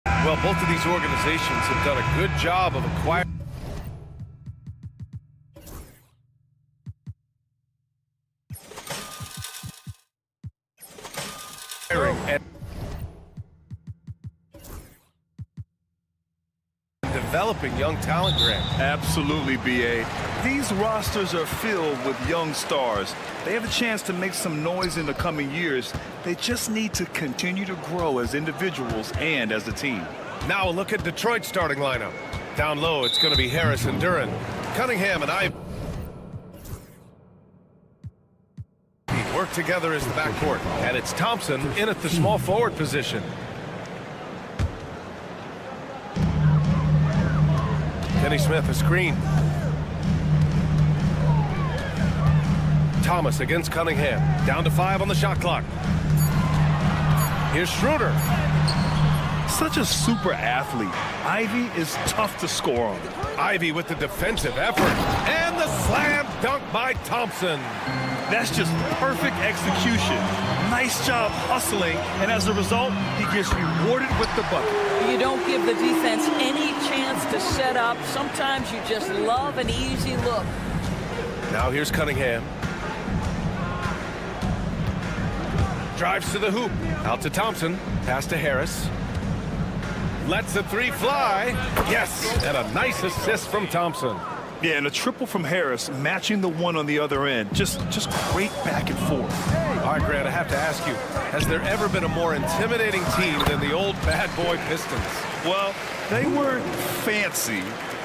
Well, both of these organizations have done a good job of acquiring and developing young talent, Grant. Absolutely, B.A. These rosters are filled with young stars. They have a chance to make some noise in the coming years. They just need to continue to grow as individuals and as a team. Now a look at Detroit's starting lineup. Down low, it's going to be Harris and Duran. Cunningham and Ivy work together as the backcourt. And it's Thompson in at the small forward position. Kenny Smith, a screen. Thomas against Cunningham. Down to 5 on the shot clock. Here's Schroeder. Such a super athlete. Ivy is tough to score on. Ivy with the defensive effort. And the slam dunk by Thompson. That's just perfect execution. Nice job hustling, and as a result, he gets rewarded with the bucket. You don't give the defense any chance to set up. Sometimes you just love an easy look. Now here's Cunningham. Drives to the hoop. Out to Thompson. Pass to Harris. Lets the three fly. Yes, and a nice assist from Thompson. Yeah, and a triple from Harris, matching the one on the other end. Just great back and forth. All right, Grant, I have to ask you, has there ever been a more intimidating team than the old bad boy Pistons? Well, they weren't fancy,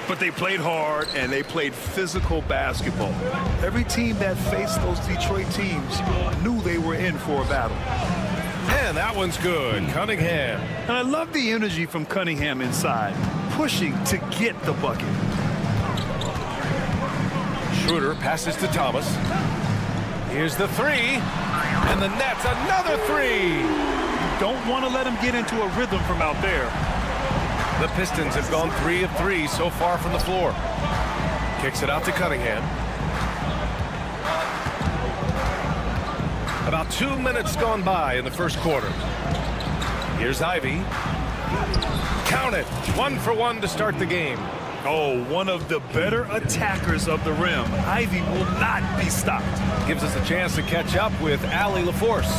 but they played hard and they played physical basketball. Every team that faced those Detroit teams knew they were in for a battle. And that one's good. Cunningham. And I love the energy from Cunningham inside, pushing to get the bucket. Schroeder passes to Thomas. Here's the three. And the net's another three. You don't want to let him get into a rhythm from out there. The Pistons have gone 3 of 3 so far from the floor. Kicks it out to Cunningham. About 2 minutes gone by in the first quarter. Here's Ivy. Count it. 1 for 1 to start the game. Oh, one of the better attackers of the rim. Ivy will not be stopped. Gives us a chance to catch up with Allie LaForce.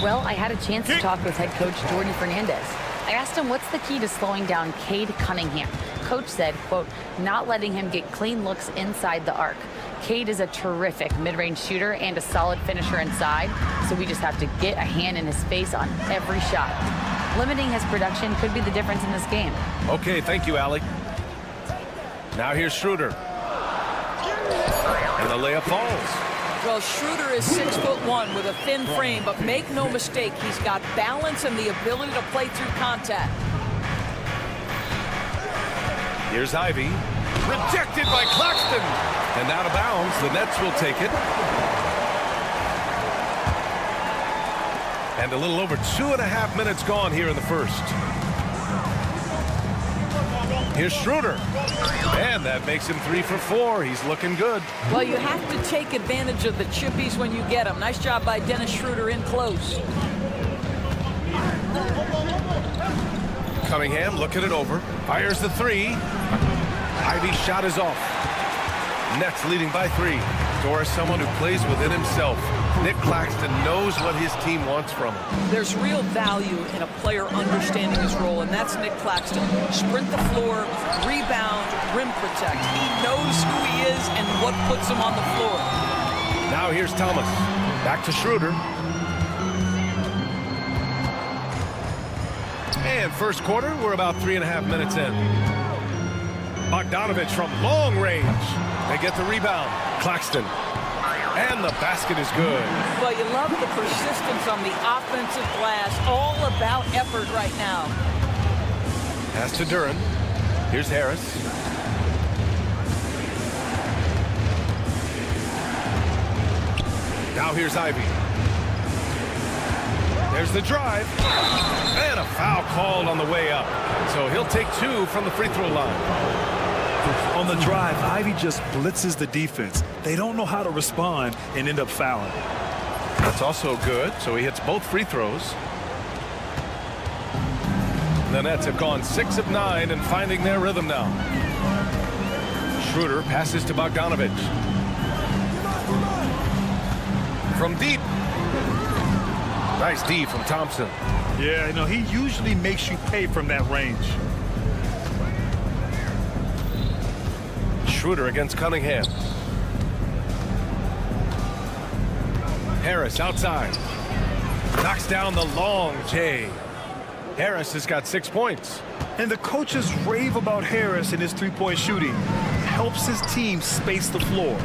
Well, I had a chance to talk with head coach Jordy Fernandez. I asked him what's the key to slowing down Cade Cunningham. Coach said, quote, not letting him get clean looks inside the arc. Cade is a terrific mid-range shooter and a solid finisher inside, so we just have to get a hand in his face on every shot. Limiting his production could be the difference in this game. Okay, thank you, Allie. Now here's Schroeder. And the layup falls. Well, Schroeder is 6'1" with a thin frame, but make no mistake, he's got balance and the ability to play through contact. Here's Ivy. Rejected by Claxton. And out of bounds. The Nets will take it. And a little over 2.5 minutes gone here in the first. Here's Schroeder. And that makes him 3 for 4. He's looking good. Well, you have to take advantage of the chippies when you get them. Nice job by Dennis Schroeder in close. Cunningham looking it over. Fires the 3. Ivy's shot is off. Nets leading by 3. Doris, someone who plays within himself. Nick Claxton knows what his team wants from him. There's real value in a player understanding his role, and that's Nick Claxton. Sprint the floor, rebound, rim protect. He knows who he is and what puts him on the floor. Now here's Thomas. Back to Schroeder. And first quarter, we're about 3.5 minutes in. Bogdanovich from long range. They get the rebound. Claxton. And the basket is good. Well, you love the persistence on the offensive glass. All about effort right now. Pass to Duran. Here's Harris. Now here's Ivy. There's the drive. And a foul called on the way up. So he'll take 2 from the free throw line. On the drive, Ivy just blitzes the defense. They don't know how to respond and end up fouling. That's also good. So he hits both free throws. The Nets have gone 6 of 9 and finding their rhythm now. Schroeder passes to Bogdanovic. From deep. Nice D from Thompson. Yeah, he usually makes you pay from that range. Schroeder against Cunningham. Harris outside. Knocks down the long J. Harris has got 6 points. And the coaches rave about Harris and his three-point shooting. Helps his team space the floor.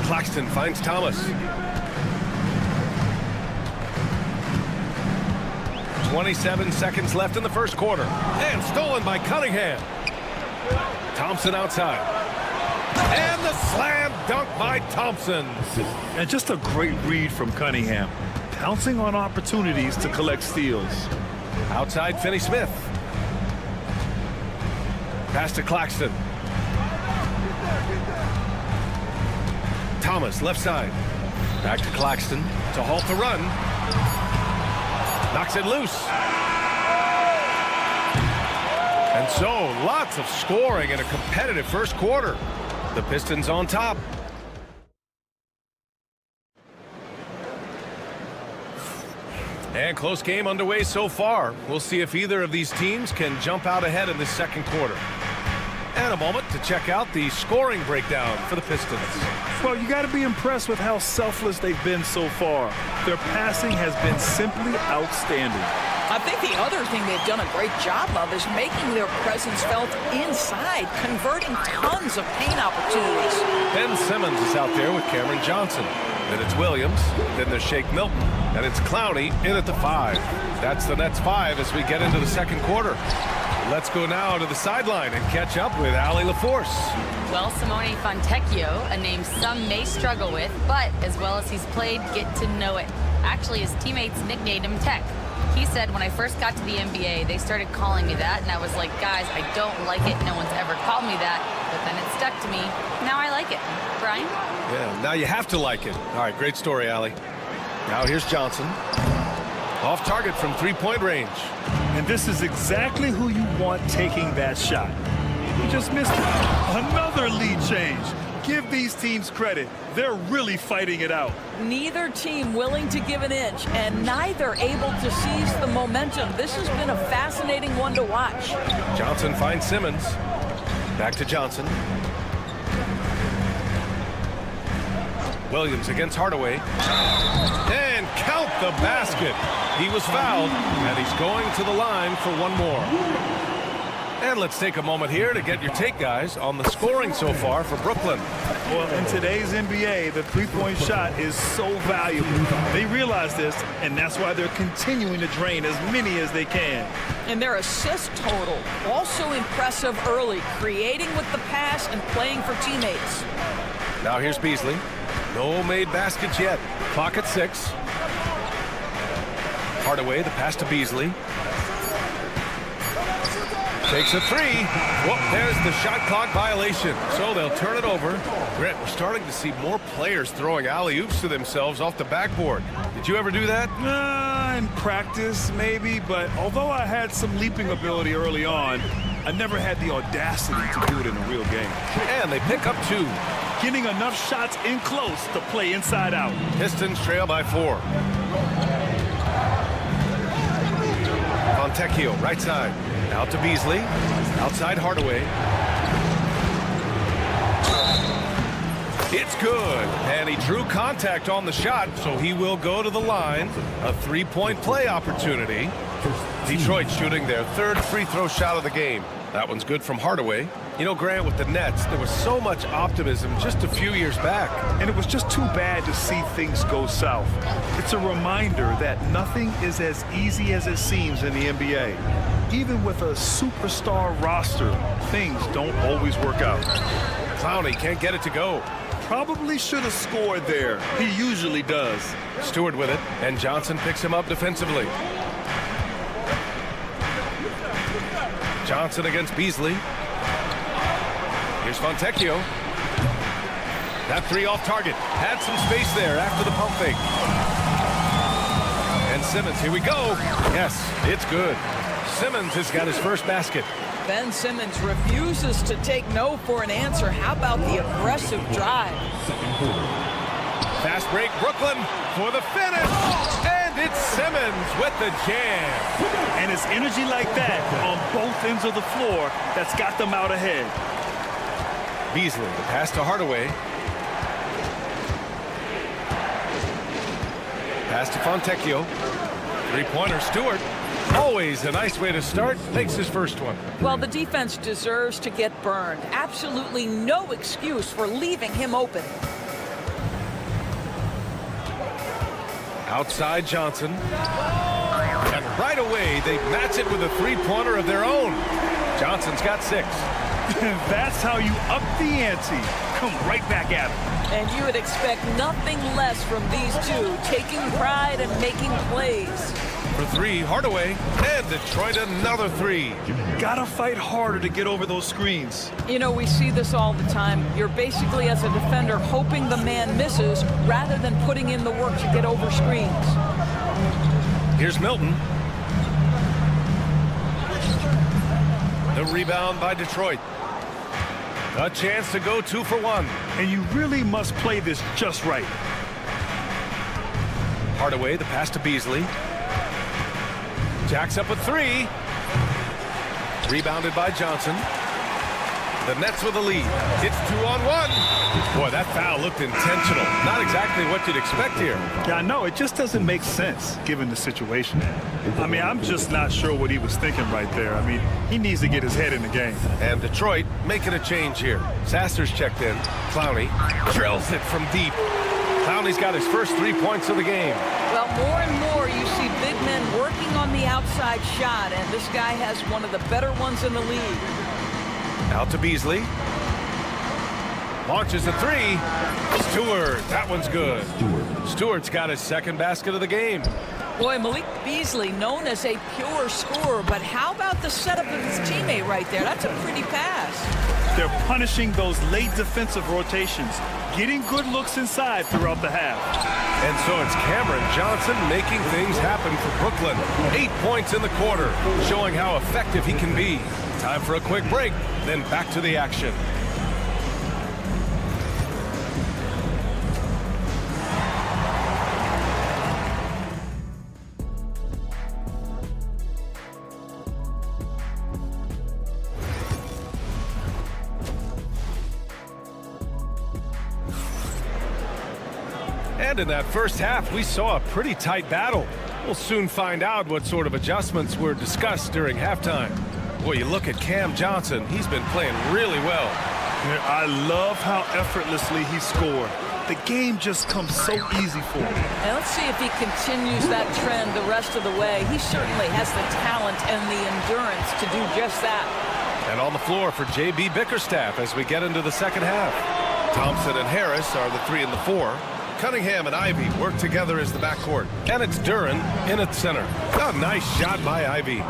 Claxton finds Thomas. 27 seconds left in the first quarter. And stolen by Cunningham. Thompson outside. And the slam dunk by Thompson. And just a great read from Cunningham. Pouncing on opportunities to collect steals. Outside Finney-Smith. Pass to Claxton. Thomas left side. Back to Claxton to halt the run. Knocks it loose. And so lots of scoring in a competitive first quarter. The Pistons on top. And close game underway so far. We'll see if either of these teams can jump out ahead in this second quarter. And a moment to check out the scoring breakdown for the Pistons. Well, you got to be impressed with how selfless they've been so far. Their passing has been simply outstanding. I think the other thing they've done a great job of is making their presence felt inside, converting tons of paint opportunities. Ben Simmons is out there with Cameron Johnson. Then it's Williams. Then there's Shake Milton. And it's Clowney in at the 5. That's the Nets 5 as we get into the second quarter. Let's go now to the sideline and catch up with Allie LaForce. Well, Simone Fontecchio, a name some may struggle with, but as well as he's played, get to know it. Actually, his teammates nicknamed him Tech. He said, when I first got to the NBA, they started calling me that, and I was like, guys, I don't like it. No one's ever called me that, but then it stuck to me. Now I like it. Brian? Yeah, now you have to like it. All right, great story, Allie. Now here's Johnson. Off target from three-point range. And this is exactly who you want taking that shot. He just missed it. Another lead change. Give these teams credit. They're really fighting it out. Neither team willing to give an inch, and neither able to seize the momentum. This has been a fascinating one to watch. Johnson finds Simmons. Back to Johnson. Williams against Hardaway. And count the basket. He was fouled, and he's going to the line for one more. And let's take a moment here to get your take, guys, on the scoring so far for Brooklyn. Well, in today's NBA, the three-point shot is so valuable. They realize this, and that's why they're continuing to drain as many as they can. And their assist total, also impressive early, creating with the pass and playing for teammates. Now here's Beasley. No made baskets yet. Clock at 6. Hardaway, the pass to Beasley. Takes a 3. Whoop, there's the shot clock violation. So they'll turn it over. Grant, we're starting to see more players throwing alley-oops to themselves off the backboard. Did you ever do that? In practice, maybe, but although I had some leaping ability early on, I never had the audacity to do it in a real game. And they pick up 2. Getting enough shots in close to play inside out. Pistons trail by 4. Fontecchio, right side. Out to Beasley. Outside Hardaway. It's good. And he drew contact on the shot, so he will go to the line. A three-point play opportunity. Detroit shooting their 3rd free throw shot of the game. That one's good from Hardaway. You know, Grant, with the Nets, there was so much optimism just a few years back. And it was just too bad to see things go south. It's a reminder that nothing is as easy as it seems in the NBA. Even with a superstar roster, things don't always work out. Clowney can't get it to go. Probably should have scored there. He usually does. Stewart with it, and Johnson picks him up defensively. Johnson against Beasley. Here's Fontecchio. That 3 off target. Had some space there after the pump fake. And Simmons, here we go. Yes, it's good. Simmons has got his first basket. Ben Simmons refuses to take no for an answer. How about the aggressive drive? Fast break, Brooklyn for the finish. And it's Simmons with the jam. And it's energy like that on both ends of the floor that's got them out ahead. Beasley, the pass to Hardaway. Pass to Fontecchio. Three-pointer, Stewart. Always a nice way to start. Makes his first one. Well, the defense deserves to get burned. Absolutely no excuse for leaving him open. Outside Johnson. And right away, they match it with a three-pointer of their own. Johnson's got 6. That's how you up the ante. Come right back at him. And you would expect nothing less from these two, taking pride and making plays. For 3, Hardaway. And Detroit another 3. Gotta fight harder to get over those screens. You know, we see this all the time. You're basically, as a defender, hoping the man misses rather than putting in the work to get over screens. Here's Milton. The rebound by Detroit. A chance to go 2 for 1. And you really must play this just right. Hardaway, the pass to Beasley. Jacks up a 3. Rebounded by Johnson. The Nets with a lead. It's 2-on-1. Boy, that foul looked intentional. Not exactly what you'd expect here. Yeah, I know. It just doesn't make sense given the situation. I mean, I'm just not sure what he was thinking right there. I mean, he needs to get his head in the game. And Detroit making a change here. Sasser's checked in. Clowney drills it from deep. Clowney's got his first 3 points of the game. Well, more and more you see big men working on the outside shot, and this guy has one of the better ones in the league. Out to Beasley. Launches a 3. Stewart, that one's good. Stewart's got his second basket of the game. Boy, Malik Beasley, known as a pure scorer, but how about the setup of his teammate right there? That's a pretty pass. They're punishing those late defensive rotations, getting good looks inside throughout the half. And so it's Cameron Johnson making things happen for Brooklyn. 8 points in the quarter, showing how effective he can be. Time for a quick break, then back to the action. And in that first half, we saw a pretty tight battle. We'll soon find out what sort of adjustments were discussed during halftime. Boy, you look at Cam Johnson, he's been playing really well. I love how effortlessly he scored. The game just comes so easy for him. And let's see if he continues that trend the rest of the way. He certainly has the talent and the endurance to do just that. And on the floor for J.B. Bickerstaff as we get into the second half. Thompson and Harris are the 3 and the 4. Cunningham and Ivy work together as the backcourt. And it's Duren in at center. A nice shot by Ivy.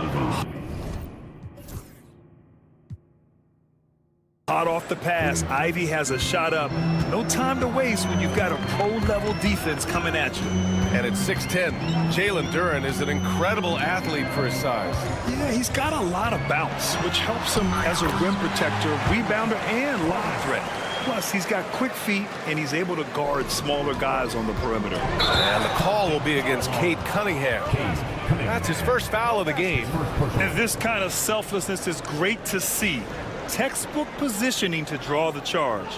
Hot off the pass, Ivy has a shot up. No time to waste when you've got a pro-level defense coming at you. And it's 6'10". Jalen Duren is an incredible athlete for his size. Yeah, he's got a lot of bounce, which helps him as a rim protector, rebounder, and lob threat. Plus, he's got quick feet, and he's able to guard smaller guys on the perimeter. And the call will be against Cade Cunningham. That's his first foul of the game. And this kind of selflessness is great to see. Textbook positioning to draw the charge.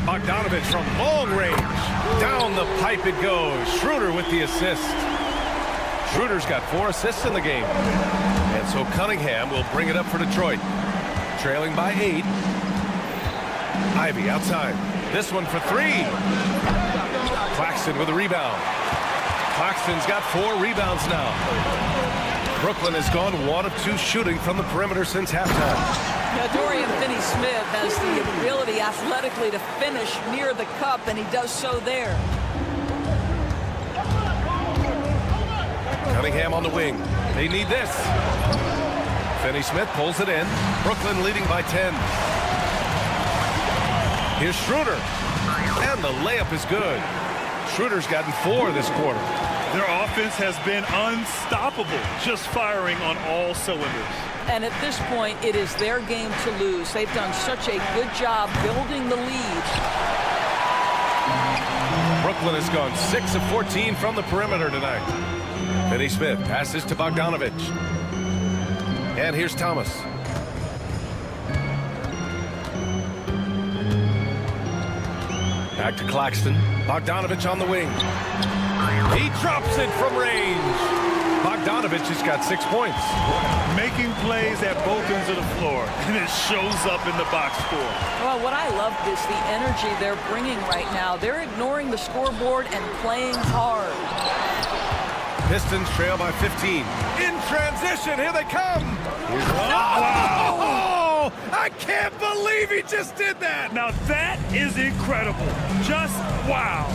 Bogdanovich from long range. Down the pipe it goes. Schroeder with the assist. Schroeder's got 4 assists in the game. And so Cunningham will bring it up for Detroit. Trailing by 8. Ivy outside. This one for 3. Claxton with a rebound. Claxton's got 4 rebounds now. Brooklyn has gone 1 of 2 shooting from the perimeter since halftime. Now, Dorian Finney-Smith has the ability athletically to finish near the cup, and he does so there. Cunningham on the wing. They need this. Finney-Smith pulls it in. Brooklyn leading by 10. Here's Schroeder. And the layup is good. Schroeder's gotten 4 this quarter. Their offense has been unstoppable, just firing on all cylinders. And at this point, it is their game to lose. They've done such a good job building the lead. Brooklyn has gone 6 of 14 from the perimeter tonight. Finney Smith passes to Bogdanovich. And here's Thomas. Back to Claxton. Bogdanovich on the wing. He drops it from range. Bogdanovich has got 6 points. Making plays at both ends of the floor, and it shows up in the box score. Well, what I love is the energy they're bringing right now. They're ignoring the scoreboard and playing hard. Pistons trail by 15. In transition, here they come. Wow. I can't believe he just did that. Now that is incredible. Just wow.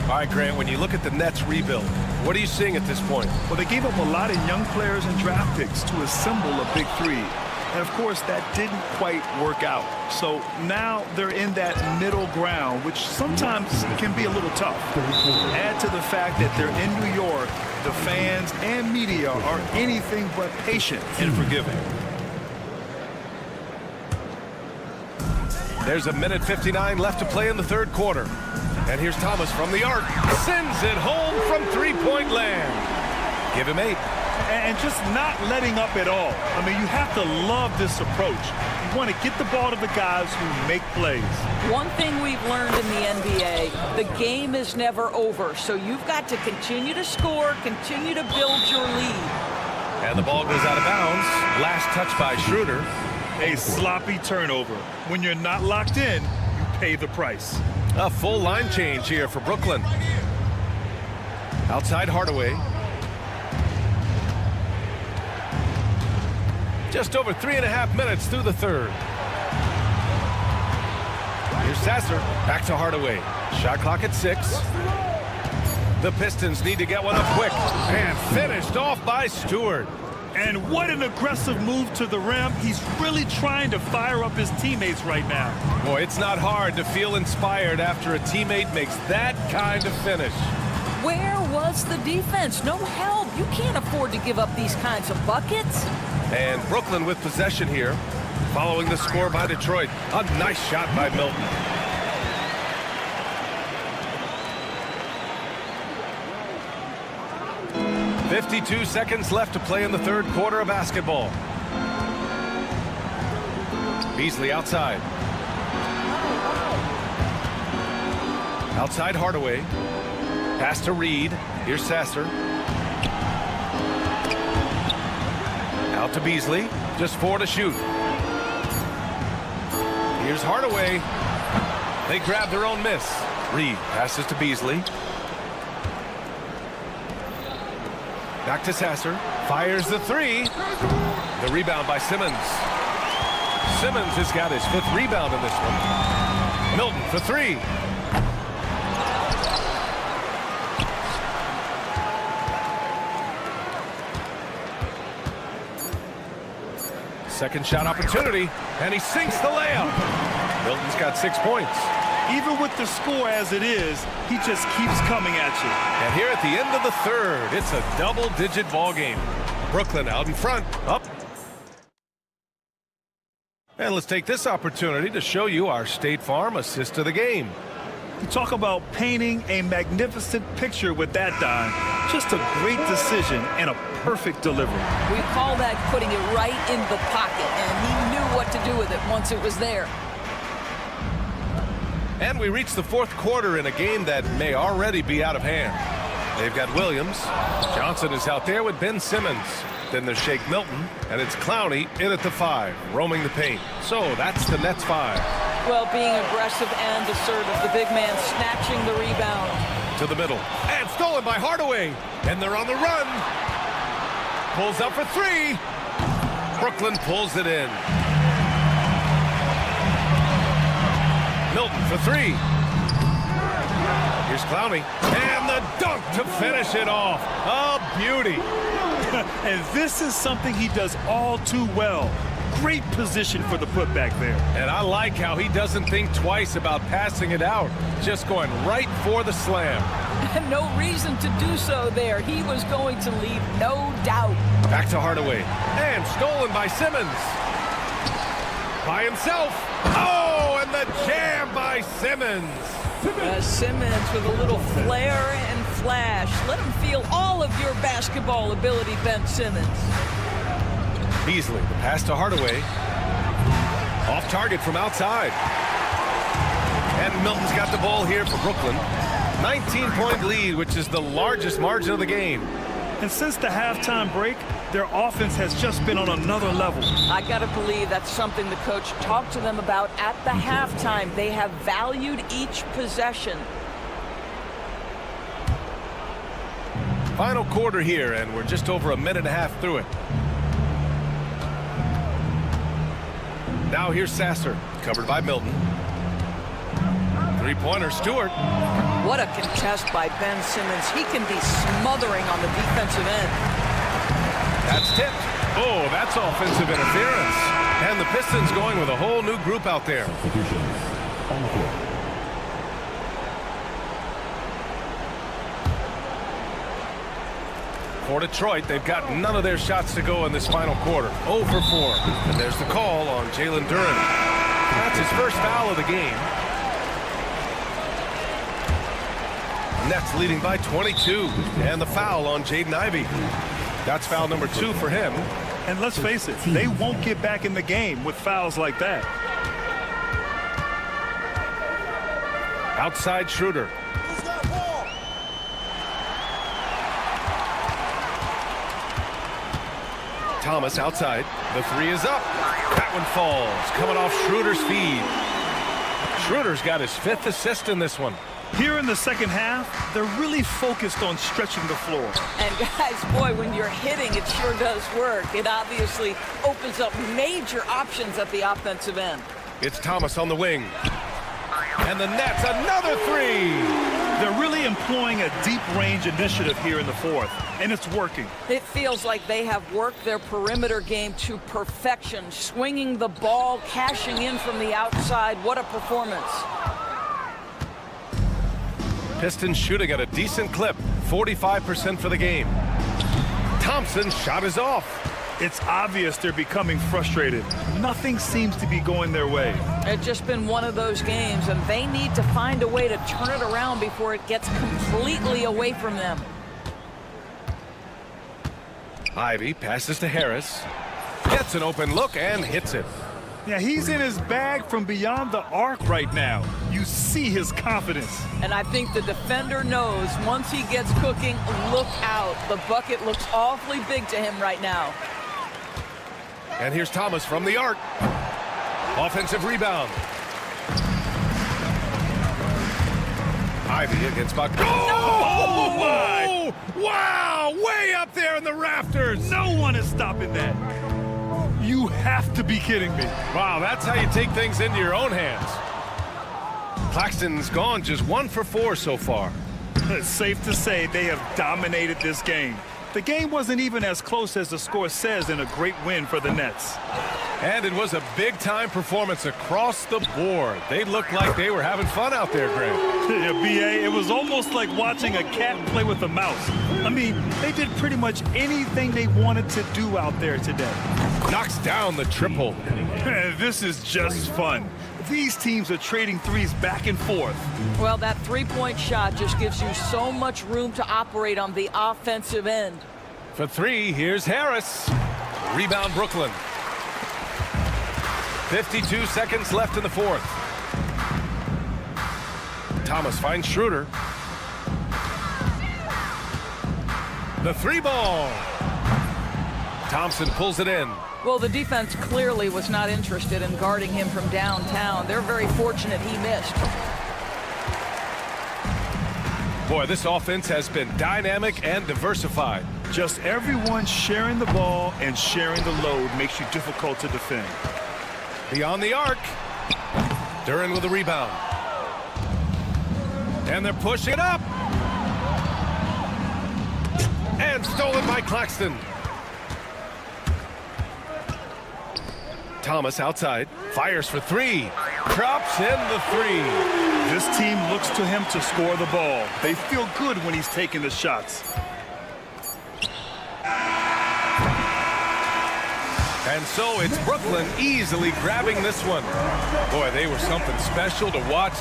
All right, Grant, when you look at the Nets rebuild, what are you seeing at this point? Well, they gave up a lot of young players and draft picks to assemble a big three. And, of course, that didn't quite work out. So now they're in that middle ground, which sometimes can be a little tough. Add to the fact that they're in New York, the fans and media are anything but patient and forgiving. There's a minute 59 left to play in the third quarter. And here's Thomas from the arc. Sends it home from three-point land. Give him 8. And just not letting up at all. I mean, you have to love this approach. You want to get the ball to the guys who make plays. One thing we've learned in the NBA, the game is never over. So you've got to continue to score, continue to build your lead. And the ball goes out of bounds. Last touch by Schroeder. A sloppy turnover. When you're not locked in, you pay the price. A full line change here for Brooklyn. Outside Hardaway. Just over 3.5 minutes through the third. Here's Sasser. Back to Hardaway. Shot clock at 6. The Pistons need to get one up quick. And finished off by Stewart. And what an aggressive move to the rim. He's really trying to fire up his teammates right now. Boy, it's not hard to feel inspired after a teammate makes that kind of finish. Where was the defense? No help. You can't afford to give up these kinds of buckets. And Brooklyn with possession here, following the score by Detroit. A nice shot by Milton. "52 seconds left to play in the third quarter of basketball. Beasley outside. Outside Hardaway. Pass to Reed. Here's Sasser. Out to Beasley. Just 4 to shoot. Here's Hardaway. They grab their own miss. Reed passes to Beasley. Back to Sasser. Fires the 3. The rebound by Simmons. Simmons has got his 5th rebound in this one. Milton for 3. Second shot opportunity, and he sinks the layup. Milton's got 6 points. Even with the score as it is, he just keeps coming at you. And here at the end of the third, it's a double-digit ball game. Brooklyn out in front, up. And let's take this opportunity to show you our State Farm assist of the game. You talk about painting a magnificent picture with that dime. Just a great decision and a perfect delivery. We call that putting it right in the pocket, and he knew what to do with it once it was there. And we reach the fourth quarter in a game that may already be out of hand. They've got Williams. Johnson is out there with Ben Simmons. Then there's Shake Milton, and it's Clowney in at the 5, roaming the paint. So that's the Nets 5. Well, being aggressive and assertive, the big man snatching the rebound. To the middle, and stolen by Hardaway. And they're on the run. Pulls up for 3. Brooklyn pulls it in. Milton for 3. Here's Clowney. And the dunk to finish it off. A beauty. And this is something he does all too well. Great position for the putback there. And I like how he doesn't think twice about passing it out, just going right for the slam. And no reason to do so there. He was going to leave no doubt. Back to Hardaway. And stolen by Simmons. By himself. Oh, and the jam by Simmons. Simmons with a little flair and flash. Let him feel all of your basketball ability, Ben Simmons. Beasley, the pass to Hardaway. Off target from outside. And Milton's got the ball here for Brooklyn. 19-point lead, which is the largest margin of the game. And since the halftime break, their offense has just been on another level. I got to believe that's something the coach talked to them about at the halftime. They have valued each possession. Final quarter here, and we're just over a minute and a half through it. Now here's Sasser, covered by Milton. Three-pointer, Stewart. What a contest by Ben Simmons. He can be smothering on the defensive end. That's tipped. Oh, that's offensive interference. And the Pistons going with a whole new group out there. On the floor. For Detroit, they've got none of their shots to go in this final quarter. 0 for 4. And there's the call on Jalen Duren. That's his first foul of the game. Nets leading by 22. And the foul on Jaden Ivey. That's foul number 2 for him. And let's face it, they won't get back in the game with fouls like that. Outside Schroeder. Thomas outside. The three is up. That one falls. Coming off Schroeder's feed. Schroeder's got his 5th assist in this one. Here in the second half, they're really focused on stretching the floor. And guys, boy, when you're hitting, it sure does work. It obviously opens up major options at the offensive end. It's Thomas on the wing. And the Nets, another three. They're really employing a deep range initiative here in the fourth, and it's working. It feels like they have worked their perimeter game to perfection, swinging the ball, cashing in from the outside. What a performance. Pistons shooting at a decent clip, 45% for the game. Thompson's shot is off. It's obvious they're becoming frustrated. Nothing seems to be going their way. It's just been one of those games, and they need to find a way to turn it around before it gets completely away from them. Ivey passes to Harris. Gets an open look and hits it. Yeah, he's in his bag from beyond the arc right now. You see his confidence. And I think the defender knows once he gets cooking, look out. The bucket looks awfully big to him right now. And here's Thomas from the arc. Offensive rebound. Ivey against Buck. Oh, my! Wow! Way up there in the rafters. No one is stopping that. You have to be kidding me. Wow, that's how you take things into your own hands. Claxton's gone just 1 for 4 so far. It's safe to say they have dominated this game. The game wasn't even as close as the score says in a great win for the Nets. And it was a big-time performance across the board. They looked like they were having fun out there, Greg. Yeah, B.A., it was almost like watching a cat play with a mouse. I mean, they did pretty much anything they wanted to do out there today. Knocks down the triple. This is just fun. These teams are trading threes back and forth. Well, that three-point shot just gives you so much room to operate on the offensive end. For 3, here's Harris. Rebound, Brooklyn. 52 seconds left in the fourth. Thomas finds Schroeder. The 3 ball. Thompson pulls it in. Well, the defense clearly was not interested in guarding him from downtown. They're very fortunate he missed. Boy, this offense has been dynamic and diversified. Just everyone sharing the ball and sharing the load makes you difficult to defend. Beyond the arc. Duren with the rebound. And they're pushing it up. And stolen by Claxton. Thomas outside. Fires for three. Drops in the three. This team looks to him to score the ball. They feel good when he's taking the shots. And so it's Brooklyn easily grabbing this one. Boy, they were something special to watch.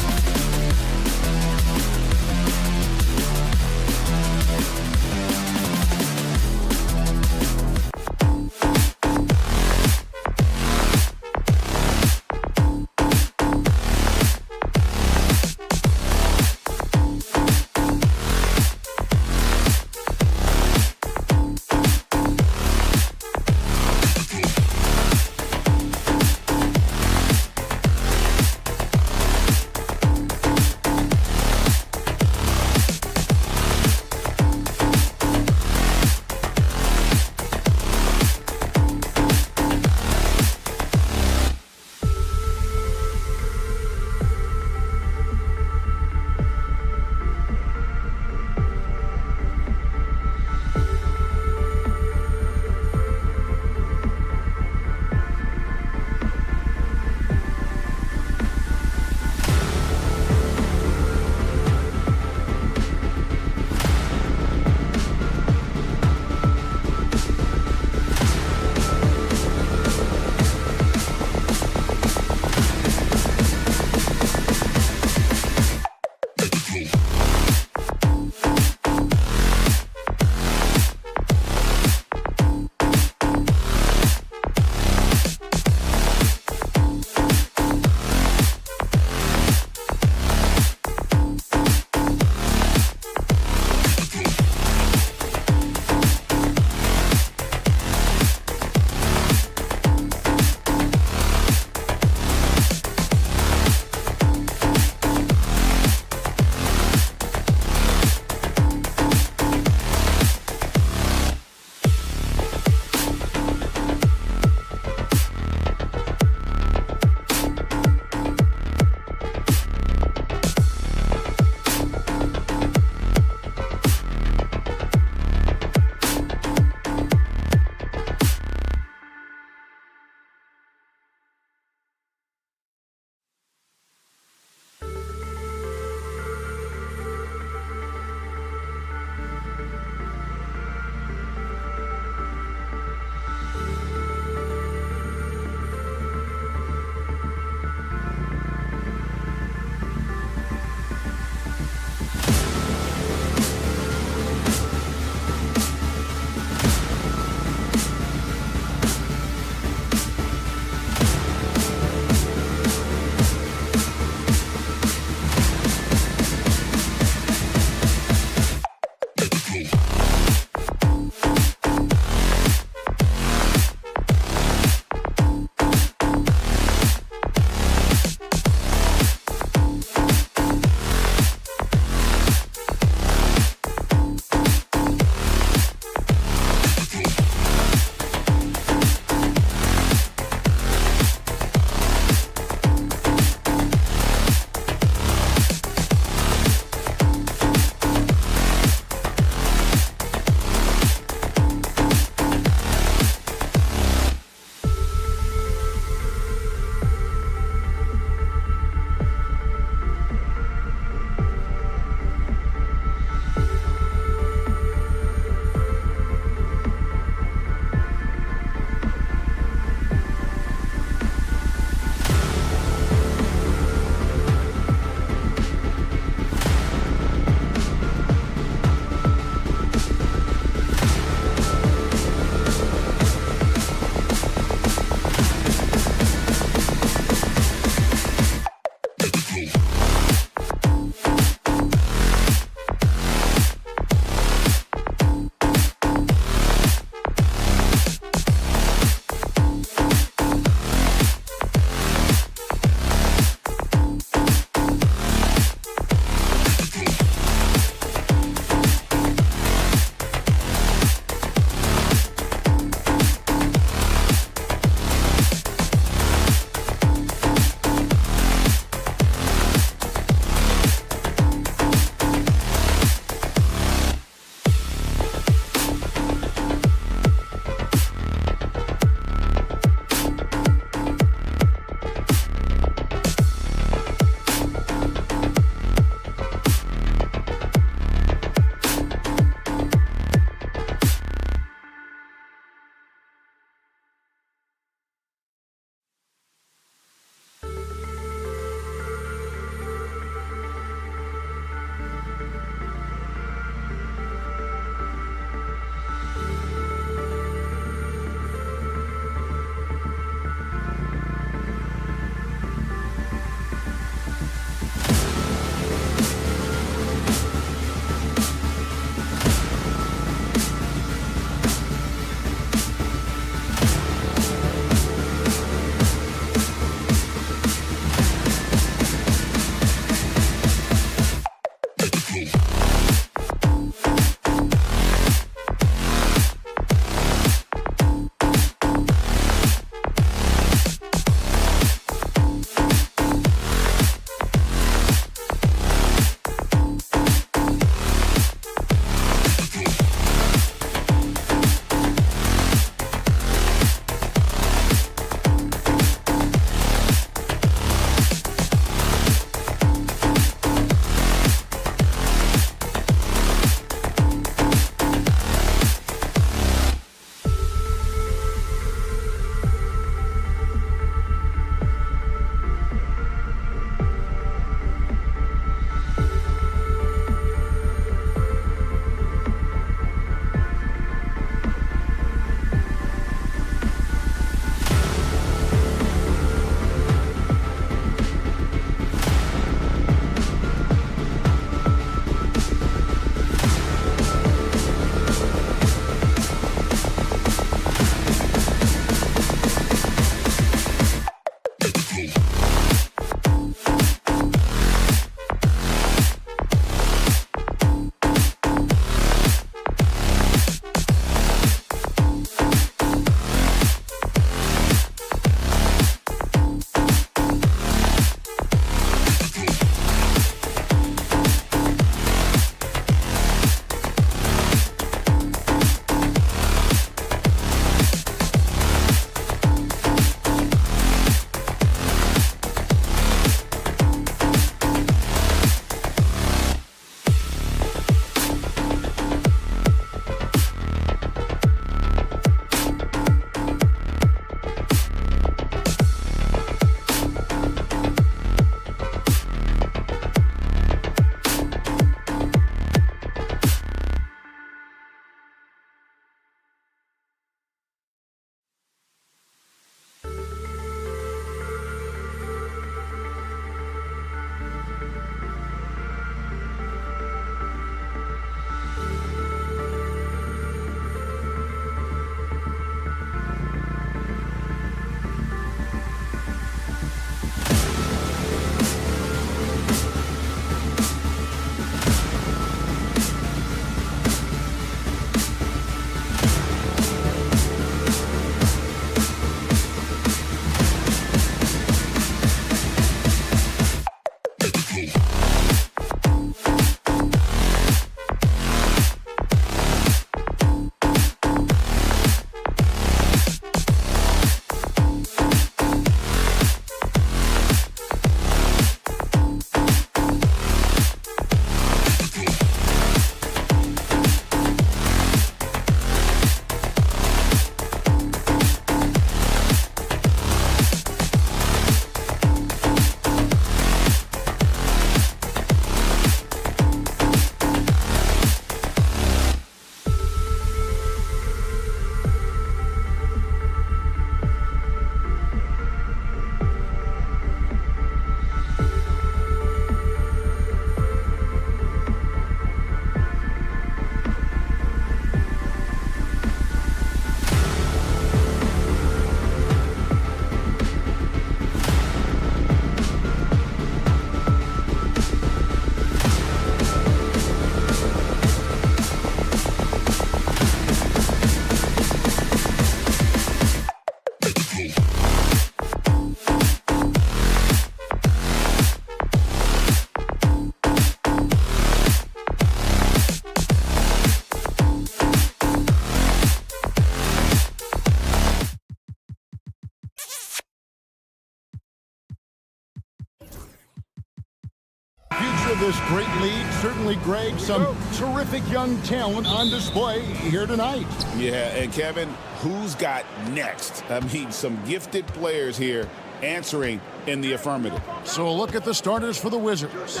of this great league. Certainly, Greg, some terrific young talent on display here tonight. Yeah, and Kevin, who's got next? I mean, some gifted players here answering in the affirmative. So a look at the starters for the Wizards.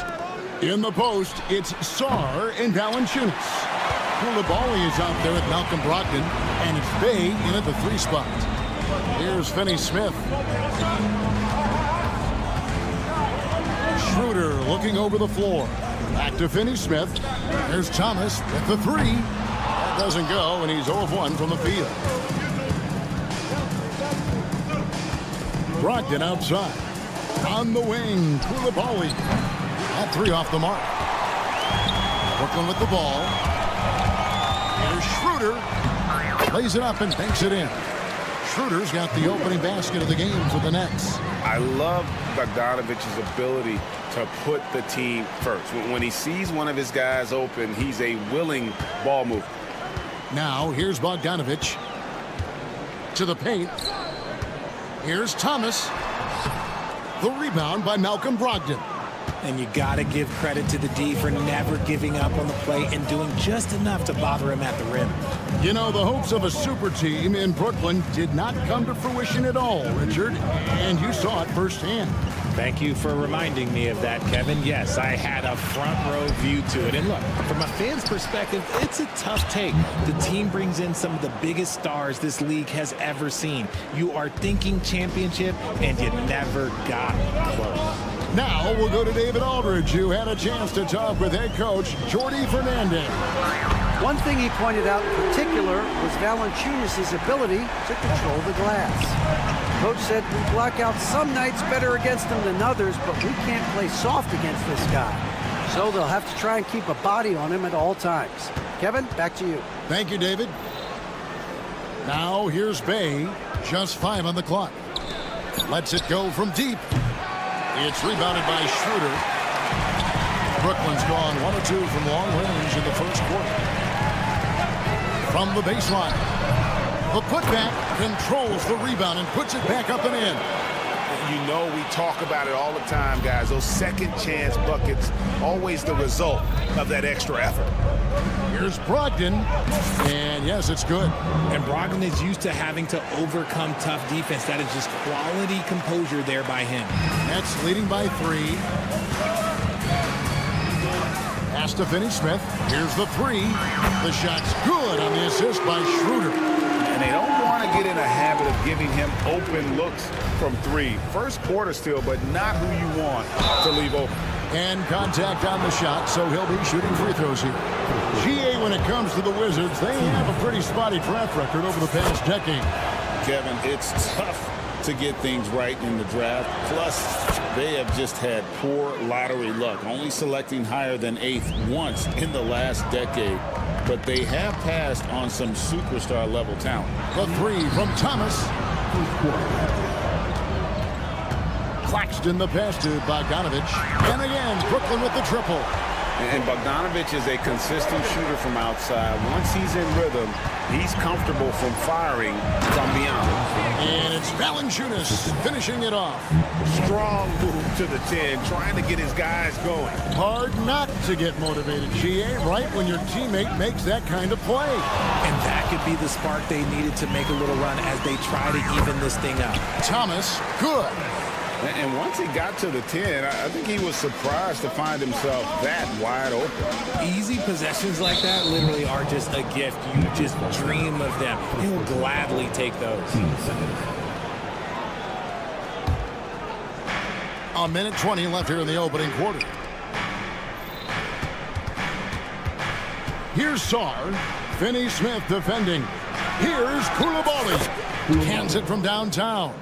In the post, it's Sarr and Valanciunas. Koulibaly is out there with Malcolm Brogdon, and it's Bey in at the 3 spot. Here's Finney Smith. Schroeder looking over the floor. Back to Finney Smith. There's Thomas at the 3. That doesn't go, and he's 0 of 1 from the field. Brogdon outside. On the wing, Koulibaly. That 3 off the mark. Brooklyn with the ball. Here's Schroeder. Lays it up and banks it in. Schroeder's got the opening basket of the game for the Nets. I love Bogdanovic's ability to put the team first. When he sees one of his guys open, he's a willing ball mover. Now, here's Bogdanovic to the paint. Here's Thomas. The rebound by Malcolm Brogdon. And you got to give credit to the D for never giving up on the play and doing just enough to bother him at the rim. You know, the hopes of a super team in Brooklyn did not come to fruition at all, Richard, and you saw it firsthand. Thank you for reminding me of that, Kevin. Yes, I had a front row view to it. And look, from a fan's perspective, it's a tough take. The team brings in some of the biggest stars this league has ever seen. You are thinking championship, and you never got close. Now we'll go to David Aldridge, who had a chance to talk with head coach Jordi Fernandez. One thing he pointed out in particular was Valanciunas' ability to control the glass. Coach said we block out some nights better against him than others, but we can't play soft against this guy. So they'll have to try and keep a body on him at all times. Kevin, back to you. Thank you, David. Now here's Bey, just 5 on the clock. Lets it go from deep. It's rebounded by Schroeder. Brooklyn's gone 1 of 2 from long range in the first quarter. From the baseline. The putback controls the rebound and puts it back up and in. You know, we talk about it all the time, guys. Those second chance buckets, always the result of that extra effort. Here's Brogdon, and yes, it's good. And Brogdon is used to having to overcome tough defense. That is just quality composure there by him. Nets leading by 3. Pass to Finney Smith. Here's the 3. The shot's good on the assist by Schroeder. And they don't want to get in a habit of giving him open looks from 3. First quarter still, but not who you want to leave open. And contact on the shot, so he'll be shooting free throws here. GA, when it comes to the Wizards, they have a pretty spotty track record over the past decade. Kevin, it's tough to get things right in the draft. Plus, they have just had poor lottery luck, only selecting higher than 8th once in the last decade. But they have passed on some superstar level talent. The 3 from Thomas. Claxton the pass to Bogdanovic. And again, Brooklyn with the triple. And Bogdanovic is a consistent shooter from outside. Once he's in rhythm, he's comfortable from firing from beyond. And it's Valanciunas finishing it off. Strong move to the 10, trying to get his guys going. Hard not to get motivated, GA, right when your teammate makes that kind of play. And that could be the spark they needed to make a little run as they try to even this thing up. Thomas, good. And once he got to the 10, I think he was surprised to find himself that wide open. Easy possessions like that literally are just a gift. You just dream of them. He'll gladly take those. A minute 20 left here in the opening quarter. Here's Sarr. Finney Smith defending. Here's Koulibaly. Cans it from downtown.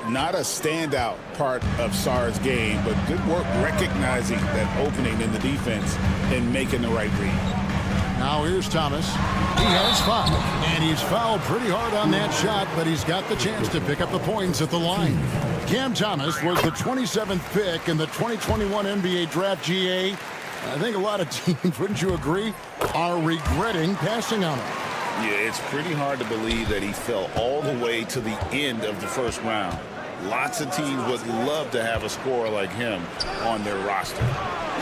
Not a standout part of Sarr's game, but good work recognizing that opening in the defense and making the right read. Now here's Thomas. He has 5, and he's fouled pretty hard on that shot, but he's got the chance to pick up the points at the line. Cam Thomas was the 27th pick in the 2021 NBA Draft. GA. I think a lot of teams, wouldn't you agree, are regretting passing on him. Yeah, it's pretty hard to believe that he fell all the way to the end of the first round. Lots of teams would love to have a scorer like him on their roster.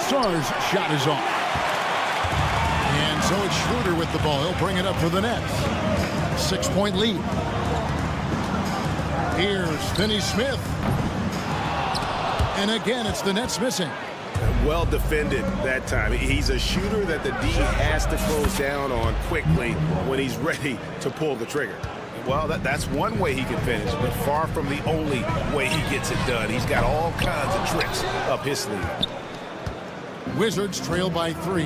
Stars shot is off. And so it's Schroeder with the ball. He'll bring it up for the Nets. 6-point lead. Here's Finney Smith. And again, it's the Nets missing. Well defended that time. He's a shooter that the D has to close down on quickly when he's ready to pull the trigger. Well, that's one way he can finish, but far from the only way he gets it done. He's got all kinds of tricks up his sleeve. Wizards trail by 3.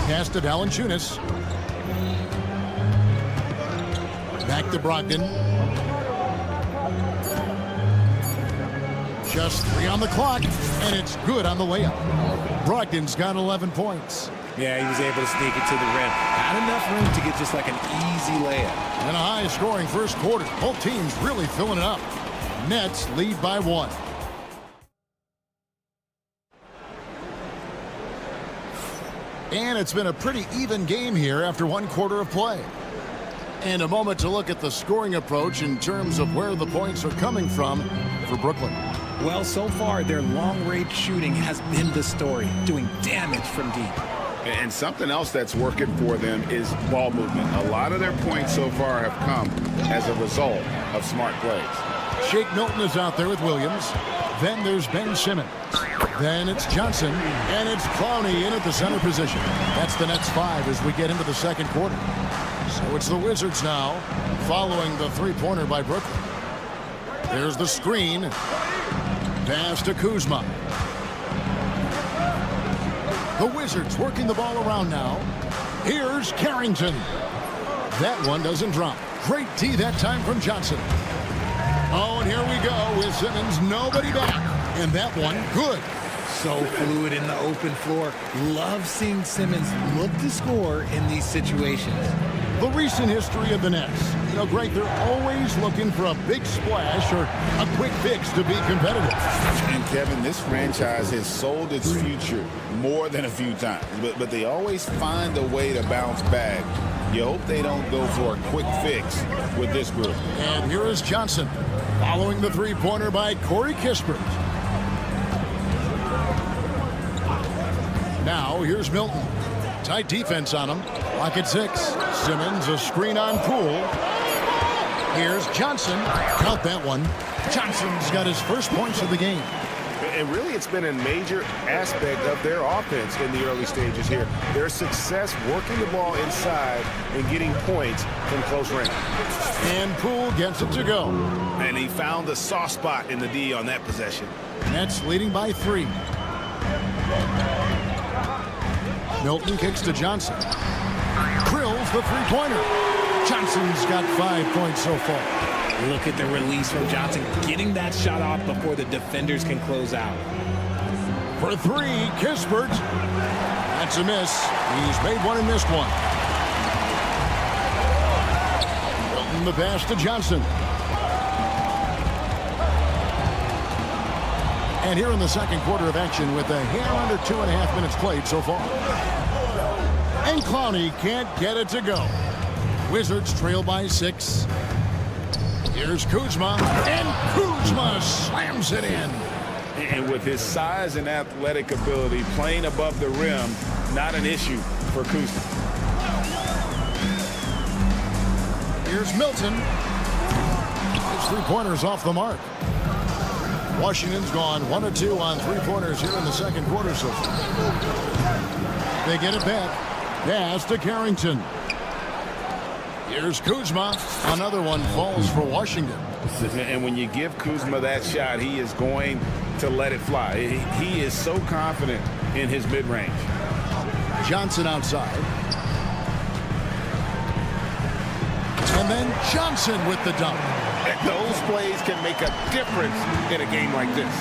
Pass to Valanciunas. Back to Brogdon. Just 3 on the clock, and it's good on the layup. Brogdon's got 11 points. Yeah, he was able to sneak it to the rim. Not enough room to get just like an easy layup. And a high-scoring first quarter. Both teams really filling it up. Nets lead by 1. And it's been a pretty even game here after 1 quarter of play. And a moment to look at the scoring approach in terms of where the points are coming from for Brooklyn. Well, so far, their long-range shooting has been the story, doing damage from deep. And something else that's working for them is ball movement. A lot of their points so far have come as a result of smart plays. Shake Milton is out there with Williams. Then there's Ben Simmons. Then it's Johnson. And it's Clowney in at the center position. That's the Nets 5 as we get into the second quarter. So it's the Wizards now, following the three-pointer by Brooklyn. There's the screen. Pass to Kuzma. The Wizards working the ball around now. Here's Carrington. That one doesn't drop. Great D that time from Johnson. Oh, and here we go with Simmons. Nobody back. And that one, good. So fluid in the open floor. Love seeing Simmons look to score in these situations. The recent history of the Nets. You know, Greg, they're always looking for a big splash or a quick fix to be competitive. And Kevin, this franchise has sold its future more than a few times, but they always find a way to bounce back. You hope they don't go for a quick fix with this group. And here is Johnson, following the three-pointer by Corey Kispert. Now, here's Milton. Tight defense on him. Lock at 6. Simmons, a screen on Poole. Here's Johnson. Count that one. Johnson's got his first points of the game. And really, it's been a major aspect of their offense in the early stages here. Their success working the ball inside and getting points from close range. And Poole gets it to go. And he found the soft spot in the D on that possession. Nets leading by 3. Milton kicks to Johnson. Drills the three-pointer. Johnson's got 5 points so far. Look at the release from Johnson, getting that shot off before the defenders can close out. For 3, Kispert. That's a miss. He's made one and missed one. Milton the pass to Johnson. And here in the second quarter of action with a hair under 2.5 minutes played so far. And Clowney can't get it to go. Wizards trail by 6. Here's Kuzma, and Kuzma slams it in. And with his size and athletic ability, playing above the rim, not an issue for Kuzma. Here's Milton. His three-pointers off the mark. Washington's gone 1 of 2 on three-pointers here in the second quarter so far. They get it back. Pass to Carrington. Here's Kuzma. Another one falls for Washington. And when you give Kuzma that shot, he is going to let it fly. He is so confident in his mid-range. Johnson outside. And then Johnson with the dunk. Those plays can make a difference in a game like this.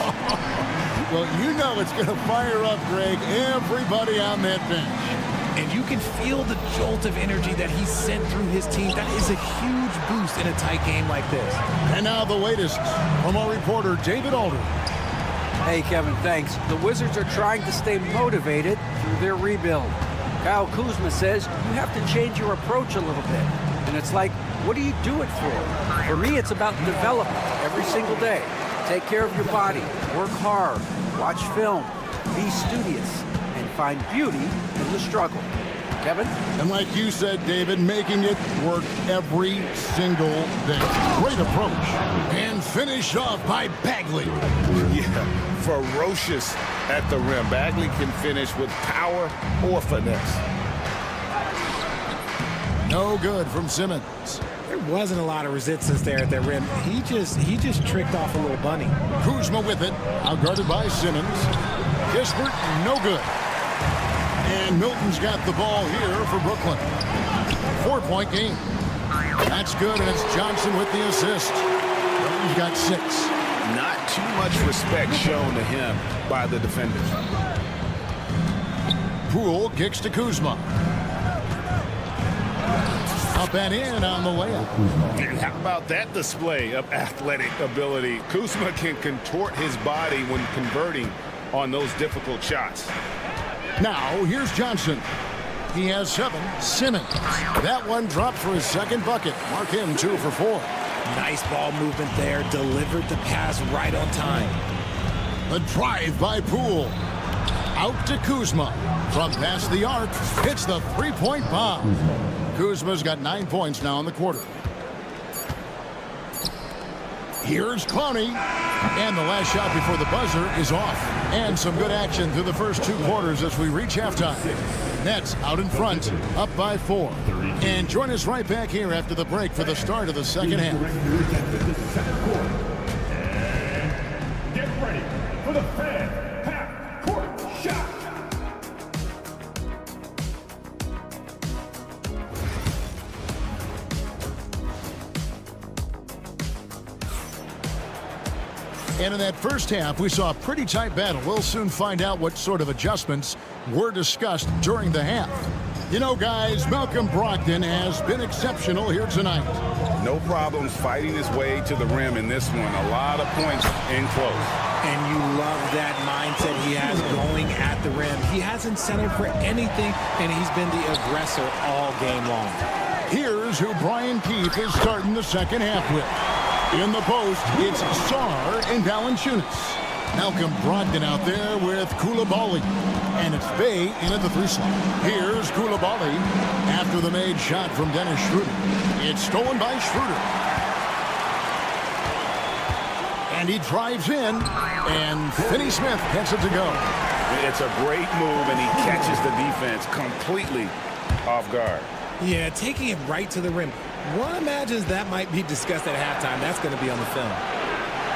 Well, you know it's going to fire up, Greg, everybody on that bench. And you can feel the jolt of energy that he sent through his team. That is a huge boost in a tight game like this. And now the latest from our reporter, David Alder. Hey, Kevin, thanks. The Wizards are trying to stay motivated through their rebuild. Kyle Kuzma says you have to change your approach a little bit. And it's like What do you do it for? For me, it's about development every single day. Take care of your body, work hard, watch film, be studious, and find beauty in the struggle. Kevin? And like you said, David, making it work every single day. Great approach. And finished off by Bagley. Yeah, ferocious at the rim. Bagley can finish with power or finesse. No good from Simmons. There wasn't a lot of resistance there at the rim. He just tricked off a little bunny. Kuzma with it, outguarded by Simmons. Kispert, no good. And Milton's got the ball here for Brooklyn. 4-point game. That's good, and it's Johnson with the assist. He's got 6. Not too much respect shown to him by the defenders. Poole kicks to Kuzma. Up and in on the layup. And how about that display of athletic ability? Kuzma can contort his body when converting on those difficult shots. Now, here's Johnson. He has 7. Simmons. That one dropped for his second bucket. Mark him 2 for 4. Nice ball movement there. Delivered the pass right on time. The drive by Poole. Out to Kuzma. From past the arc, hits the 3-point bomb. Kuzma's got 9 points now in the quarter. Here's Clowney. And the last shot before the buzzer is off. And some good action through the first 2 quarters as we reach halftime. Nets out in front, up by 4. And join us right back here after the break for the start of the second half. And get ready for the fan half-court shot. And in that first half, we saw a pretty tight battle. We'll soon find out what sort of adjustments were discussed during the half. You know, guys, Malcolm Brogdon has been exceptional here tonight. No problems fighting his way to the rim in this one. A lot of points in close. And you love that mindset he has going at the rim. He hasn't settled for anything, and he's been the aggressor all game long. Here's who Brian Keefe is starting the second half with. In the post, it's Sarr and Valanciunas. Malcolm Brogdon out there with Koulibaly. And it's Bey in at the 3 slot. Here's Koulibaly after the made shot from Dennis Schroeder. It's stolen by Schroeder. And he drives in, and Finney Smith gets it to go. It's a great move, and he catches the defense completely off guard. Yeah, taking it right to the rim. One imagines that might be discussed at halftime. That's going to be on the film.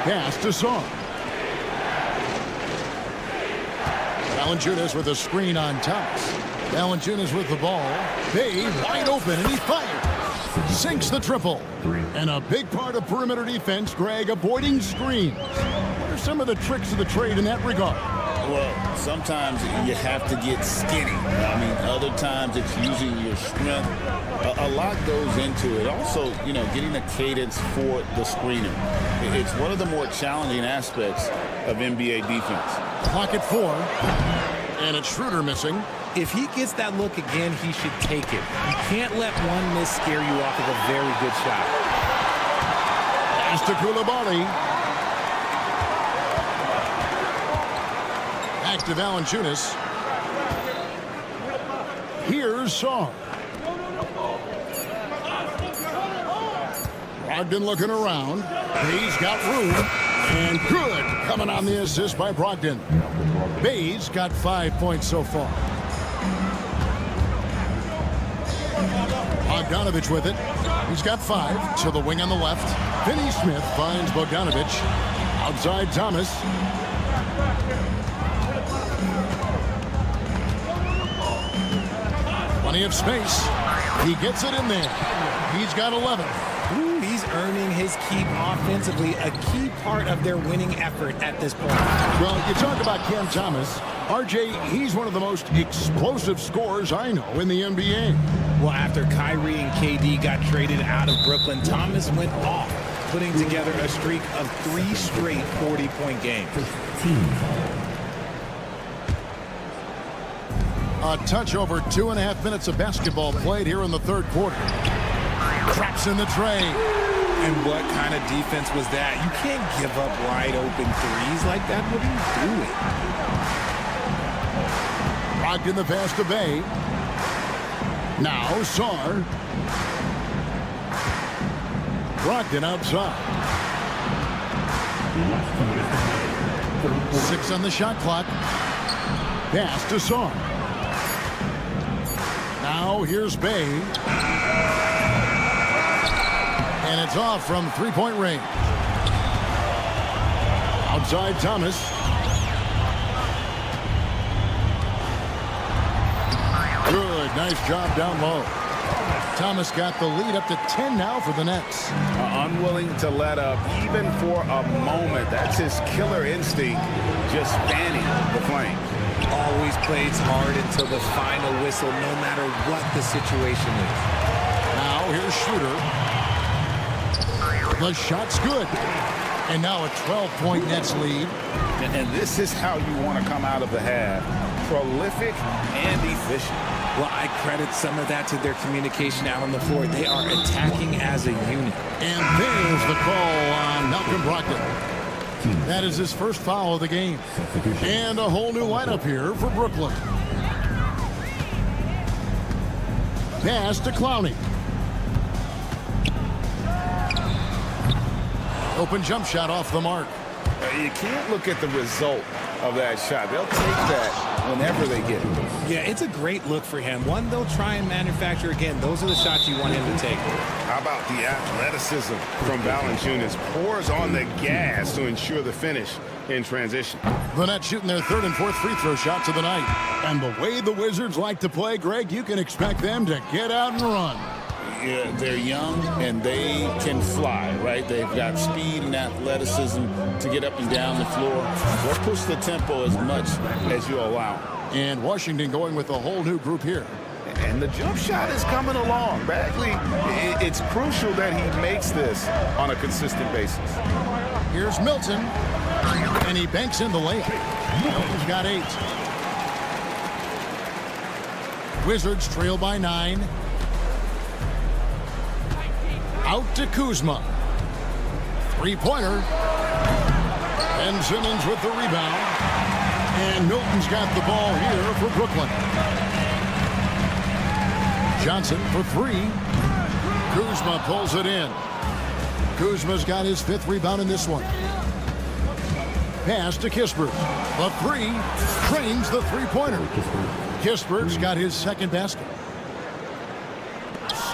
Pass to Sarr. Valanciunas with a screen on Thomas. Valanciunas with the ball. Bey wide open, and he fires. Sinks the triple. And a big part of perimeter defense, Greg, avoiding screens. What are some of the tricks of the trade in that regard? Well, sometimes you have to get skinny. I mean, other times it's using your strength. A lot goes into it. Also, you know, getting a cadence for the screener. It's one of the more challenging aspects of NBA defense. Clock at 4. And it's Schroeder missing. If he gets that look again, he should take it. You can't let one miss scare you off of a very good shot. Pass to Koulibaly. Back to Valanciunas. Here's Sarr. Brogdon looking around. Bey's got room. And good coming on the assist by Brogdon. Bey's got 5 points so far. Bogdanovich with it. He's got 5 to the wing on the left. Finney Smith finds Bogdanovich. Outside Thomas. Plenty of space. He gets it in there. He's got 11. Ooh, he's earning his keep offensively, a key part of their winning effort at this point. Well, you talk about Cam Thomas. RJ, he's one of the most explosive scorers I know in the NBA. Well, after Kyrie and KD got traded out of Brooklyn, Thomas went off, putting together a streak of 3 straight 40-point games. A touch over 2.5 minutes of basketball played here in the third quarter. Traps in the tray. And what kind of defense was that? You can't give up wide open threes like that. What are you doing? Rocked in the pass to Bay. Now Sarr. Brogdon outside. 6 on the shot clock. Pass to Sarr. Now here's Bay. And it's off from three-point range. Outside Thomas. Good, nice job down low. Thomas got the lead up to 10 now for the Nets. Unwilling to let up even for a moment. That's his killer instinct, just fanning the flame. Always plays hard until the final whistle, no matter what the situation is. Now here's Schroeder. The shot's good. And now a 12-point Nets lead. And this is how you want to come out of the half. Prolific and efficient. Well, I credit some of that to their communication out on the floor. They are attacking as a unit. And there's the call on Malcolm Brogdon. That is his first foul of the game. And a whole new lineup here for Brooklyn. Pass to Clowney. Open jump shot off the mark. You can't look at the result of that shot. They'll take that whenever they get it. Yeah, it's a great look for him. One they'll try and manufacture again. Those are the shots you want him to take. How about the athleticism from Valanciunas? Pours on the gas to ensure the finish in transition. The Nets shooting their third and fourth free throw shots of the night. And the way the Wizards like to play, Greg, you can expect them to get out and run. Yeah, they're young and they can fly, right? They've got speed and athleticism to get up and down the floor. They'll push the tempo as much as you allow. And Washington going with a whole new group here. And the jump shot is coming along. Bagley, it's crucial that he makes this on a consistent basis. Here's Milton. And he banks in the layup. Milton's got 8. Wizards trail by 9. Out to Kuzma. Three-pointer. Ben Simmons with the rebound. And Milton's got the ball here for Brooklyn. Johnson for 3. Kuzma pulls it in. Kuzma's got his 5th rebound in this one. Pass to Kispert. The 3 trains the three-pointer. Kispert's got his 2nd basket.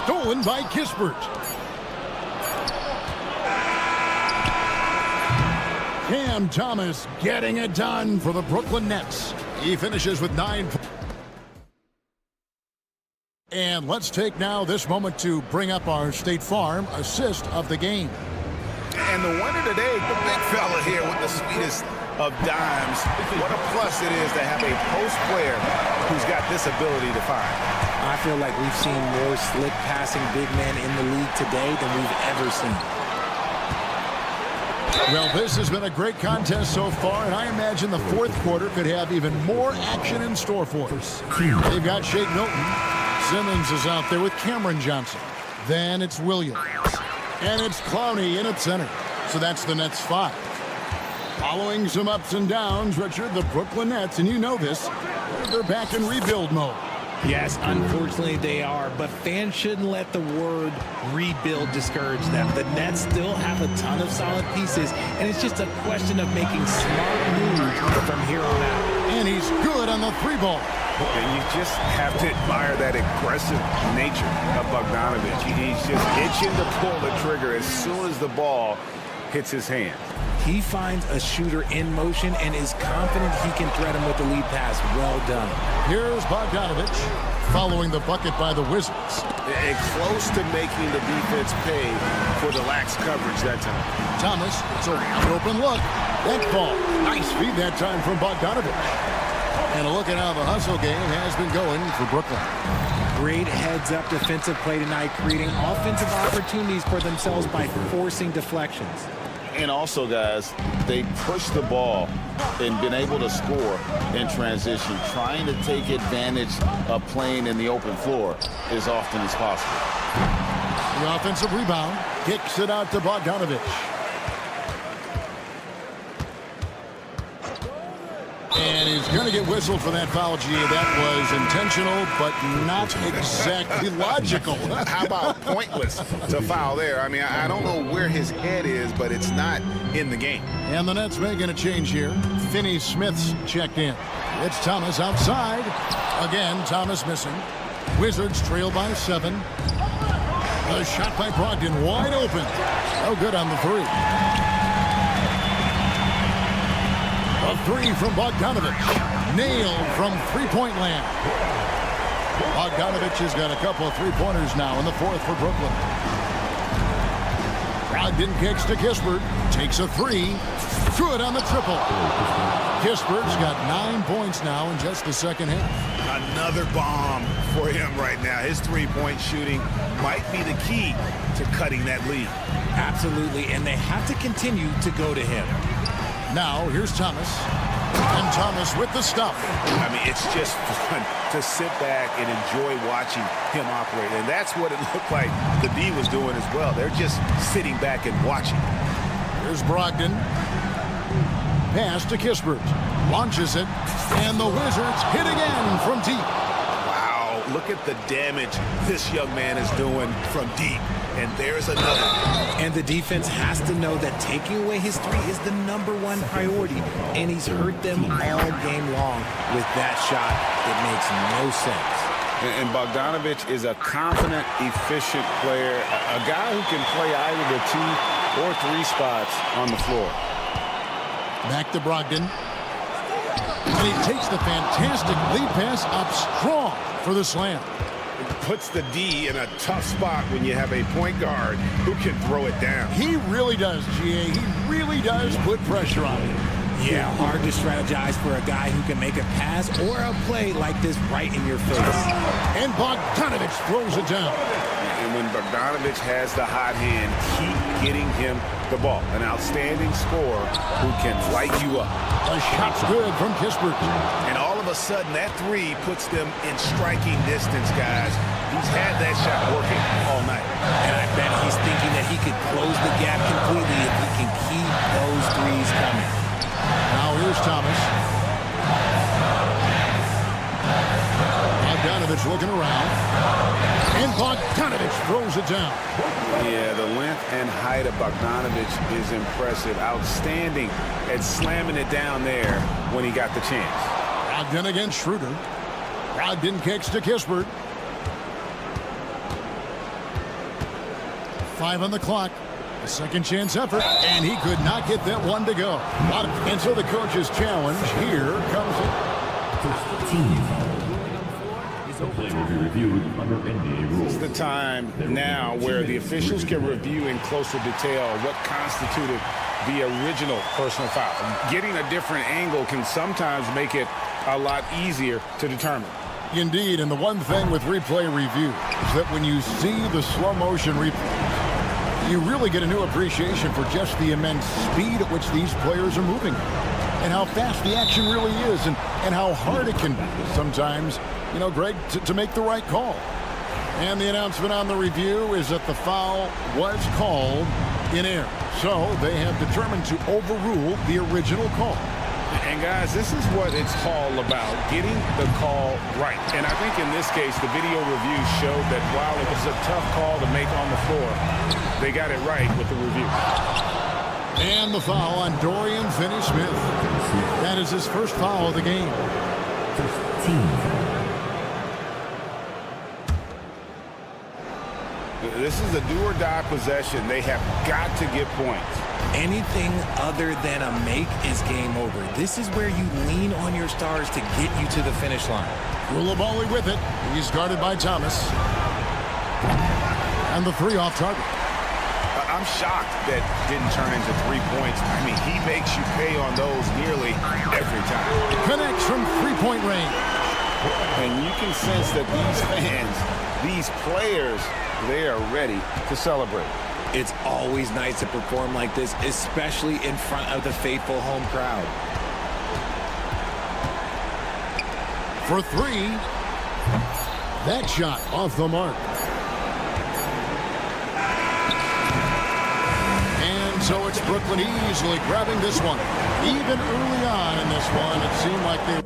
Stolen by Kispert. Cam Thomas getting it done for the Brooklyn Nets. He finishes with 9. And let's take now this moment to bring up our State Farm assist of the game. And the winner today, the big fella here with the sweetest of dimes. What a plus it is to have a post player who's got this ability to find. I feel like we've seen more slick passing big men in the league today than we've ever seen. Well, this has been a great contest so far, and I imagine the 4th quarter could have even more action in store for us. They've got Shake Milton. Simmons is out there with Cameron Johnson. Then it's Williams. And it's Clowney in at center. So that's the Nets 5. Following some ups and downs, Richard, the Brooklyn Nets, and you know this, they're back in rebuild mode. Yes, unfortunately they are, but fans shouldn't let the word rebuild discourage them. The Nets still have a ton of solid pieces, and it's just a question of making smart moves from here on out. And he's good on the 3-ball. And you just have to admire that aggressive nature of Bogdanovich. He's just itching to pull the trigger as soon as the ball hits his hand. He finds a shooter in motion and is confident he can threat him with the lead pass. Well done. Here's Bogdanovich following the bucket by the Wizards. And close to making the defense pay for the lax coverage that time. Thomas, it's a wide open look. That ball, nice feed that time from Bogdanovich. And a look at how the hustle game has been going for Brooklyn. Great heads-up defensive play tonight, creating offensive opportunities for themselves by forcing deflections. And also, guys, they push the ball and been able to score in transition, trying to take advantage of playing in the open floor as often as possible. The offensive rebound. Kicks it out to Bogdanovich. And he's going to get whistled for that foul, G. That was intentional, but not exactly logical. How about pointless to foul there? I mean, I don't know where his head is, but it's not in the game. And the Nets making a change here. Finney-Smith's checked in. It's Thomas outside. Again, Thomas missing. Wizards trail by 7. A shot by Brogdon, wide open. No good on the 3. A 3 from Bogdanovich. Nailed from three-point land. Bogdanovich has got a couple of three-pointers now in the 4th for Brooklyn. Brogdon kicks to Kispert. Takes a 3. Good on the triple. Kispert's got 9 points now in just the second half. Another bomb for him right now. His three-point shooting might be the key to cutting that lead. Absolutely, and they have to continue to go to him. Now, here's Thomas. And Thomas with the stuff. I mean, it's just fun to sit back and enjoy watching him operate. And that's what it looked like the D was doing as well. They're just sitting back and watching. Here's Brogdon. Pass to Kispert. Launches it. And the Wizards hit again from deep. Wow, look at the damage this young man is doing from deep. And there's another. And the defense has to know that taking away his 3 is the #1 priority. And he's hurt them all game long with that shot. It makes no sense. And Bogdanovich is a confident, efficient player. A guy who can play either the 2 or 3 spots on the floor. Back to Brogdon. And he takes the fantastic lead pass up strong for the slam. Puts the D in a tough spot when you have a point guard who can throw it down. He really does, GA. He really does put pressure on him. Yeah, hard to strategize for a guy who can make a pass or a play like this right in your face. And Bogdanovich throws it down. And when Bogdanovich has the hot hand, keep getting him the ball. An outstanding scorer who can light you up. The shot's good from Kispert. And all of a sudden, that 3 puts them in striking distance, guys. He's had that shot working all night. And I bet he's thinking that he could close the gap completely if he can keep those 3s coming. Now here's Thomas. Bogdanovich looking around. And Bogdanovich throws it down. Yeah, the length and height of Bogdanovich is impressive. Outstanding at slamming it down there when he got the chance. Brogdon against Schroeder. Brogdon kicks to Kispert. 5 on the clock. A second chance effort, and he could not get that one to go. And so the coach's challenge here comes The play will be reviewed under NBA rules. It's the time now where the officials can review in closer detail what constituted the original personal foul. Getting a different angle can sometimes make it a lot easier to determine. Indeed, and the one thing with replay review is that when you see the slow motion replay, you really get a new appreciation for just the immense speed at which these players are moving and how fast the action really is and how hard it can be sometimes, you know, Greg, to make the right call. And the announcement on the review is that the foul was called in error. So they have determined to overrule the original call. And guys, this is what it's all about, getting the call right. And I think in this case, the video review showed that while it was a tough call to make on the floor, they got it right with the review. And the foul on Dorian Finney-Smith. That is his first foul of the game. This is a do-or-die possession. They have got to get points. Anything other than a make is game over. This is where you lean on your stars to get you to the finish line. Koulibaly with it. He's guarded by Thomas. And the 3 off target. I'm shocked that didn't turn into 3 points. I mean, he makes you pay on those nearly every time. Connects from three-point range. And you can sense that these fans, these players, they are ready to celebrate. It's always nice to perform like this, especially in front of the faithful home crowd. For 3. That shot off the mark. So it's Brooklyn easily grabbing this one. Even early on in this one, it seemed like they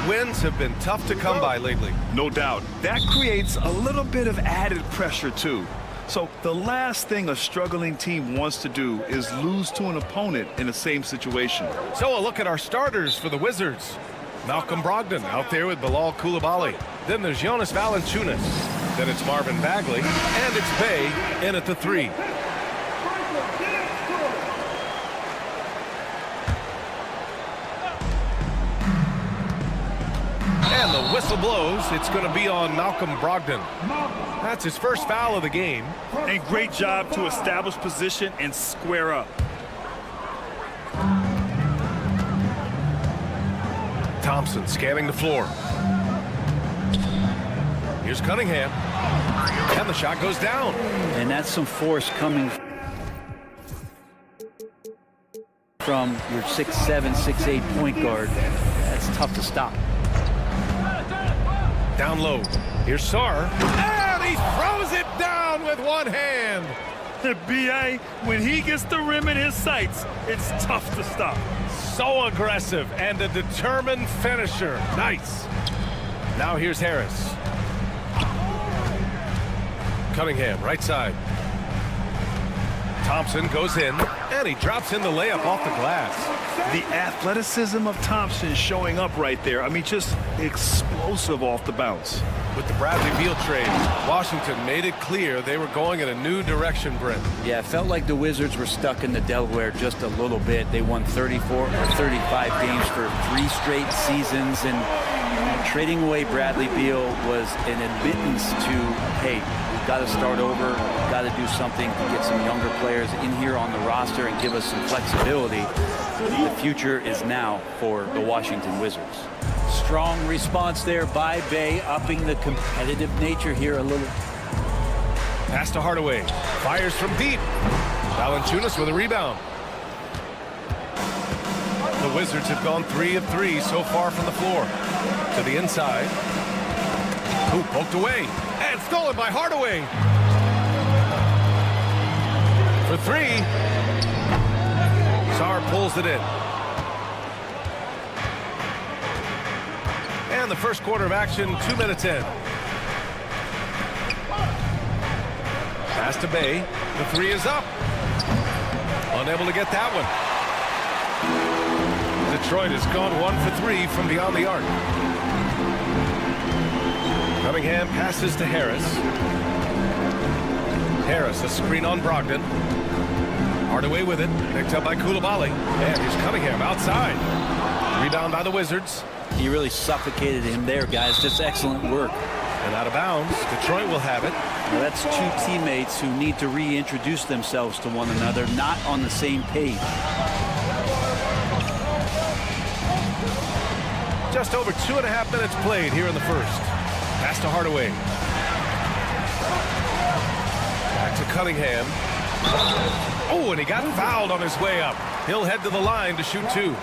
Wins have been tough to come by lately. No doubt. That creates a little bit of added pressure, too. So the last thing a struggling team wants to do is lose to an opponent in the same situation. So a look at our starters for the Wizards. Malcolm Brogdon out there with Bilal Coulibaly. Then there's Jonas Valanciunas. Then it's Marvin Bagley. And it's Bay in at the 3. And the whistle blows. It's going to be on Malcolm Brogdon. That's his first foul of the game. And great job to establish position and square up. Thompson scanning the floor. Here's Cunningham. And the shot goes down. And that's some force coming from your 6'7", 6'8" point guard. That's tough to stop. Down low. Here's Sarr. And he throws it down with one hand. B.A., when he gets the rim in his sights, it's tough to stop. So aggressive and a determined finisher. Nice. Now here's Harris. Cunningham, right side. Thompson goes in, and he drops in the layup off the glass. The athleticism of Thompson showing up right there. I mean, just explosive off the bounce. With the Bradley Beal trade, Washington made it clear they were going in a new direction, Brent. Yeah, it felt like the Wizards were stuck in the Delaware just a little bit. They won 34 or 35 games for 3 straight seasons, and trading away Bradley Beal was an admittance to, hey, we've got to start over, we've got to do something to get some younger players in here on the roster and give us some flexibility. The future is now for the Washington Wizards. Strong response there by Bay, upping the competitive nature here a little. Pass to Hardaway. Fires from deep. Valanciunas with a rebound. The Wizards have gone 3 of 3 so far from the floor. To the inside. Ooh, poked away. And stolen by Hardaway. For 3. Sarr pulls it in. And the first quarter of action, 2 minutes in. Pass to Bay. The 3 is up. Unable to get that one. Detroit has gone 1 for 3 from beyond the arc. Cunningham passes to Harris. Harris, a screen on Brogdon. Hardaway with it. Picked up by Coulibaly. And here's Cunningham outside. Rebound by the Wizards. He really suffocated him there, guys. Just excellent work. And out of bounds, Detroit will have it. Now that's 2 teammates who need to reintroduce themselves to one another, not on the same page. Just over 2.5 minutes played here in the first. Pass to Hardaway. Back to Cunningham. Oh, and he got fouled on his way up. He'll head to the line to shoot 2.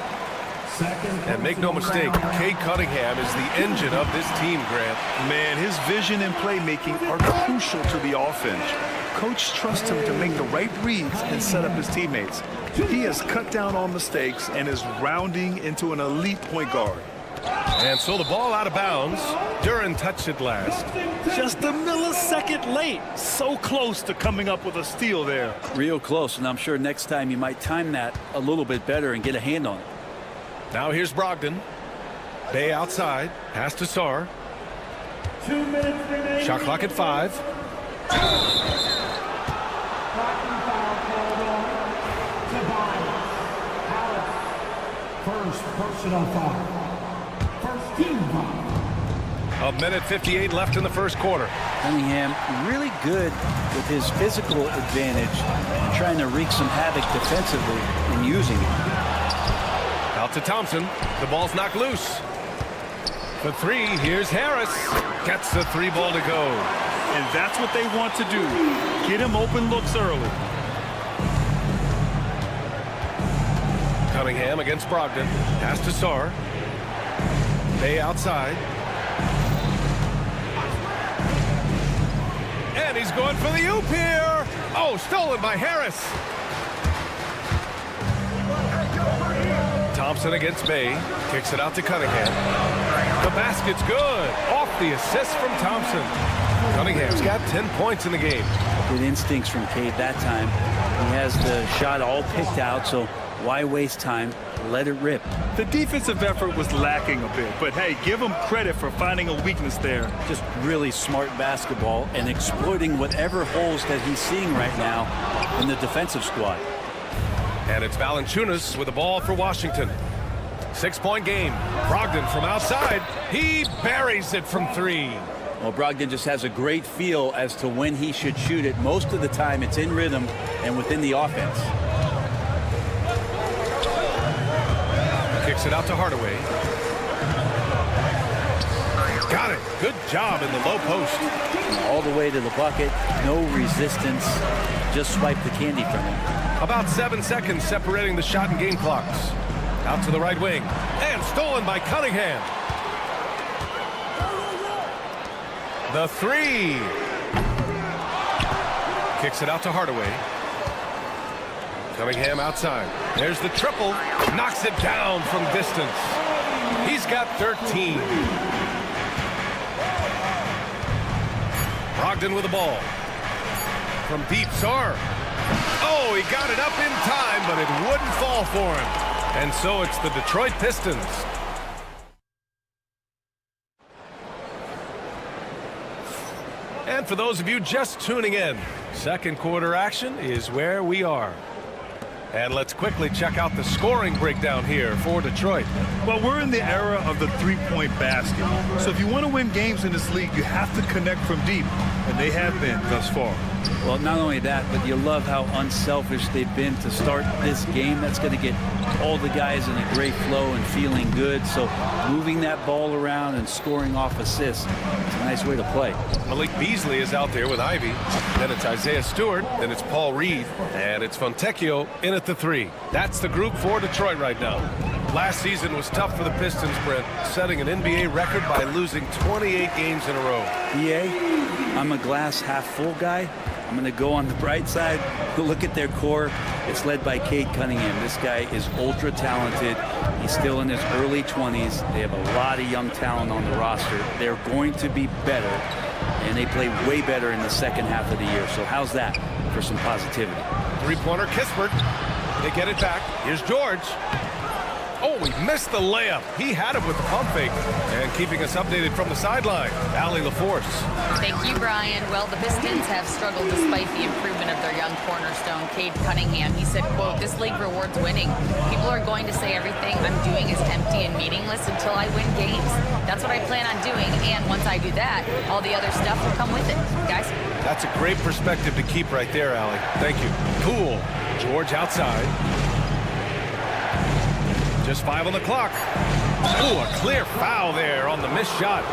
And make no mistake, Cade Cunningham is the engine of this team, Grant. Man, his vision and playmaking are crucial to the offense. Coach trusts him to make the right reads and set up his teammates. He has cut down on mistakes and is rounding into an elite point guard. And so the ball out of bounds. Duren touched it last. Just a millisecond late. So close to coming up with a steal there. Real close, and I'm sure next time you might time that a little bit better and get a hand on it. Now here's Brogdon. Bay outside. Pass to Sarr. 2 minutes remaining. Shot clock at 5. First personal foul. First team foul. 1:58 left in the first quarter. Cunningham really good with his physical advantage, trying to wreak some havoc defensively and using it. Out to Thompson. The ball's knocked loose. For 3, here's Harris. Gets the 3 ball to go. And that's what they want to do. Get him open looks early. Cunningham against Brogdon. Pass to Sarr. Bay outside. And he's going for the oop here. Oh, stolen by Harris. Thompson against Bay. Kicks it out to Cunningham. The basket's good. Off the assist from Thompson. Cunningham's got 10 points in the game. Good instincts from Cade that time. He has the shot all picked out, so why waste time? Let it rip. The defensive effort was lacking a bit, but hey, give him credit for finding a weakness there. Just really smart basketball and exploiting whatever holes that he's seeing right now in the defensive squad. And it's Valanciunas with the ball for Washington. 6-point game. Brogdon from outside. He buries it from 3. Well, Brogdon just has a great feel as to when he should shoot it. Most of the time, it's in rhythm and within the offense. Kicks it out to Hardaway. Got it. Good job in the low post. All the way to the bucket. No resistance. Just swipe the candy from him. About 7 seconds separating the shot and game clocks. Out to the right wing. And stolen by Cunningham. The 3. Kicks it out to Hardaway. Cunningham outside. There's the triple. Knocks it down from distance. He's got 13. Brogdon with the ball. From deep, Sarr. Oh, he got it up in time, but it wouldn't fall for him. And so it's the Detroit Pistons. And for those of you just tuning in, second quarter action is where we are. And let's quickly check out the scoring breakdown here for Detroit. Well, we're in the era of the three-point basket. So if you want to win games in this league, you have to connect from deep. And they have been thus far. Well, not only that, but you love how unselfish they've been to start this game. That's going to get all the guys in a great flow and feeling good. So moving that ball around and scoring off assists, it's a nice way to play. Malik Beasley is out there with Ivy. Then it's Isaiah Stewart. Then it's Paul Reed. And it's Fontecchio in at the 3. That's the group for Detroit right now. Last season was tough for the Pistons, Brent, setting an NBA record by losing 28 games in a row. BA, I'm a glass half full guy. I'm going to go on the bright side. Look at their core. It's led by Cade Cunningham. This guy is ultra talented. He's still in his early 20s. They have a lot of young talent on the roster. They're going to be better, and they play way better in the second half of the year. So how's that for some positivity? Three-pointer, Kispert. They get it back. Here's George. Oh, he missed the layup. He had it with the pump fake. And keeping us updated from the sideline, Allie LaForce. Thank you, Brian. Well, the Pistons have struggled despite the improvement of their young cornerstone, Cade Cunningham. He said, quote, "This league rewards winning. People are going to say everything I'm doing is empty and meaningless until I win games. That's what I plan on doing, and once I do that, all the other stuff will come with it." Guys? That's a great perspective to keep right there, Allie. Thank you. Cool. George outside. Just 5 on the clock. Ooh, a clear foul there on the missed shot.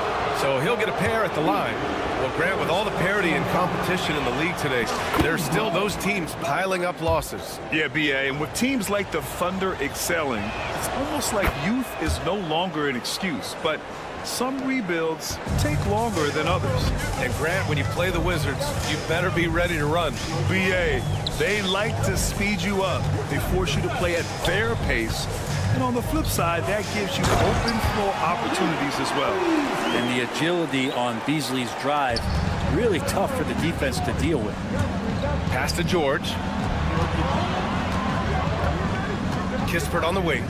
So he'll get a pair at the line. Well, Grant, with all the parity and competition in the league today, there's still those teams piling up losses. Yeah, BA, and with teams like the Thunder excelling, it's almost like youth is no longer an excuse. But some rebuilds take longer than others. And Grant, when you play the Wizards, you better be ready to run. BA, they like to speed you up. They force you to play at their pace. And on the flip side, that gives you open floor opportunities as well. And the agility on Beasley's drive, really tough for the defense to deal with. Pass to George. Kispert on the wing.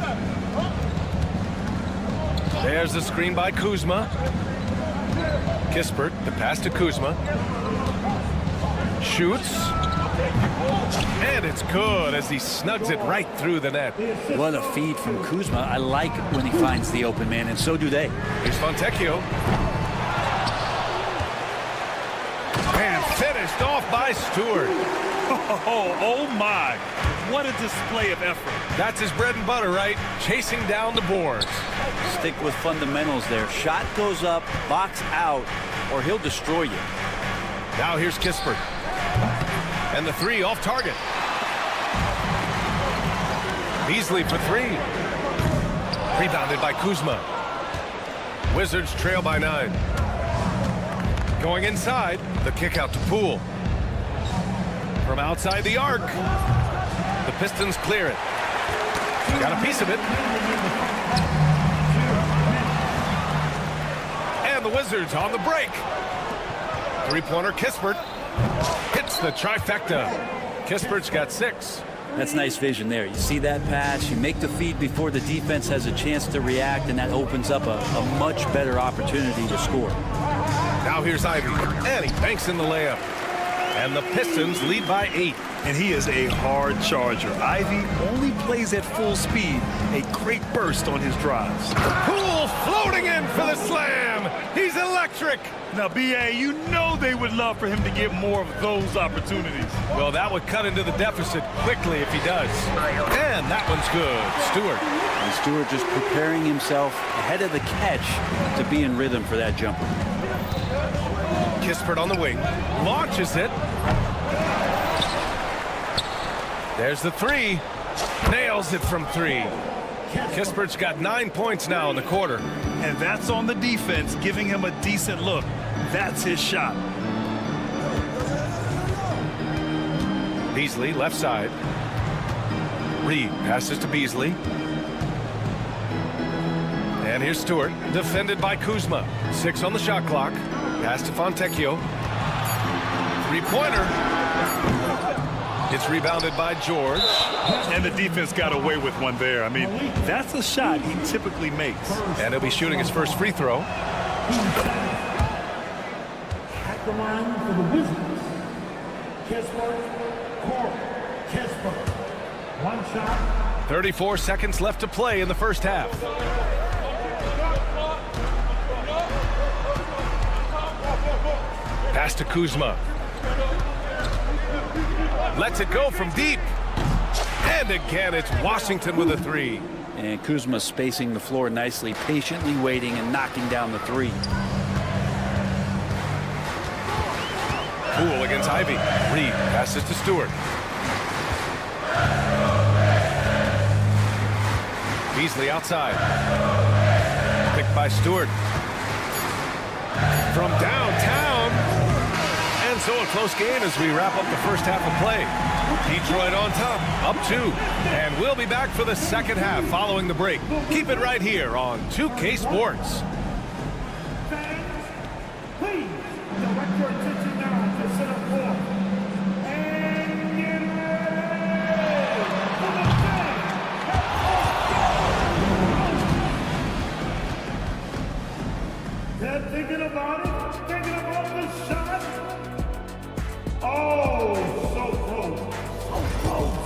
There's the screen by Kuzma. Kispert, the pass to Kuzma. Shoots. And it's good as he snugs it right through the net. What a feed from Kuzma. I like when he finds the open man, and so do they. Here's Fontecchio. And finished off by Stewart. Oh my. What a display of effort. That's his bread and butter, right? Chasing down the boards. Stick with fundamentals there. Shot goes up, box out, or he'll destroy you. Now here's Kispert. And the 3 off target. Beasley for 3. Rebounded by Kuzma. Wizards trail by 9. Going inside, the kick out to Poole. From outside the arc, the Pistons clear it. Got a piece of it. And the Wizards on the break. Three-pointer, Kispert hits the trifecta. Kispert's got 6. That's nice vision there. You see that pass, you make the feed before the defense has a chance to react, and that opens up a much better opportunity to score. Now here's Ivy, and he banks in the layup. And the Pistons lead by 8. And he is a hard charger. Ivy only plays at full speed. A great burst on his drives. Poole floating in for the slam. He's electric. Now, B.A., you know they would love for him to get more of those opportunities. Well, that would cut into the deficit quickly if he does. And that one's good. Stewart. And Stewart just preparing himself ahead of the catch to be in rhythm for that jumper. Kispert on the wing. Launches it. There's the 3. Nails it from 3. Kispert's got 9 points now in the quarter. And that's on the defense, giving him a decent look. That's his shot. Beasley, left side. Reed passes to Beasley. And here's Stewart, defended by Kuzma. 6 on the shot clock. Pass to Fontecchio. Three-pointer. It's rebounded by George. And the defense got away with one there. I mean, that's a shot he typically makes. And he'll be shooting his first free throw. At the line for the Wizards, Kispert. One shot. 34 seconds left to play in the first half. Pass to Kuzma. Lets it go from deep. And again, it's Washington with a 3. And Kuzma spacing the floor nicely, patiently waiting and knocking down the 3. Poole against Ivy. Reed passes to Stewart. Beasley outside. Picked by Stewart. From downtown. And so a close game as we wrap up the first half of play. Detroit on top, up 2. And we'll be back for the second half following the break. Keep it right here on 2K Sports. Fans, please direct your attention now to center court. And get ready for the game. They're thinking about it, thinking about the shot. Oh, so close, so close.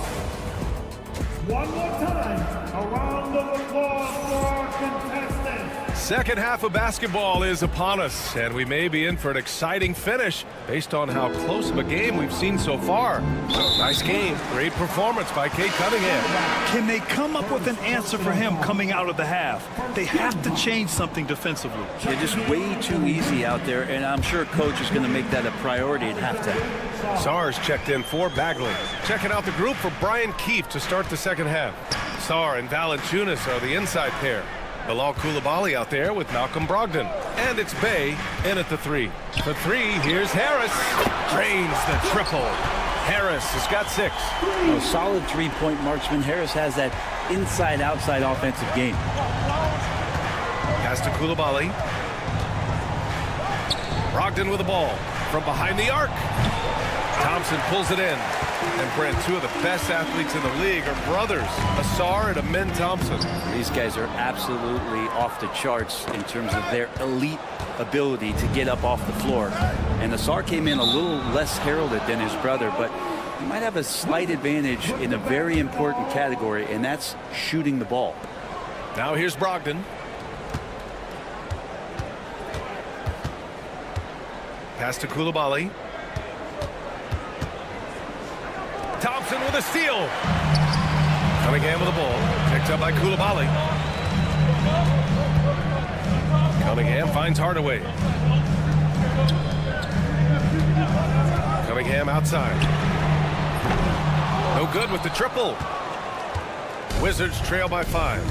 One more time, a round of applause for our contestants. Second half of basketball is upon us, and we may be in for an exciting finish based on how close of a game we've seen so far. Nice game. Great performance by Cade Cunningham. Can they come up with an answer for him coming out of the half? They have to change something defensively. They're just way too easy out there, and I'm sure coach is going to make that a priority at halftime. Sarr's checked in for Bagley. Checking out the group for Brian Keefe to start the second half. Sarr and Valanciunas are the inside pair. Bilal Coulibaly out there with Malcolm Brogdon. And it's Bay in at the 3. For 3, here's Harris. Drains the triple. Harris has got 6. A solid three-point marksman. Harris has that inside-outside offensive game. Pass to Coulibaly. Brogdon with the ball from behind the arc. Thompson pulls it in. And Brent, 2 of the best athletes in the league are brothers, Asar and Amin Thompson. These guys are absolutely off the charts in terms of their elite ability to get up off the floor. And Asar came in a little less heralded than his brother, but he might have a slight advantage in a very important category, and that's shooting the ball. Now here's Brogdon. Pass to Coulibaly. Thompson with a steal. Cunningham with the ball. Picked up by Coulibaly. Cunningham finds Hardaway. Cunningham outside. No good with the triple. Wizards trail by 5.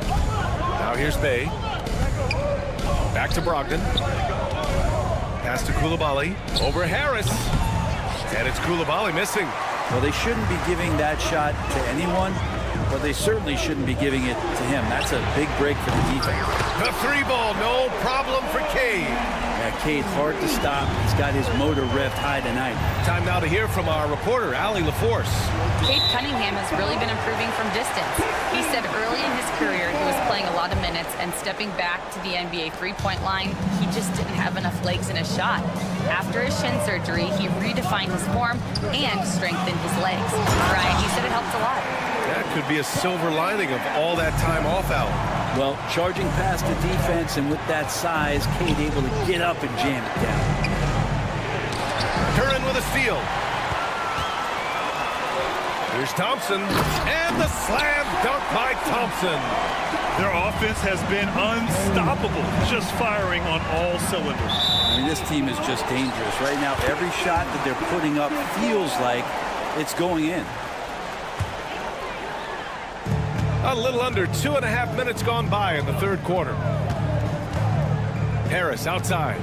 Now here's Bay. Back to Brogdon. Pass to Coulibaly. Over Harris. And it's Coulibaly missing. Well, they shouldn't be giving that shot to anyone, but they certainly shouldn't be giving it to him. That's a big break for the defense. The three ball, no problem for Cade. Yeah, Cade, hard to stop. He's got his motor revved high tonight. Time now to hear from our reporter, Allie LaForce. Cade Cunningham has really been improving from distance. He said early in his career he was playing a lot of minutes, and stepping back to the NBA three-point line, he just didn't have enough legs in his shot. After his shin surgery, he redefined his form and strengthened his legs. Ryan, he said it helped a lot. That could be a silver lining of all that time off out. Well, charging past the defense, and with that size, Cade able to get up and jam it down. Curran with a steal. Here's Thompson, and the slam dunk by Thompson. Their offense has been unstoppable, just firing on all cylinders. I mean, this team is just dangerous. Right now, every shot that they're putting up feels like it's going in. A little under 2.5 minutes gone by in the third quarter. Harris outside.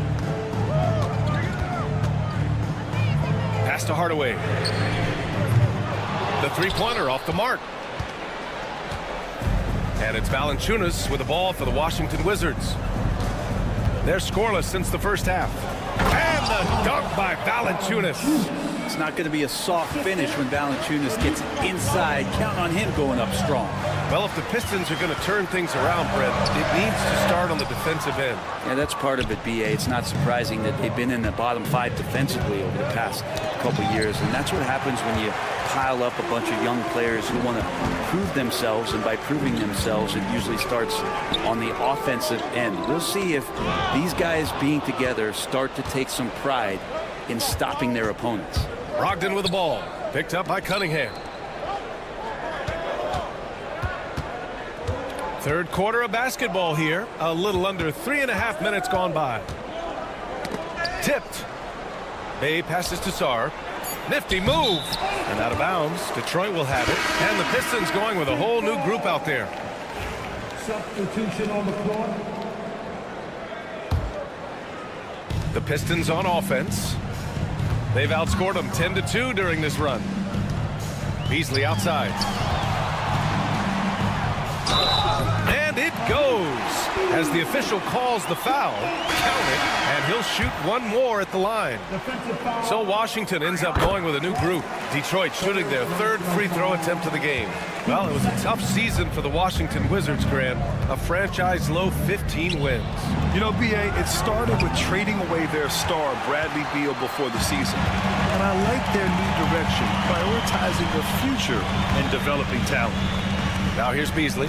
Pass to Hardaway. The three-pointer off the mark. And it's Valanciunas with the ball for the Washington Wizards. They're scoreless since the first half. And the dunk by Valanciunas. It's not going to be a soft finish when Valanciunas gets inside. Count on him going up strong. Well, if the Pistons are going to turn things around, Brett, it needs to start on the defensive end. Yeah, that's part of it, B.A. It's not surprising that they've been in the bottom five defensively over the past couple years. And that's what happens when you pile up a bunch of young players who want to prove themselves. And by proving themselves, it usually starts on the offensive end. We'll see if these guys being together start to take some pride in stopping their opponents. Brogdon with the ball. Picked up by Cunningham. Third quarter of basketball here. A little under 3.5 minutes gone by. Tipped. Bay passes to Sarr. Nifty move. And out of bounds. Detroit will have it. And the Pistons going with a whole new group out there. Substitution on the floor. The Pistons on offense. They've outscored them 10-2 during this run. Beasley outside. And it goes as the official calls the foul. Count it, and he'll shoot one more at the line. So Washington ends up going with a new group. Detroit shooting their third free throw attempt of the game. Well, it was a tough season for the Washington Wizards, Grant. A franchise low 15 wins. You know, B.A., it started with trading away their star, Bradley Beal, before the season. And I like their new direction, prioritizing the future and developing talent. Now here's Beasley.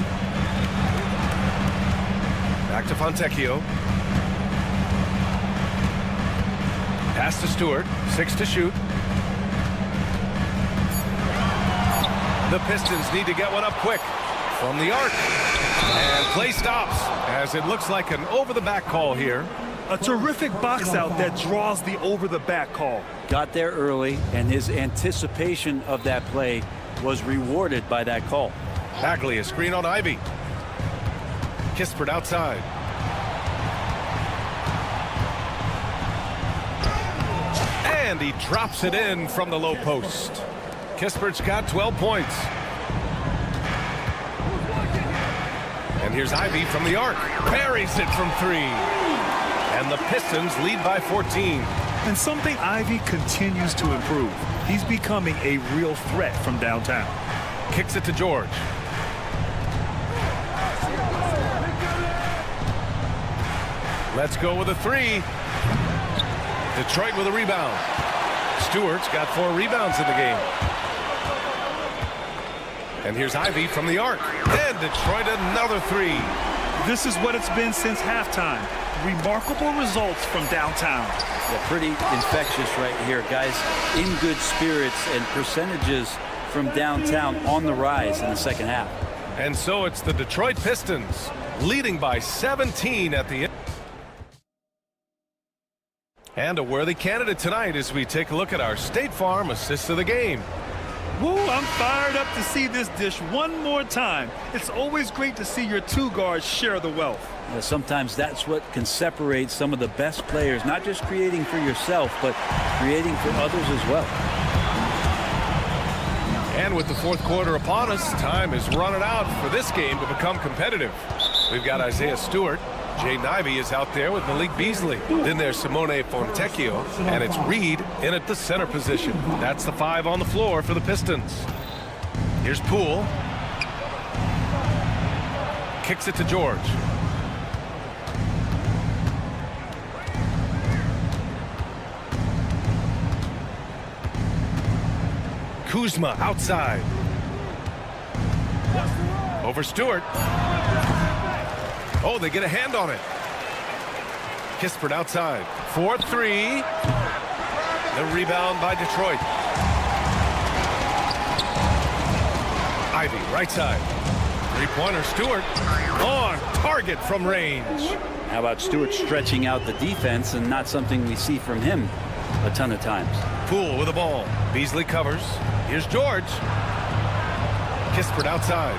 Back to Fontecchio. Pass to Stewart. 6 to shoot. The Pistons need to get one up quick from the arc. And play stops as it looks like an over-the-back call here. A terrific box out that draws the over-the-back call. Got there early, and his anticipation of that play was rewarded by that call. Bagley, a screen on Ivy. Kispert outside. And he drops it in from the low post. Kispert's got 12 points. And here's Ivy from the arc. Buries it from 3. And the Pistons lead by 14. And something Ivy continues to improve. He's becoming a real threat from downtown. Kicks it to George. Let's go with a 3. Detroit with a rebound. Stewart's got 4 rebounds in the game. And here's Ivy from the arc. And Detroit another 3. This is what it's been since halftime. Remarkable results from downtown. Yeah, pretty infectious right here, guys. In good spirits, and percentages from downtown on the rise in the second half. And so it's the Detroit Pistons leading by 17 at the end. And a worthy candidate tonight as we take a look at our State Farm assist of the game. Woo, I'm fired up to see this dish one more time. It's always great to see your 2 guards share the wealth. Yeah, sometimes that's what can separate some of the best players, not just creating for yourself, but creating for others as well. And with the fourth quarter upon us, time is running out for this game to become competitive. We've got Isaiah Stewart. Jay Ivey is out there with Malik Beasley. Then there's Simone Fontecchio, and it's Reed in at the center position. That's the 5 on the floor for the Pistons. Here's Poole. Kicks it to George. Kuzma outside. Over Stewart. Oh, they get a hand on it. Kispert outside. 4-3. The rebound by Detroit. Ivey right side. Three-pointer Stewart on target from range. How about Stewart stretching out the defense, and not something we see from him a ton of times. Poole with the ball. Beasley covers. Here's George. Kispert outside.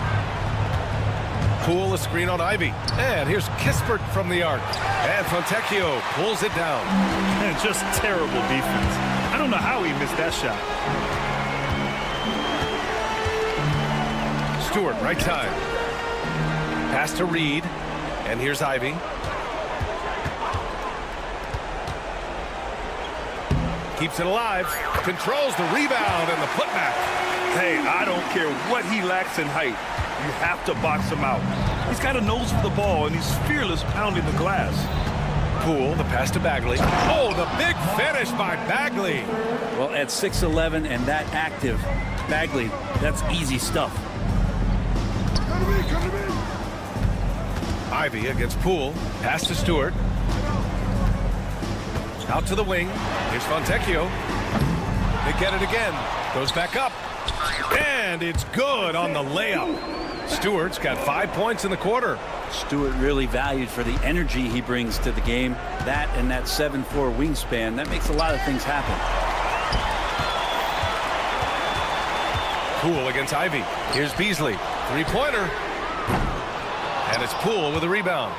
Poole a screen on Ivey. And here's Kispert from the arc. And Fontecchio pulls it down. Man, just terrible defense. I don't know how he missed that shot. Stewart right side. Pass to Reed. And here's Ivey. Keeps it alive. Controls the rebound and the putback. Hey, I don't care what he lacks in height. You have to box him out. He's got a nose for the ball, and he's fearless pounding the glass. Poole, the pass to Bagley. Oh, the big finish by Bagley. Well, at 6'11" and that active, Bagley, that's easy stuff. Ivey against Poole. Pass to Stewart. Out to the wing. Here's Fontecchio. They get it again. Goes back up. And it's good on the layup. Stewart's got 5 points in the quarter. Stewart really valued for the energy he brings to the game. That and that 7'4" wingspan, that makes a lot of things happen. Poole against Ivey. Here's Beasley. Three-pointer. And it's Poole with a rebound.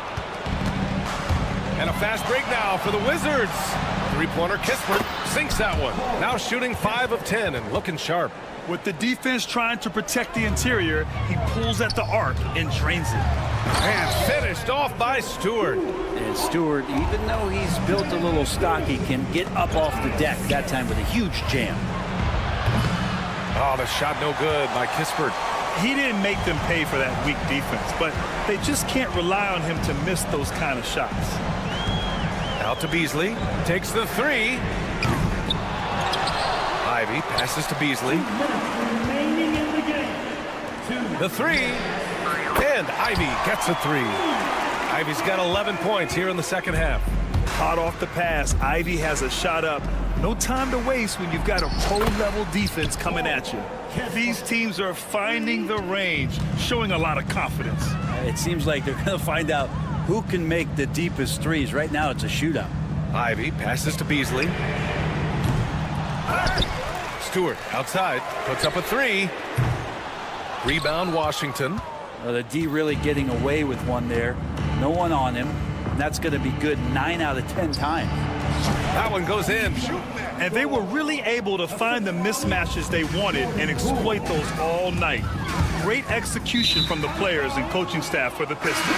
And a fast break now for the Wizards. Three-pointer Kispert sinks that one. Now shooting 5 of 10 and looking sharp. With the defense trying to protect the interior, he pulls at the arc and drains it. And finished off by Stewart. And Stewart, even though he's built a little stocky, can get up off the deck, that time with a huge jam. Oh, the shot no good by Kispert. He didn't make them pay for that weak defense, but they just can't rely on him to miss those kind of shots. Out to Beasley. Takes the 3. Ivey passes to Beasley. The 3. And Ivey gets a 3. Ivey's got 11 points here in the second half. Hot off the pass, Ivey has a shot up. No time to waste when you've got a pro-level defense coming at you. These teams are finding the range, showing a lot of confidence. It seems like they're going to find out who can make the deepest threes. Right now, it's a shootout. Ivey passes to Beasley. Stewart outside, puts up a 3. Rebound Washington. Well, the D really getting away with one there. No one on him. And that's going to be good 9 out of 10 times. That one goes in. And they were really able to find the mismatches they wanted and exploit those all night. Great execution from the players and coaching staff for the Pistons.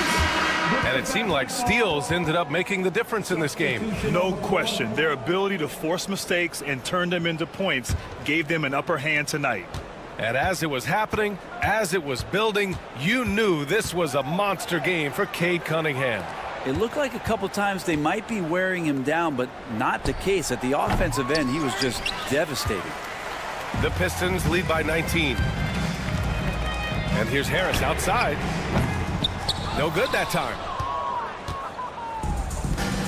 And it seemed like steals ended up making the difference in this game. No question. Their ability to force mistakes and turn them into points gave them an upper hand tonight. And as it was happening, as it was building, you knew this was a monster game for Cade Cunningham. It looked like a couple times they might be wearing him down, but not the case. At the offensive end, he was just devastating. The Pistons lead by 19. And here's Harris outside. No good that time.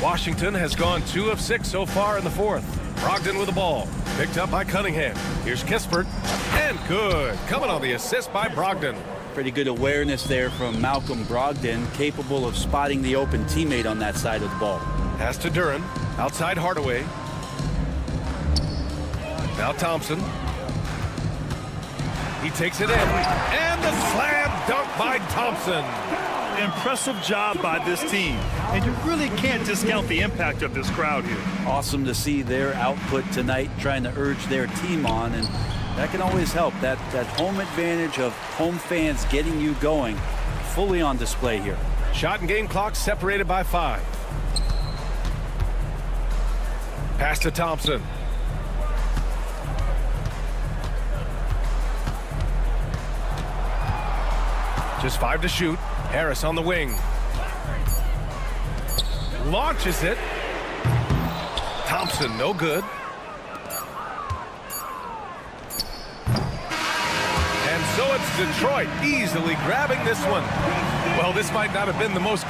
Washington has gone 2 of 6 so far in the fourth. Brogdon with the ball. Picked up by Cunningham. Here's Kispert. And good. Coming on the assist by Brogdon. Pretty good awareness there from Malcolm Brogdon, capable of spotting the open teammate on that side of the ball. Pass to Duren. Outside Hardaway. Now Thompson. He takes it in. And the slam dunk by Thompson. Impressive job by this team. And you really can't discount the impact of this crowd here. Awesome to see their output tonight, trying to urge their team on. And That can always help. That home advantage of home fans getting you going, fully on display here. Shot and game clock separated by 5. Pass to Thompson. Just 5 to shoot. Harris on the wing. Launches it. Thompson, no good. And so it's Detroit easily grabbing this one. Well, this might not have been the most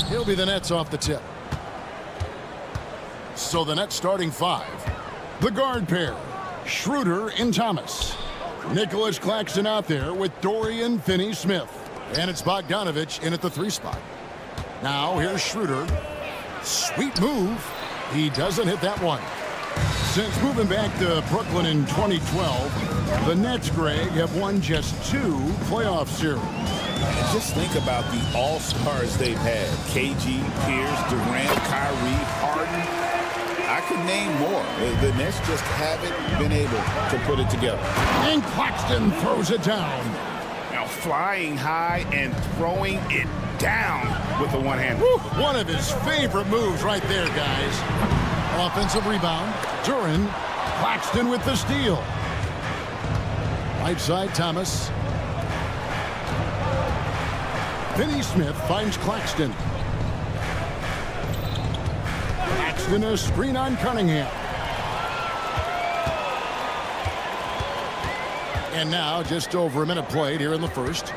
He'll be the Nets off the tip. So the Nets starting five. The guard pair, Schroeder and Thomas. Nicholas Claxton out there with Dorian Finney-Smith. And it's Bogdanovich in at the 3 spot. Now here's Schroeder. Sweet move. He doesn't hit that one. Since moving back to Brooklyn in 2012, the Nets, Greg, have won just 2 playoff series. And just think about the all-stars they've had. KG, Pierce, Durant, Kyrie, Harden. I could name more. The Nets just haven't been able to put it together. And Claxton throws it down. Now flying high and throwing it down with the one hand. Woo, one of his favorite moves right there, guys. Offensive rebound. Duran. Claxton with the steal. Right side, Thomas. Finney-Smith finds Claxton. Claxton a screen on Cunningham. And now just over a minute played here in the first.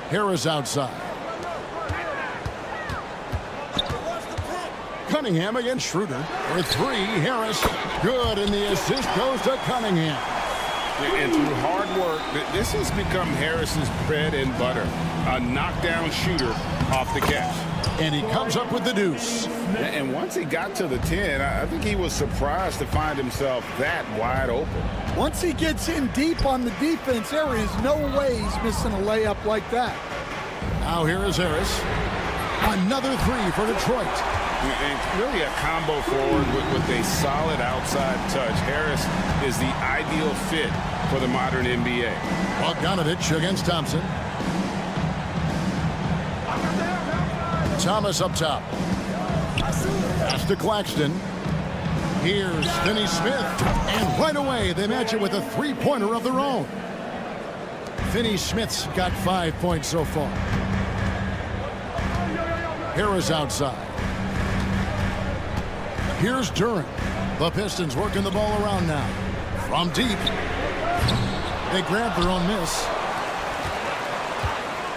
Harris outside. Cunningham against Schroeder. For 3, Harris. Good, and the assist goes to Cunningham. And through hard work, this has become Harris's bread and butter. A knockdown shooter off the catch. And he comes up with the deuce. And once he got to the 10, I think he was surprised to find himself that wide open. Once he gets in deep on the defense, there is no way he's missing a layup like that. Now here is Harris. Another 3 for Detroit. And really a combo forward with a solid outside touch. Harris is the ideal fit for the modern NBA. Bogdanovich against Thompson. Thomas up top. Pass to Claxton. Here's Finney Smith. And right away, they match it with a three-pointer of their own. Finney Smith's got 5 points so far. Harris outside. Here's Duren. The Pistons working the ball around now. From deep. They grab their own miss.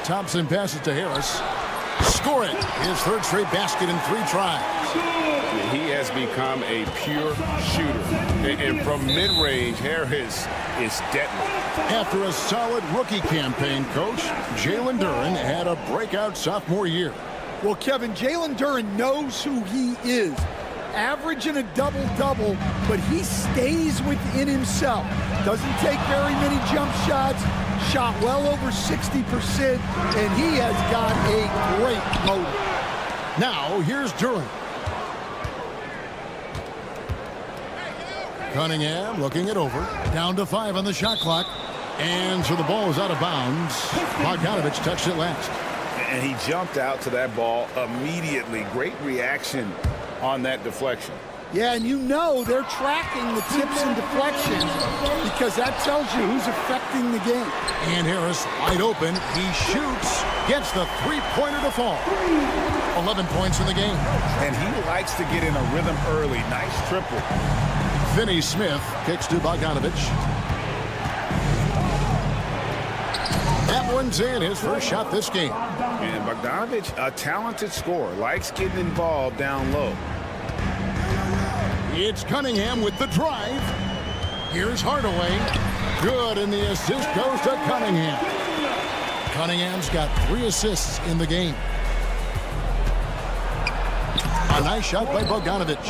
Thompson passes to Harris. Score it. His third straight basket in 3 tries. He has become a pure shooter. And from mid-range, Harris is deadly. After a solid rookie campaign, Coach, Jalen Duren had a breakout sophomore year. Well, Kevin, Jalen Duren knows who he is. Averaging a double-double, but he stays within himself. Doesn't take very many jump shots. Shot well over 60%, and he has got a great motor. Now, here's Duren. Cunningham looking it over. Down to 5 on the shot clock. And so the ball is out of bounds. Bogdanovich touched it last. And he jumped out to that ball immediately. Great reaction on that deflection. Yeah, and you know they're tracking the tips and deflections because that tells you who's affecting the game. And Harris wide open. He shoots. Gets the three-pointer to fall. 11 points in the game. And he likes to get in a rhythm early. Nice triple. Finney Smith kicks to Bogdanovich. That one's in. His first shot this game. And Bogdanovich, a talented scorer, likes getting involved down low. It's Cunningham with the drive. Here's Hardaway. Good, and the assist goes to Cunningham. Cunningham's got 3 assists in the game. A nice shot by Bogdanovich.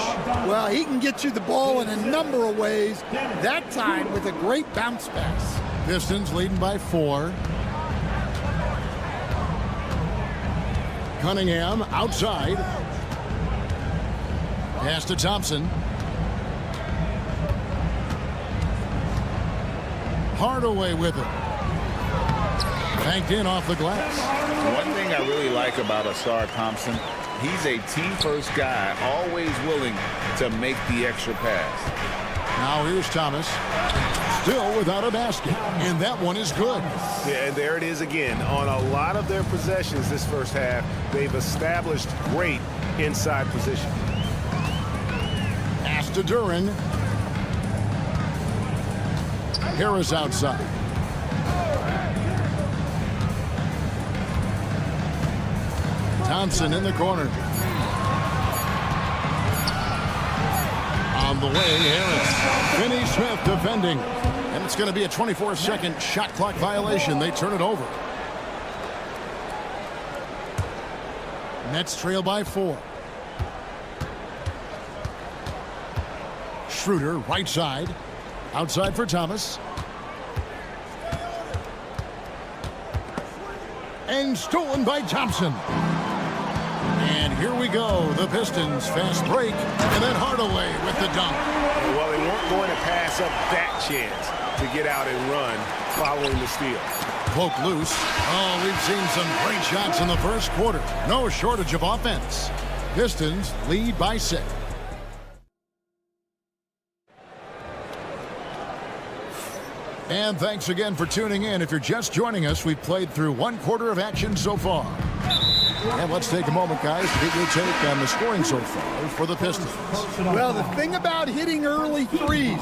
Well, he can get you the ball in a number of ways. That time with a great bounce pass. Pistons leading by 4. Cunningham outside. Pass to Thompson. Hardaway with it. Banked in off the glass. One thing I really like about Asar Thompson, he's a team-first guy, always willing to make the extra pass. Now here's Thomas. Still without a basket. And that one is good. Yeah, and there it is again. On a lot of their possessions this first half, they've established great inside position. Pass to Duren. Harris outside. Thompson in the corner. On the way, Harris. Finney Smith defending. And it's going to be a 24-second shot clock violation. They turn it over. Nets trail by 4. Schroeder, right side. Outside for Thomas. And stolen by Thompson. And here we go. The Pistons fast break. And then Hardaway with the dunk. Well, they weren't going to pass up that chance to get out and run following the steal. Poke loose. Oh, we've seen some great shots in the first quarter. No shortage of offense. Pistons lead by 6. And thanks again for tuning in. If you're just joining us, we've played through 1 quarter of action so far. And let's take a moment, guys, to get your take on the scoring so far for the Pistons. Well, the thing about hitting early threes,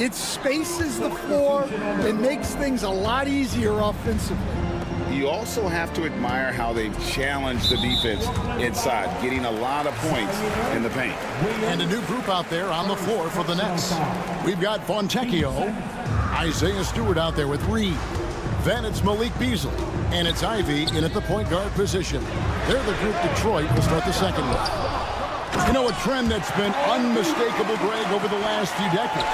it spaces the floor and makes things a lot easier offensively. You also have to admire how they've challenged the defense inside, getting a lot of points in the paint. And a new group out there on the floor for the Nets. We've got Fontecchio, Isaiah Stewart out there with Reed. Then it's Malik Beasley, and it's Ivy in at the point guard position. They're the group Detroit will start the second with. You know, a trend that's been unmistakable, Greg, over the last few decades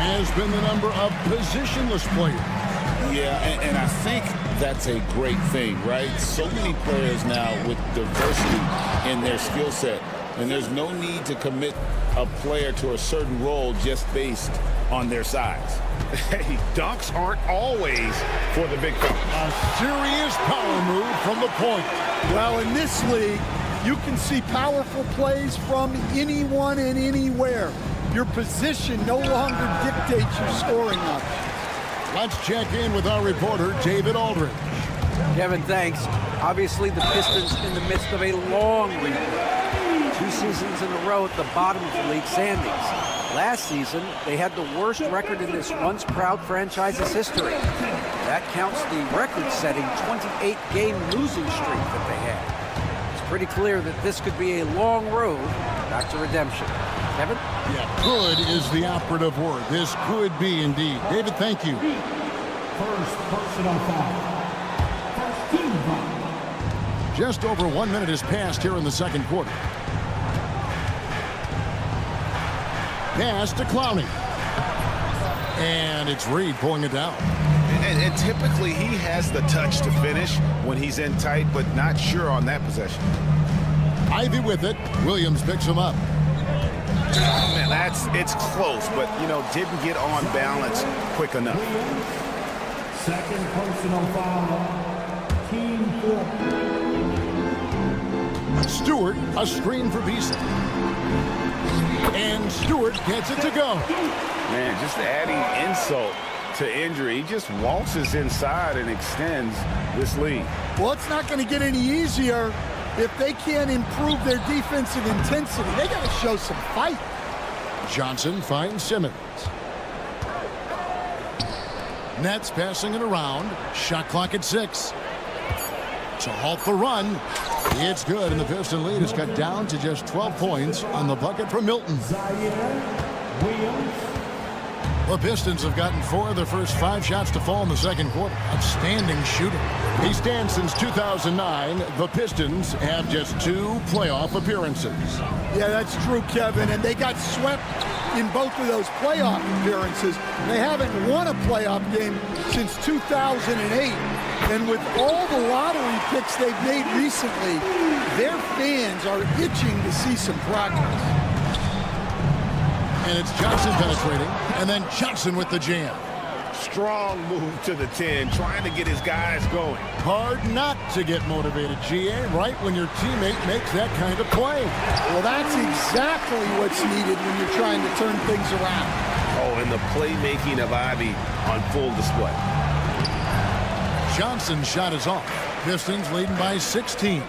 has been the number of positionless players. Yeah, and I think that's a great thing, right? So many players now with diversity in their skill set. And there's no need to commit a player to a certain role just based on their size. Hey, dunks aren't always for the big fella. A serious power move from the point. Well, in this league, you can see powerful plays from anyone and anywhere. Your position no longer dictates your scoring options. Let's check in with our reporter, David Aldridge. Kevin, thanks. Obviously, the Pistons in the midst of a long rebuild. 2 seasons in a row at the bottom of the league standings. Last season, they had the worst record in this once proud franchise's history. That counts the record-setting 28-game losing streak that they had. It's pretty clear that this could be a long road back to redemption. Kevin? Yeah, good is the operative word. This could be indeed. David, thank you. First personal foul. First team foul. Just over 1 minute has passed here in the second quarter. Pass to Clowney. And it's Reed pulling it down. And typically he has the touch to finish when he's in tight, but not sure on that possession. Ivy with it. Williams picks him up. Man, it's close, but, didn't get on balance quick enough. Second personal foul. Team 4. Stewart, a screen for Beasley. And Stewart gets it to go. Man, just adding insult to injury. He just waltzes inside and extends this lead. Well, it's not going to get any easier if they can't improve their defensive intensity. They got to show some fight. Johnson finds Simmons. Nets passing it around. Shot clock at 6. To halt the run. It's good, and the Piston lead is cut down to just 12 points on the bucket from Milton. The Pistons have gotten 4 of their first 5 shots to fall in the second quarter. Outstanding shooting. He stands since 2009. The Pistons have just 2 playoff appearances. Yeah, that's true, Kevin, and they got swept in both of those playoff appearances. They haven't won a playoff game since 2008. And with all the lottery picks they've made recently, their fans are itching to see some progress. And it's Johnson penetrating, and then Johnson with the jam. Strong move to the 10, trying to get his guys going. Hard not to get motivated, GA, right when your teammate makes that kind of play. Well, that's exactly what's needed when you're trying to turn things around. Oh, and the playmaking of Ivy on full display. Johnson's shot is off. Pistons leading by 16.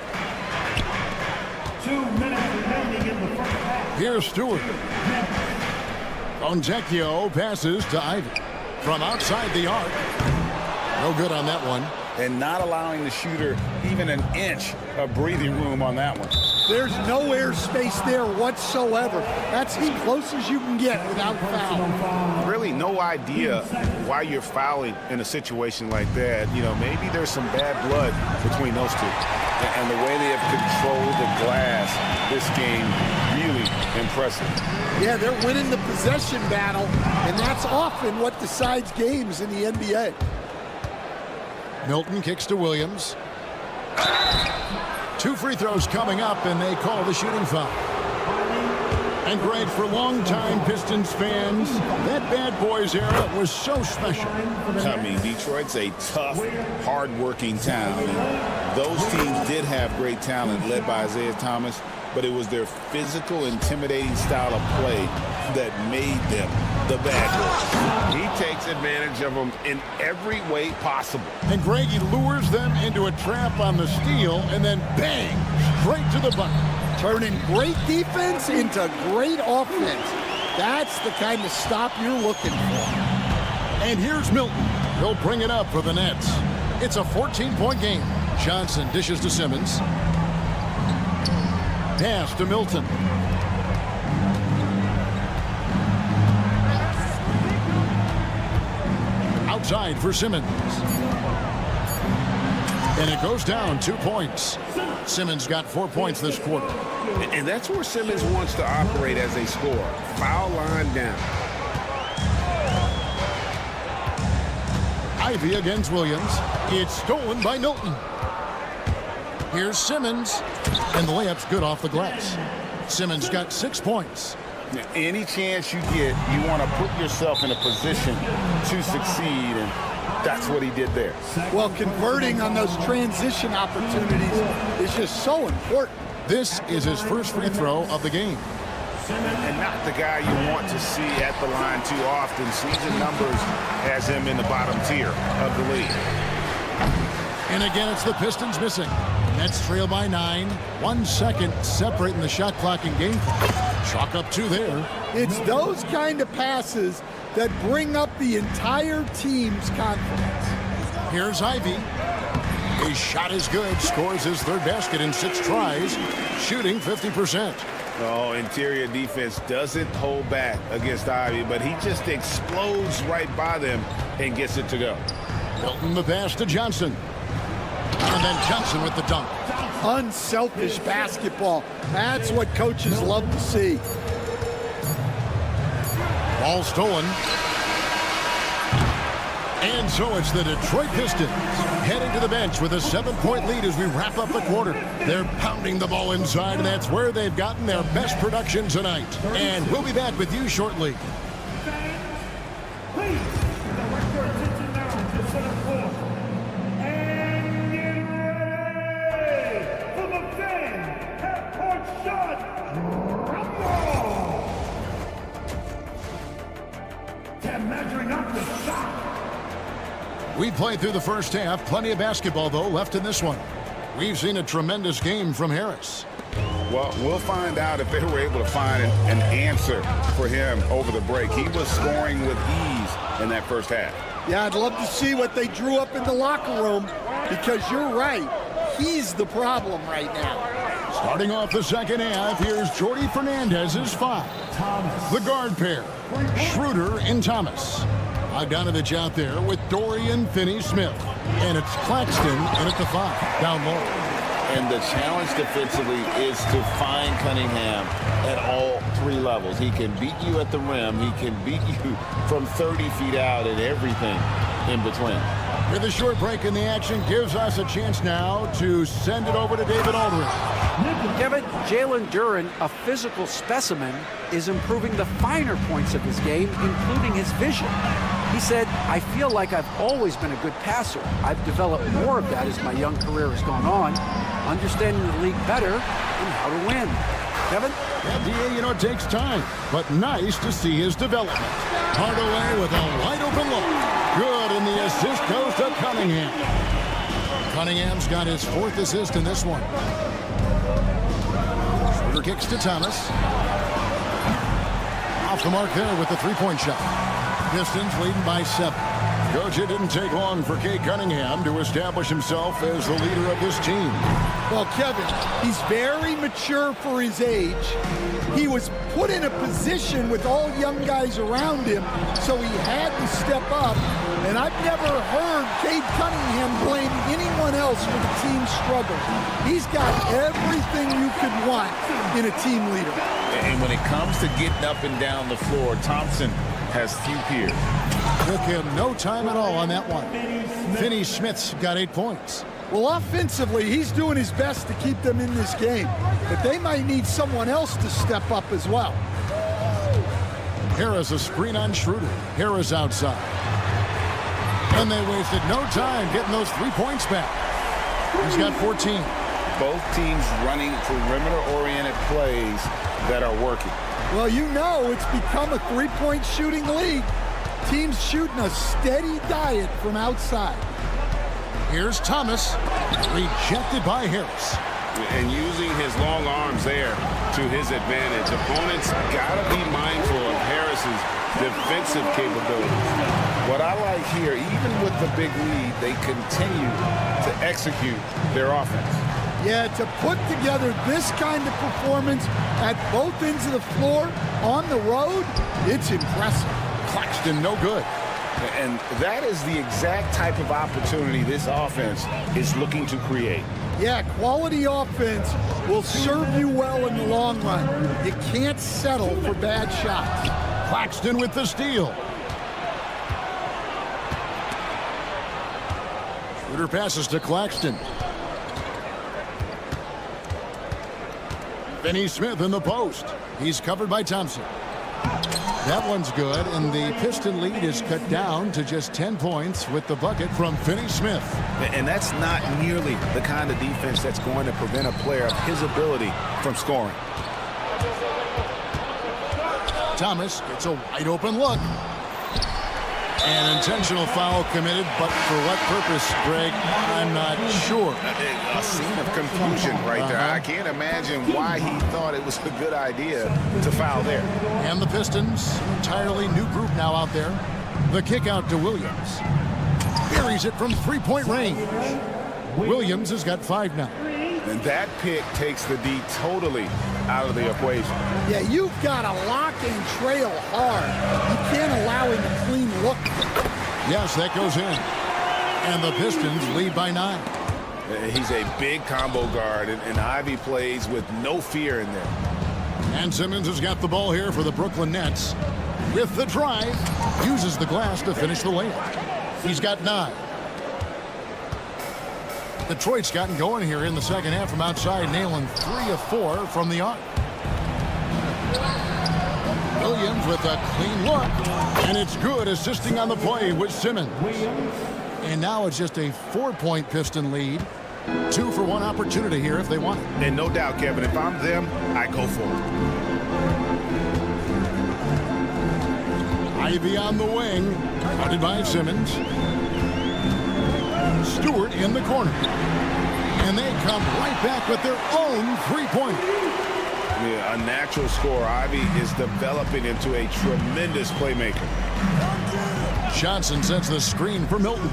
2 minutes remaining in the first half. Here's Stewart. Fontecchio passes to Ivy. From outside the arc. No good on that one. And not allowing the shooter even an inch of breathing room on that one. There's no airspace there whatsoever. That's as close as you can get without foul. Really no idea why you're fouling in a situation like that. Maybe there's some bad blood between those two. And the way they have controlled the glass this game, really impressive. Yeah, they're winning the possession battle, and that's often what decides games in the NBA. Milton kicks to Williams. 2 free throws coming up, and they call the shooting foul. And Greg, for longtime Pistons fans, that Bad Boys era was so special. I mean, Detroit's a tough, hard-working town. And those teams did have great talent led by Isaiah Thomas, but it was their physical, intimidating style of play that made them the Bad Boys. He takes advantage of them in every way possible. And Greg, he lures them into a trap on the steal, and then bang, straight to the bucket. Turning great defense into great offense. That's the kind of stop you're looking for. And here's Milton. He'll bring it up for the Nets. It's a 14-point game. Johnson dishes to Simmons. Pass to Milton. Outside for Simmons. And it goes down 2 points. Simmons got 4 points this quarter. And that's where Simmons wants to operate as a scorer. Foul line down. Ivy against Williams. It's stolen by Milton. Here's Simmons. And the layup's good off the glass. Simmons got 6 points. Any chance you get, you want to put yourself in a position to succeed, and that's what he did there. Well, converting on those transition opportunities is just so important. This is his first free throw of the game. And not the guy you want to see at the line too often. Season numbers has him in the bottom tier of the league. And again, it's the Pistons missing. Nets trail by 9. 1 second separating the shot clock and game clock. Chalk up 2 there. It's those kind of passes that bring up the entire team's confidence. Here's Ivy. His shot is good. Scores his 3rd basket in 6 tries. Shooting 50%. Oh, interior defense doesn't hold back against Ivy, but he just explodes right by them and gets it to go. Hilton the pass to Johnson. And then Johnson with the dunk. Unselfish basketball. That's what coaches love to see. Ball stolen. And so it's the Detroit Pistons heading to the bench with a 7-point lead as we wrap up the quarter. They're pounding the ball inside, and that's where they've gotten their best production tonight. And we'll be back with you shortly. Please, direct your attention now to center court. And get ready for the fan half-court shot. Rumble! They're measuring up the shot. We played through the first half. Plenty of basketball, though, left in this one. We've seen a tremendous game from Harris. Well, we'll find out if they were able to find an answer for him over the break. He was scoring with ease in that first half. Yeah, I'd love to see what they drew up in the locker room, because you're right. He's the problem right now. Starting off the second half, here's Jordy Fernandez's 5. The guard pair, Schroeder and Thomas. Bogdanovich out there with Dorian Finney-Smith. And it's Claxton in at the 5, down low. And the challenge defensively is to find Cunningham at all 3 levels. He can beat you at the rim. He can beat you from 30 feet out and everything in between. With a short break in the action, gives us a chance now to send it over to David Aldridge. Kevin, Jalen Duren, a physical specimen, is improving the finer points of his game, including his vision. He said, "I feel like I've always been a good passer. I've developed more of that as my young career has gone on, understanding the league better and how to win." Kevin? Yeah, DA, you know, it takes time, but nice to see his development. Hardaway with a wide open look. Good, and the assist goes to Cunningham. Cunningham's got his 4th assist in this one. Schroeder kicks to Thomas. Off the mark there with the 3-point shot. Pistons leading by 7. Coach, it didn't take long for Cade Cunningham to establish himself as the leader of this team. Well, Kevin, he's very mature for his age. He was put in a position with all young guys around him, so he had to step up. And I've never heard Cade Cunningham blame anyone else for the team's struggle. He's got everything you could want in a team leader. And when it comes to getting up and down the floor, Thompson has few peers. Took him no time at all on that one. Finney-Smith's got 8 points. Well, offensively, he's doing his best to keep them in this game, but they might need someone else to step up as well. Harris a screen on Schroeder. Harris outside. And they wasted no time getting those 3 points back. He's got 14. Both teams running perimeter-oriented plays that are working. Well, you know it's become a 3-point shooting league. Teams shooting a steady diet from outside. Here's Thomas, rejected by Harris. And using his long arms there to his advantage. Opponents got to be mindful of Harris's defensive capabilities. What I like here, even with the big lead, they continue to execute their offense. Yeah, to put together this kind of performance at both ends of the floor on the road, it's impressive. Claxton, no good. And that is the exact type of opportunity this offense is looking to create. Yeah, quality offense will serve you well in the long run. You can't settle for bad shots. Claxton with the steal. Schroeder passes to Claxton. Finney Smith in the post. He's covered by Thompson. That one's good, and the Piston lead is cut down to just 10 points with the bucket from Finney Smith. And that's not nearly the kind of defense that's going to prevent a player of his ability from scoring. Thomas gets a wide open look. An intentional foul committed, but for what purpose, Greg, I'm not sure. A scene of confusion right there. I can't imagine why he thought it was a good idea to foul there. And the Pistons, entirely new group now out there. The kick out to Williams. Buries it from three-point range. Williams has got 5 now. And that pick takes the D totally out of the equation. Yeah, you've got to lock and trail hard. You can't allow him a clean look. Yes, that goes in. And the Pistons lead by 9. He's a big combo guard, and Ivy plays with no fear in there. And Simmons has got the ball here for the Brooklyn Nets. With the drive, uses the glass to finish the layup. He's got 9. Detroit's gotten going here in the second half from outside, nailing 3 of 4 from the arc. Williams with a clean look, and it's good, assisting on the play with Simmons. And now it's just a 4-point Piston lead. 2 for 1 opportunity here if they want it. And no doubt, Kevin, if I'm them, I go for it. Ivy on the wing, guarded by Simmons. Stewart in the corner. And they come right back with their own 3-pointer. Yeah, a natural scorer. Ivy is developing into a tremendous playmaker. Johnson sets the screen for Milton.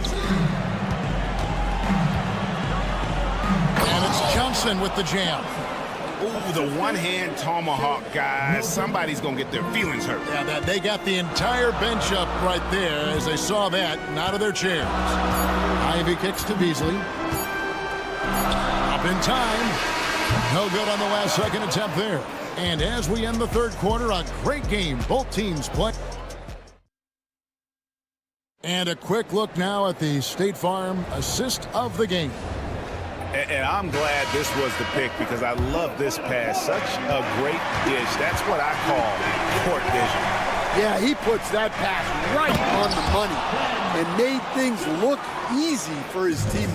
And it's Johnson with the jam. Ooh, the one-hand tomahawk, guys. Somebody's going to get their feelings hurt. Yeah, they got the entire bench up right there as they saw that and out of their chairs. Ivy kicks to Beasley. Up in time. No good on the last second attempt there. And as we end the third quarter, a great game. Both teams play. And a quick look now at the State Farm assist of the game. And I'm glad this was the pick because I love this pass. Such a great dish. That's what I call court vision. Yeah, he puts that pass right on the money and made things look easy for his teammates.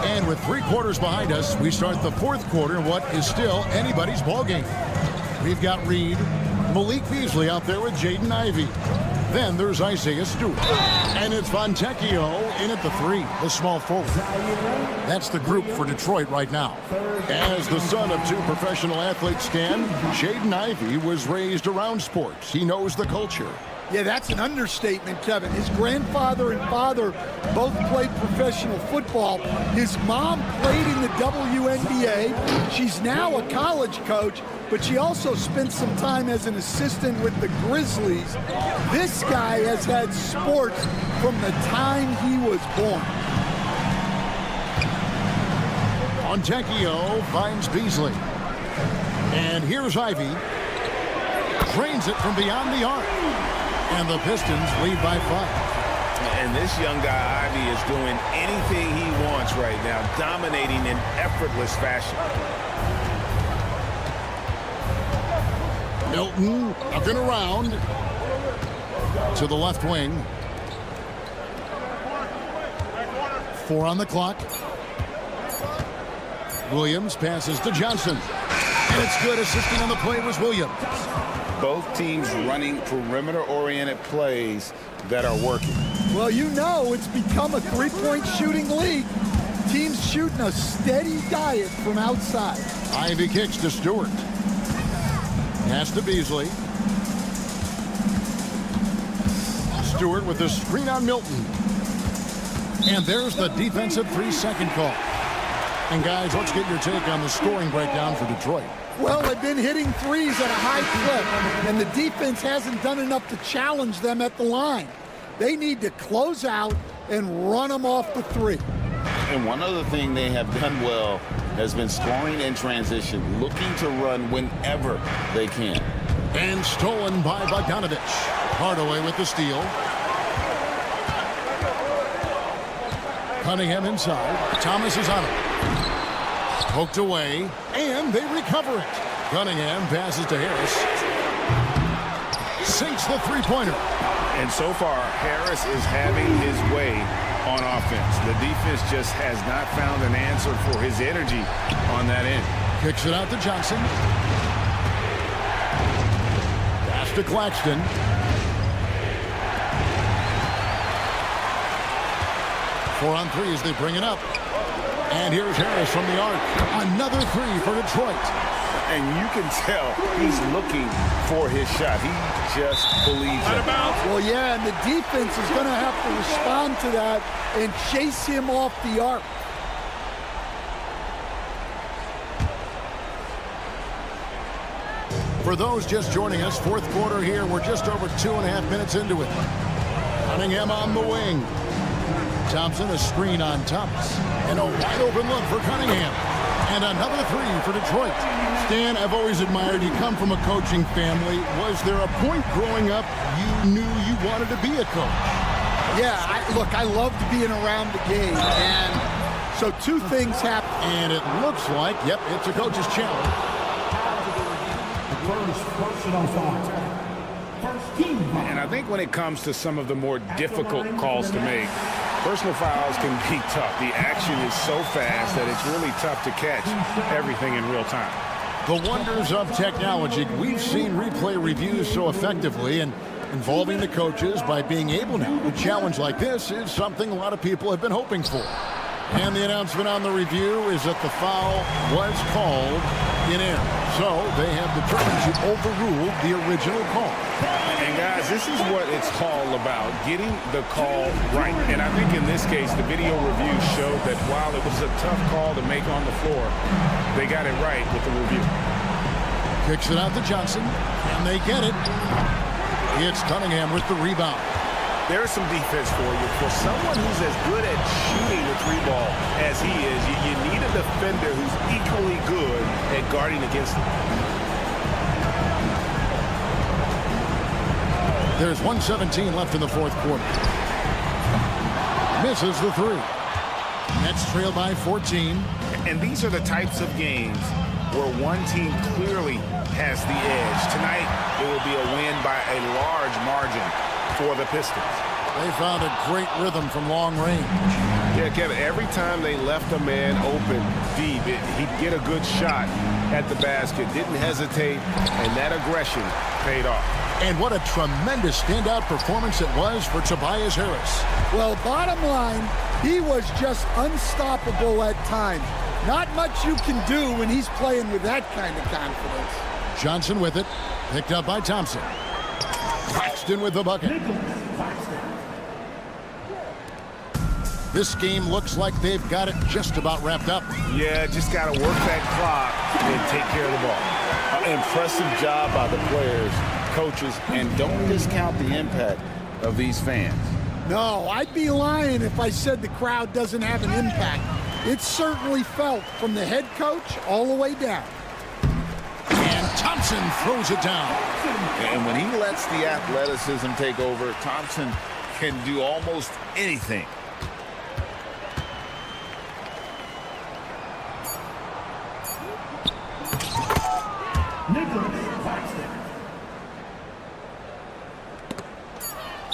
And with 3 quarters behind us, we start the fourth quarter in what is still anybody's ball game. We've got Reed, Malik Beasley out there with Jaden Ivey. Then there's Isaiah Stewart. And it's Fontecchio in at the 3, the small forward. That's the group for Detroit right now. As the son of 2 professional athletes, Stan, Jaden Ivey was raised around sports. He knows the culture. Yeah, that's an understatement, Kevin. His grandfather and father both played professional football. His mom played in the WNBA. She's now a college coach, but she also spent some time as an assistant with the Grizzlies. This guy has had sports from the time he was born. Fontecchio finds Beasley. And here's Ivey. Drains it from beyond the arc. And the Pistons lead by 5. And this young guy, Ivy, is doing anything he wants right now, dominating in effortless fashion. Milton looking around to the left wing. 4 on the clock. Williams passes to Johnson. And it's good. Assisting on the play was Williams. Both teams running perimeter-oriented plays that are working. Well, you know it's become a 3-point shooting league. Teams shooting a steady diet from outside. Ivy kicks to Stewart. Pass to Beasley. Stewart with the screen on Milton. And there's the defensive 3-second call. And guys, let's get your take on the scoring breakdown for Detroit. Well, they've been hitting threes at a high clip, and the defense hasn't done enough to challenge them at the line. They need to close out and run them off the 3. And one other thing they have done well has been scoring in transition, looking to run whenever they can. And stolen by Bogdanovich. Hardaway with the steal. Cunningham inside. Thomas is on it. Poked away, and they recover it. Cunningham passes to Harris. Sinks the three-pointer. And so far, Harris is having his way on offense. The defense just has not found an answer for his energy on that end. Kicks it out to Johnson. Pass to Claxton. Four on three as they bring it up. And here's Harris from the arc. Another three for Detroit. And you can tell he's looking for his shot. He just believes it. Well, yeah, and the defense is going to have to respond to that and chase him off the arc. For those just joining us, fourth quarter here. We're just over 2.5 minutes into it. Cunningham on the wing. Thompson, a screen on Thomas. And a wide open look for Cunningham. And another three for Detroit. Stan, I've always admired you. Come from a coaching family. Was there a point growing up you knew you wanted to be a coach? Yeah, look, I loved being around the game. And so two things happened. And it looks like, yep, it's a coach's challenge. First personal foul. First team foul. And I think when it comes to some of the more difficult calls to make, personal fouls can be tough. The action is so fast that it's really tough to catch everything in real time. The wonders of technology. We've seen replay reviews so effectively, and involving the coaches by being able now to challenge like this is something a lot of people have been hoping for. And the announcement on the review is that the foul was called in error. So they have determined to overrule the original call. And guys, this is what it's all about, getting the call right. And I think in this case, the video review showed that while it was a tough call to make on the floor, they got it right with the review. Kicks it out to Johnson, and they get it. It's Cunningham with the rebound. There's some defense for you. For someone who's as good at shooting the three ball as he is, you need a defender who's equally good at guarding against him. There's 1:17 left in the fourth quarter. Misses the three. Nets trail by 14. And these are the types of games where one team clearly has the edge. Tonight, it will be a win by a large margin for the Pistons. They found a great rhythm from long range. Yeah, Kevin, every time they left a man open deep, he'd get a good shot at the basket. Didn't hesitate, and that aggression paid off. And what a tremendous standout performance it was for Tobias Harris. Well, bottom line, he was just unstoppable at times. Not much you can do when he's playing with that kind of confidence. Johnson with it. Picked up by Thompson. Claxton with the bucket. This game looks like they've got it just about wrapped up. Yeah, just got to work that clock and take care of the ball. Impressive job by the players, coaches, and don't discount the impact of these fans. No, I'd be lying if I said the crowd doesn't have an impact. It's certainly felt from the head coach all the way down. And Thompson throws it down. And when he lets the athleticism take over, Thompson can do almost anything.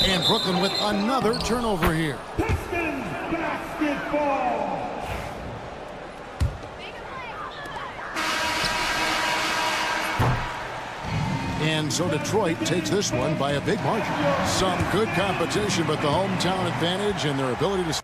And Brooklyn with another turnover here. Pistons basketball. And so Detroit takes this one by a big margin. Some good competition, but the hometown advantage and their ability to...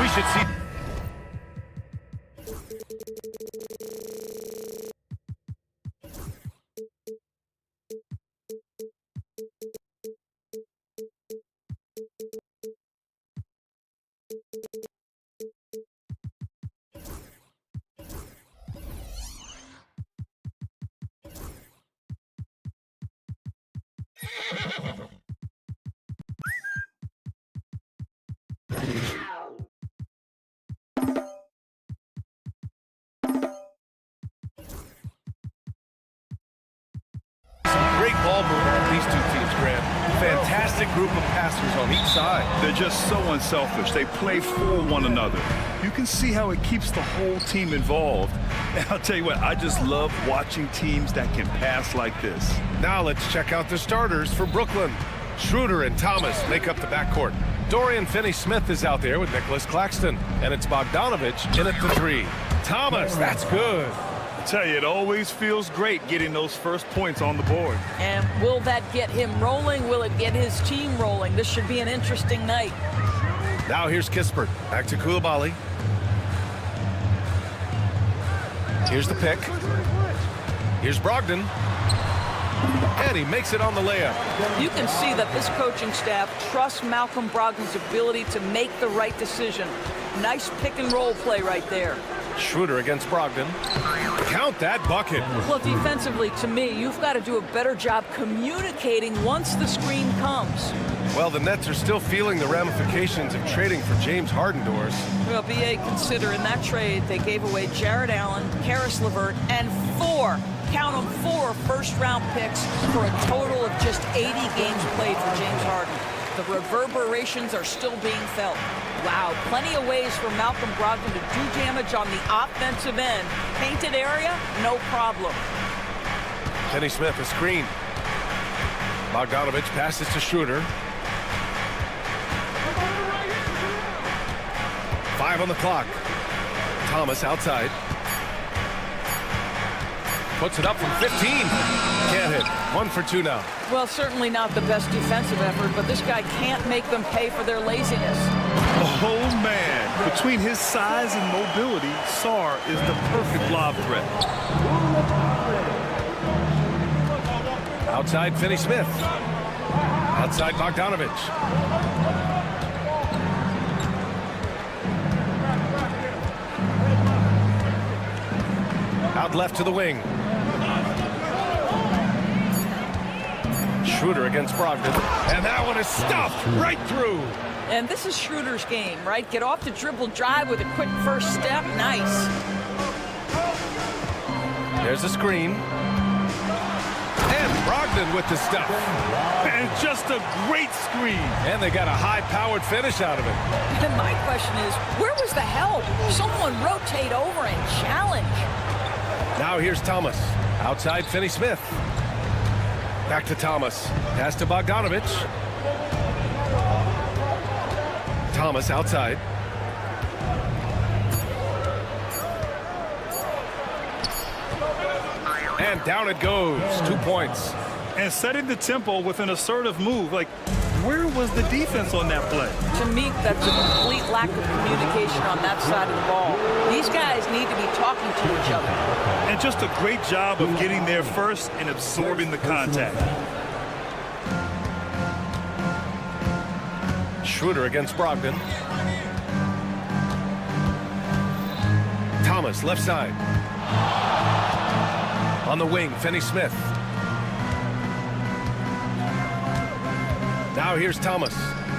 We should see... Great ball movement on these two teams, Grant. Fantastic group of passers on each side. They're just so unselfish. They play for one another. You can see how it keeps the whole team involved. And I'll tell you what, I just love watching teams that can pass like this. Now let's check out the starters for Brooklyn. Schroeder and Thomas make up the backcourt. Dorian Finney-Smith is out there with Nicholas Claxton. And it's Bogdanovich in at the 3. Thomas, that's good. I tell you, it always feels great getting those first points on the board. And will that get him rolling? Will it get his team rolling? This should be an interesting night. Now here's Kispert. Back to Coulibaly. Here's the pick. Here's Brogdon. And he makes it on the layup. You can see that this coaching staff trusts Malcolm Brogdon's ability to make the right decision. Nice pick and roll play right there. Schroeder against Brogdon. Count that bucket. Well, defensively, to me, you've got to do a better job communicating once the screen comes. Well, the Nets are still feeling the ramifications of trading for James Harden, Doris. Well, BA, consider in that trade, they gave away Jared Allen, Karis LeVert, and 4 first-round picks for a total of just 80 games played for James Harden. The reverberations are still being felt. Wow, plenty of ways for Malcolm Brogdon to do damage on the offensive end. Painted area, no problem. Finney-Smith, a screen. Bogdanovich passes to Schroeder. 5 on the clock. Thomas outside. Puts it up from 15. Can't hit. 1 for 2 now. Well, certainly not the best defensive effort, but this guy can't make them pay for their laziness. Oh, man. Between his size and mobility, Sarr is the perfect lob threat. Outside Finney-Smith. Outside Bogdanovich. Out left to the wing. Schroeder against Brogdon. And that one is stuffed right through. And this is Schroeder's game, right? Get off the dribble drive with a quick first step. Nice. There's a screen. And Brogdon with the stuff. And just a great screen. And they got a high-powered finish out of it. And my question is, where was the help? Someone rotate over and challenge. Now here's Thomas. Outside Finney-Smith. Back to Thomas. Pass to Bogdanovich. Thomas outside. And down it goes. 2 points. And setting the tempo with an assertive move. Like, where was the defense on that play? To me, that's a complete lack of communication on that side of the ball. These guys need to be talking to each other. And just a great job of getting there first and absorbing the contact. Schroeder against Brogdon. Thomas, left side. On the wing, Finney-Smith. Now here's Thomas.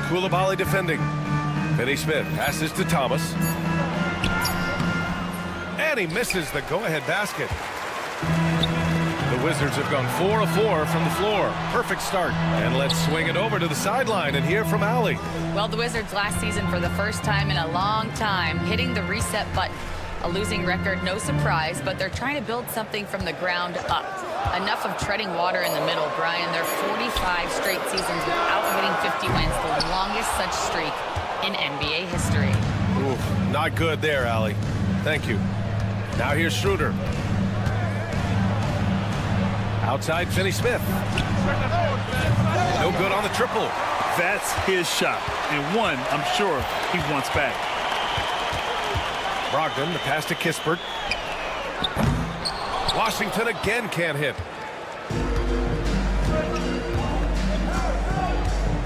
Coulibaly defending. Finney-Smith passes to Thomas. And he misses the go-ahead basket. The Wizards have gone 4 of 4 from the floor. Perfect start. And let's swing it over to the sideline and hear from Allie. Well, the Wizards last season, for the first time in a long time, hitting the reset button. A losing record, no surprise, but they're trying to build something from the ground up. Enough of treading water in the middle, Brian. They're 45 straight seasons without hitting 50 wins, the longest such streak in NBA history. Ooh, not good there, Allie. Thank you. Now here's Schroeder. Outside Finney-Smith. No good on the triple. That's his shot, and one I'm sure he wants back. Brogdon, the pass to Kispert. Washington again can't hit.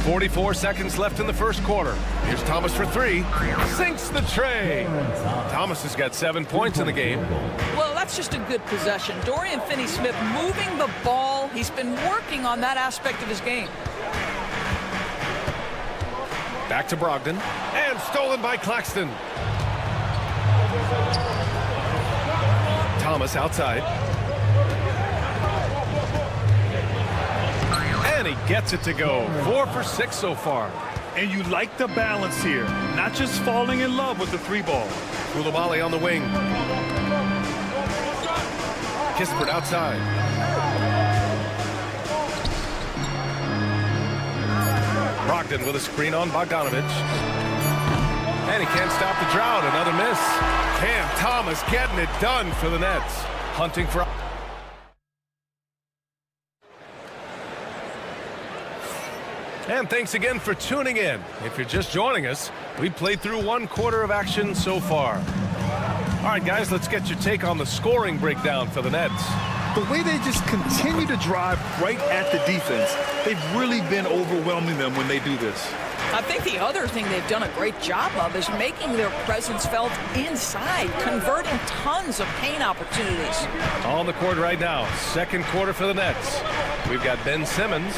44 seconds left in the first quarter. Here's Thomas for three. Sinks the tray. Thomas has got 7 points in the game. Well, that's just a good possession. Dorian Finney-Smith moving the ball. He's been working on that aspect of his game. Back to Brogdon. And stolen by Claxton. Thomas outside. And he gets it to go. 4 for 6 so far. And you like the balance here. Not just falling in love with the three ball. Koulibaly on the wing. Kispert outside. Brogdon with a screen on Bogdanovich. And he can't stop the drought. Another miss. Cam Thomas getting it done for the Nets. Hunting for... And thanks again for tuning in. If you're just joining us, we played through 1 quarter of action so far. All right, guys, let's get your take on the scoring breakdown for the Nets. The way they just continue to drive right at the defense, they've really been overwhelming them when they do this. I think the other thing they've done a great job of is making their presence felt inside, converting tons of paint opportunities. On the court right now, second quarter for the Nets. We've got Ben Simmons.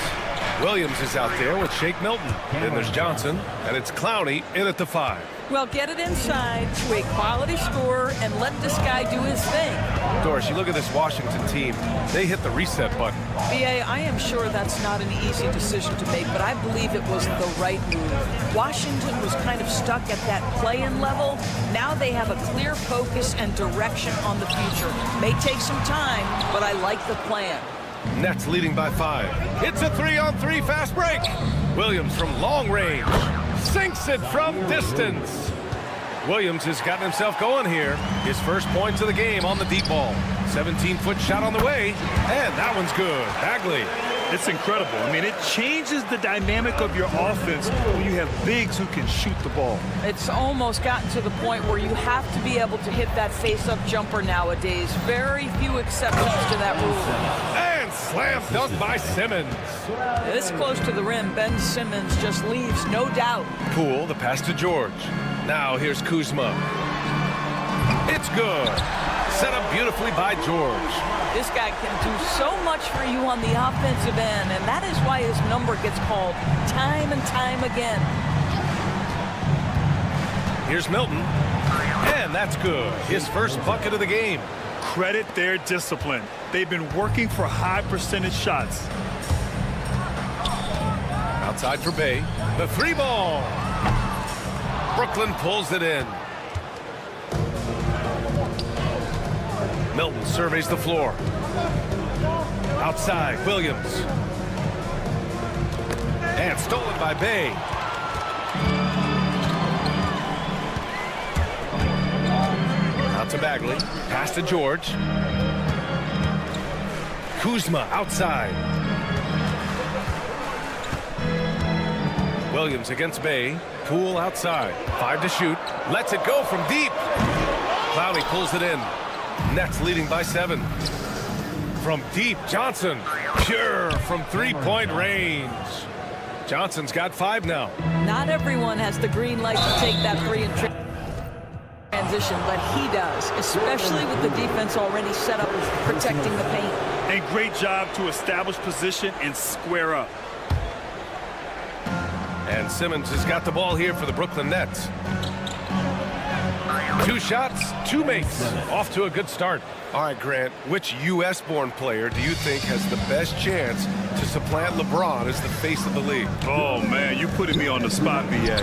Williams is out there with Shake Milton. Then there's Johnson, and it's Clowney in at the 5. Well, get it inside to a quality scorer and let this guy do his thing. Doris, you look at this Washington team. They hit the reset button. BA, I am sure that's not an easy decision to make, but I believe it was the right move. Washington was kind of stuck at that play-in level. Now they have a clear focus and direction on the future. May take some time, but I like the plan. Nets leading by 5. It's a 3-on-3 fast break. Williams from long range. Sinks it from distance. Williams has gotten himself going here. His first points of the game on the deep ball. 17-foot shot on the way. And that one's good. Bagley. It's incredible. I mean, it changes the dynamic of your offense when you have bigs who can shoot the ball. It's almost gotten to the point where you have to be able to hit that face-up jumper nowadays. Very few exceptions to that rule. And slam dunk by Simmons. This close to the rim, Ben Simmons just leaves no doubt. Poole, the pass to George. Now here's Kuzma. It's good. Set up beautifully by George. This guy can do so much for you on the offensive end, and that is why his number gets called time and time again. Here's Milton. And that's good. His first bucket of the game. Credit their discipline. They've been working for high percentage shots. Outside for Bay. The 3-ball. Brooklyn pulls it in. Milton surveys the floor. Outside, Williams. And stolen by Bay. Out to Bagley. Pass to George. Kuzma outside. Williams against Bay. Poole outside. 5 to shoot. Lets it go from deep. Clowney pulls it in. Nets leading by 7. From deep, Johnson. Pure from 3-point range. Johnson's got 5 now. Not everyone has the green light to take that 3 in transition, but he does, especially with the defense already set up protecting the paint. And great job to establish position and square up. And Simmons has got the ball here for the Brooklyn Nets. 2 shots, 2 makes. Off to a good start. All right, Grant, which U.S.-born player do you think has the best chance to supplant LeBron as the face of the league? Oh, man, you're putting me on the spot, B.A.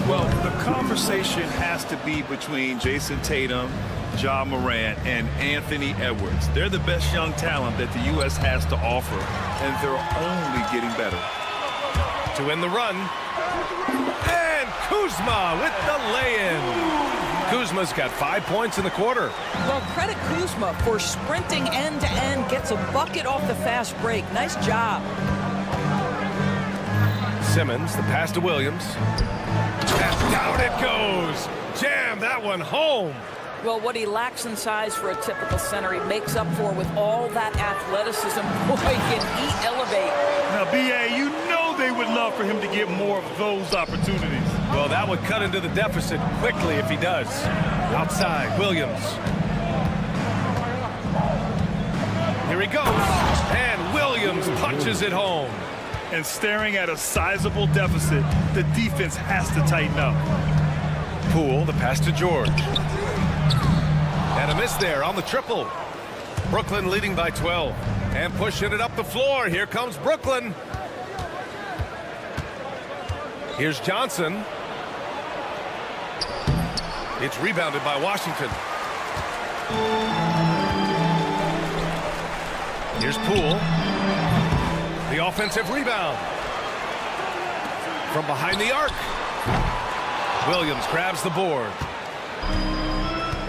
Well, the conversation has to be between Jason Tatum, Ja Morant, and Anthony Edwards. They're the best young talent that the U.S. has to offer, and they're only getting better. To win the run. And Kuzma with the lay-in. Kuzma's got 5 points in the quarter. Well, credit Kuzma for sprinting end-to-end, gets a bucket off the fast break. Nice job. Simmons, the pass to Williams. And down it goes. Jam that one home. Well, what he lacks in size for a typical center, he makes up for with all that athleticism. Boy, can he elevate. Now, B.A., you know they would love for him to get more of those opportunities. Well, that would cut into the deficit quickly if he does. Outside, Williams. Here he goes. And Williams punches it home. And staring at a sizable deficit, the defense has to tighten up. Poole, the pass to George. And a miss there on the triple. Brooklyn leading by 12. And pushing it up the floor. Here comes Brooklyn. Here's Johnson. It's rebounded by Washington. Here's Poole. The offensive rebound. From behind the arc. Williams grabs the board.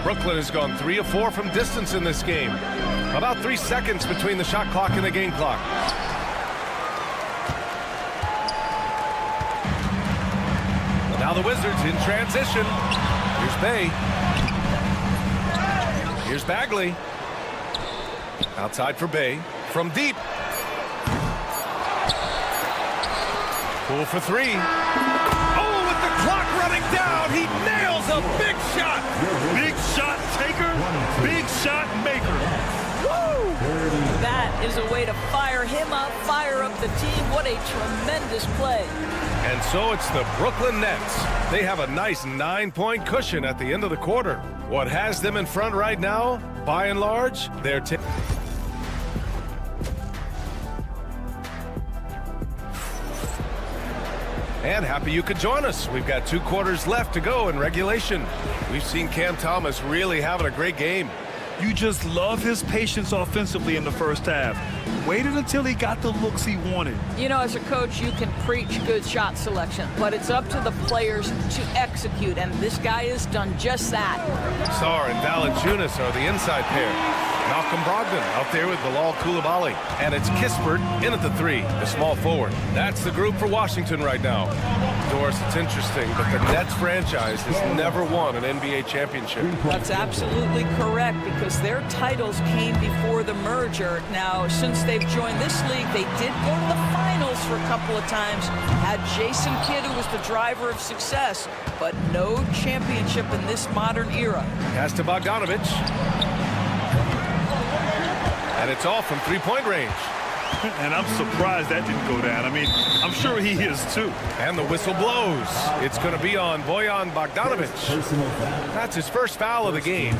Brooklyn has gone 3 of 4 from distance in this game. About 3 seconds between the shot clock and the game clock. Well, now the Wizards in transition. Here's Bay. Here's Bagley. Outside for Bay. From deep. Poole for 3. Oh, with the clock running down, he nails a big shot. Big shot taker, big shot maker. Woo! That is a way to fire him up, fire up the team. What a tremendous play. And so it's the Brooklyn Nets. They have a nice 9-point cushion at the end of the quarter. What has them in front right now, by and large, they're And happy you could join us. We've got 2 quarters left to go in regulation. We've seen Cam Thomas really having a great game. You just love his patience offensively in the first half. Waited until he got the looks he wanted. You know, as a coach, you can preach good shot selection, but it's up to the players to execute, and this guy has done just that. Sarr and Valanciunas are the inside pair. Malcolm Brogdon out there with Bilal Coulibaly. And it's Kispert in at the 3, the small forward. That's the group for Washington right now. Doris, it's interesting, but the Nets franchise has never won an NBA championship. That's absolutely correct, because their titles came before the merger. Now, since they've joined this league, they did go to the finals for a couple of times. Had Jason Kidd, who was the driver of success, but no championship in this modern era. Pass to Bogdanovich. And it's all from 3-point range. And I'm surprised that didn't go down. I mean, I'm sure he is too. And the whistle blows. It's going to be on Bojan Bogdanovic. That's his first foul of the game.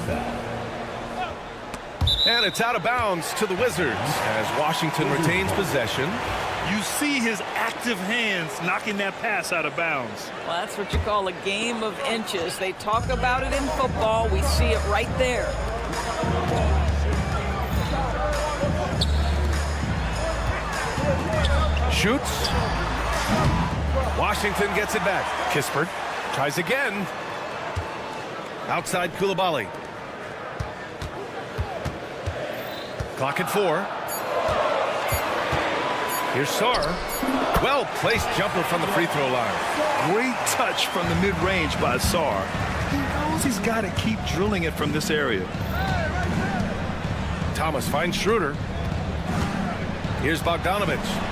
And it's out of bounds to the Wizards as Washington retains possession. You see his active hands knocking that pass out of bounds. Well, that's what you call a game of inches. They talk about it in football. We see it right there. Shoots. Washington gets it back. Kispert tries again. Outside Coulibaly. Clock at 4. Here's Sarr. Well-placed jumper from the free throw line. Great touch from the mid-range by Sarr. He knows he's got to keep drilling it from this area. Thomas finds Schroeder. Here's Bogdanovich.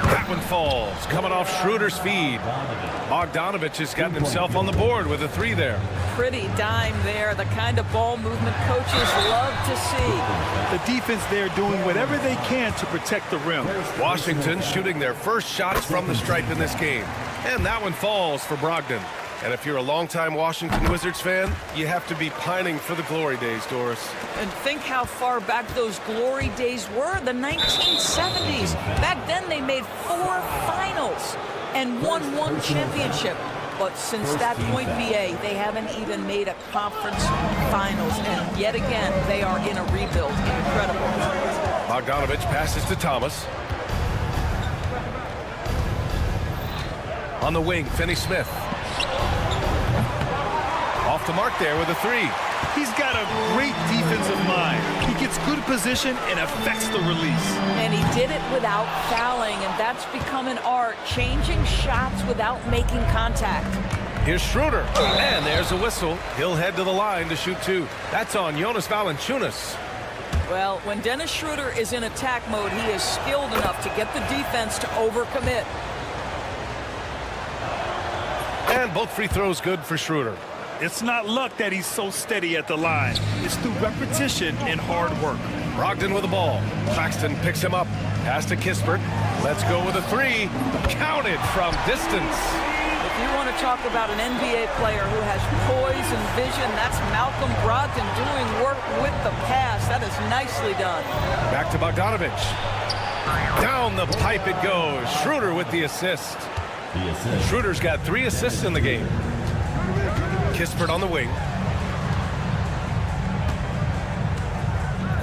That one falls, coming off Schroeder's feed. Bogdanovich has gotten himself on the board with a 3 there. Pretty dime there, the kind of ball movement coaches love to see. The defense there doing whatever they can to protect the rim. Washington shooting their first shots from the stripe in this game. And that one falls for Brogdon. And if you're a longtime Washington Wizards fan, you have to be pining for the glory days, Doris. And think how far back those glory days were, the 1970s. Back then they made 4 finals and won 1 championship. But since that point, BA, they haven't even made a conference finals. And yet again, they are in a rebuild. Incredible. Bogdanovich passes to Thomas. On the wing, Finney-Smith. Off the mark there with a three. He's got a great defensive mind. He gets good position and affects the release. And he did it without fouling, and that's become an art, changing shots without making contact. Here's Schroeder, and there's a whistle. He'll head to the line to shoot two. That's on Jonas Valanciunas. Well, when Dennis Schroeder is in attack mode, he is skilled enough to get the defense to overcommit. And both free throws good for Schroeder. It's not luck that he's so steady at the line. It's through repetition and hard work. Brogdon with the ball. Claxton picks him up. Pass to Kispert. Let's go with a three. Counted from distance. If you want to talk about an NBA player who has poise and vision, that's Malcolm Brogdon doing work with the pass. That is nicely done. Back to Bogdanovich. Down the pipe it goes. Schroeder with the assist. Schroeder's got 3 assists in the game. Kispert on the wing.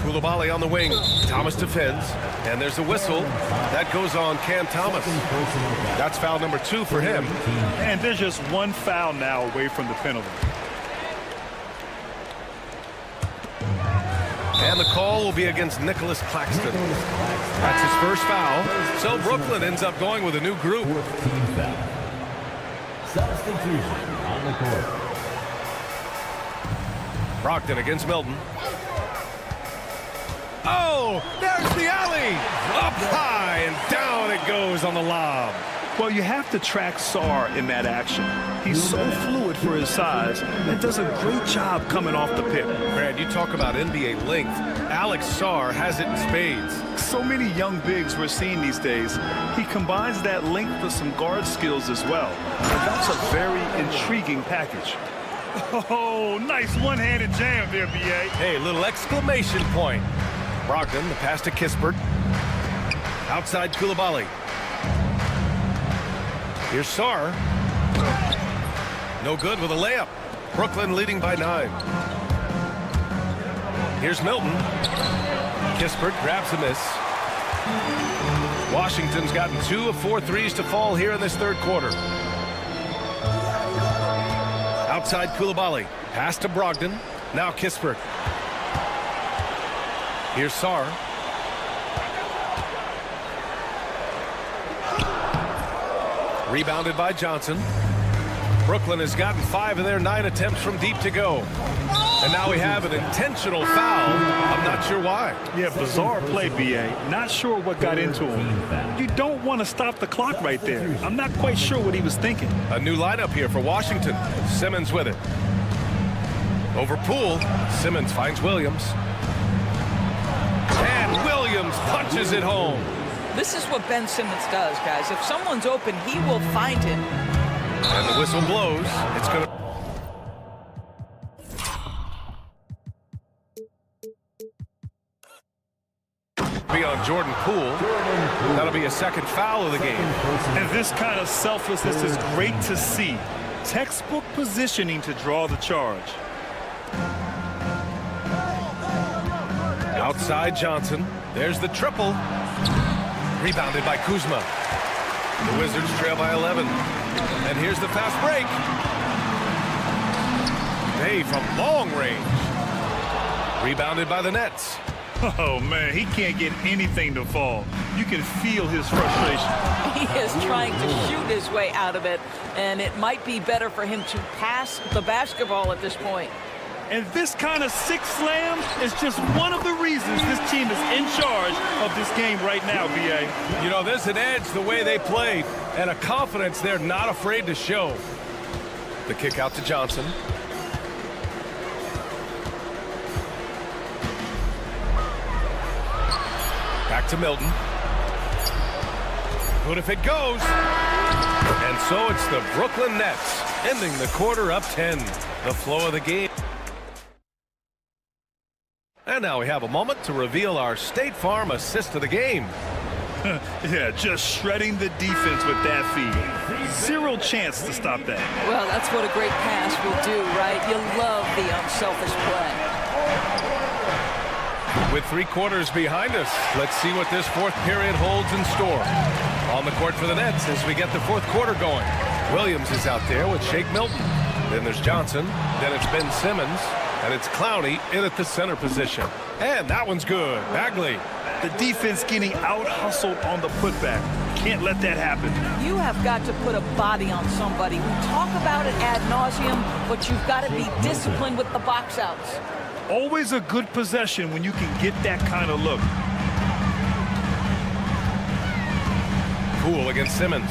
Koulibaly on the wing. Thomas defends. And there's a whistle. That goes on Cam Thomas. That's foul number 2 for him. And there's just one foul now away from the penalty. And the call will be against Nicholas Claxton. That's his first foul. So Brooklyn ends up going with a new group. Substitution on the court. Brogdon against Milton. Oh, there's the alley. Up high and down it goes on the lob. Well, you have to track Sarr in that action. He's so fluid for his size and does a great job coming off the pick. Brad, you talk about NBA length. Alex Sarr has it in spades. So many young bigs we're seeing these days. He combines that length with some guard skills as well. And that's a very intriguing package. Oh, nice one-handed jam there, B.A. Hey, little exclamation point. Brogdon, the pass to Kispert. Outside Koulibaly. Here's Sarr. No good with a layup. Brooklyn leading by 9. Here's Milton. Kispert grabs a miss. Washington's gotten 2 of 4 threes to fall here in this third quarter. Outside Koulibaly. Pass to Brogdon. Now Kispert. Here's Sarr. Rebounded by Johnson. Brooklyn has gotten 5 of their 9 attempts from deep to go. And now we have an intentional foul. I'm not sure why. Yeah, bizarre play, B.A. Not sure what got into him. You don't want to stop the clock right there. I'm not quite sure what he was thinking. A new lineup here for Washington. Simmons with it. Over Poole. Simmons finds Williams. And Williams punches it home. This is what Ben Simmons does, guys. If someone's open, he will find it. And the whistle blows. It's going to be on Jordan Poole. That'll be a second foul of the game. And this kind of selflessness is great to see. Textbook positioning to draw the charge. Outside Johnson. There's the triple. Rebounded by Kuzma. The Wizards trail by 11. And here's the fast break. Bay from long range. Rebounded by the Nets. Oh, man, he can't get anything to fall. You can feel his frustration. He is trying to shoot his way out of it, and it might be better for him to pass the basketball at this point. And this kind of six slam is just one of the reasons this team is in charge of this game right now, B.A. You know, there's an edge the way they play and a confidence they're not afraid to show. The kick out to Johnson. Back to Milton. Good if it goes. And so it's the Brooklyn Nets ending the quarter up 10. The flow of the game. And now we have a moment to reveal our State Farm assist of the game. Yeah, just shredding the defense with that feed. Zero chance to stop that. Well, that's what a great pass will do, right? You love the unselfish play. With 3 quarters behind us, let's see what this fourth period holds in store. On the court for the Nets as we get the fourth quarter going. Williams is out there with Shake Milton. Then there's Johnson. Then it's Ben Simmons. And it's Clowney in at the center position. And that one's good. Bagley. The defense getting out-hustled on the putback. Can't let that happen. You have got to put a body on somebody. We talk about it ad nauseum, but you've got to be disciplined with the box outs. Always a good possession when you can get that kind of look. Poole against Simmons.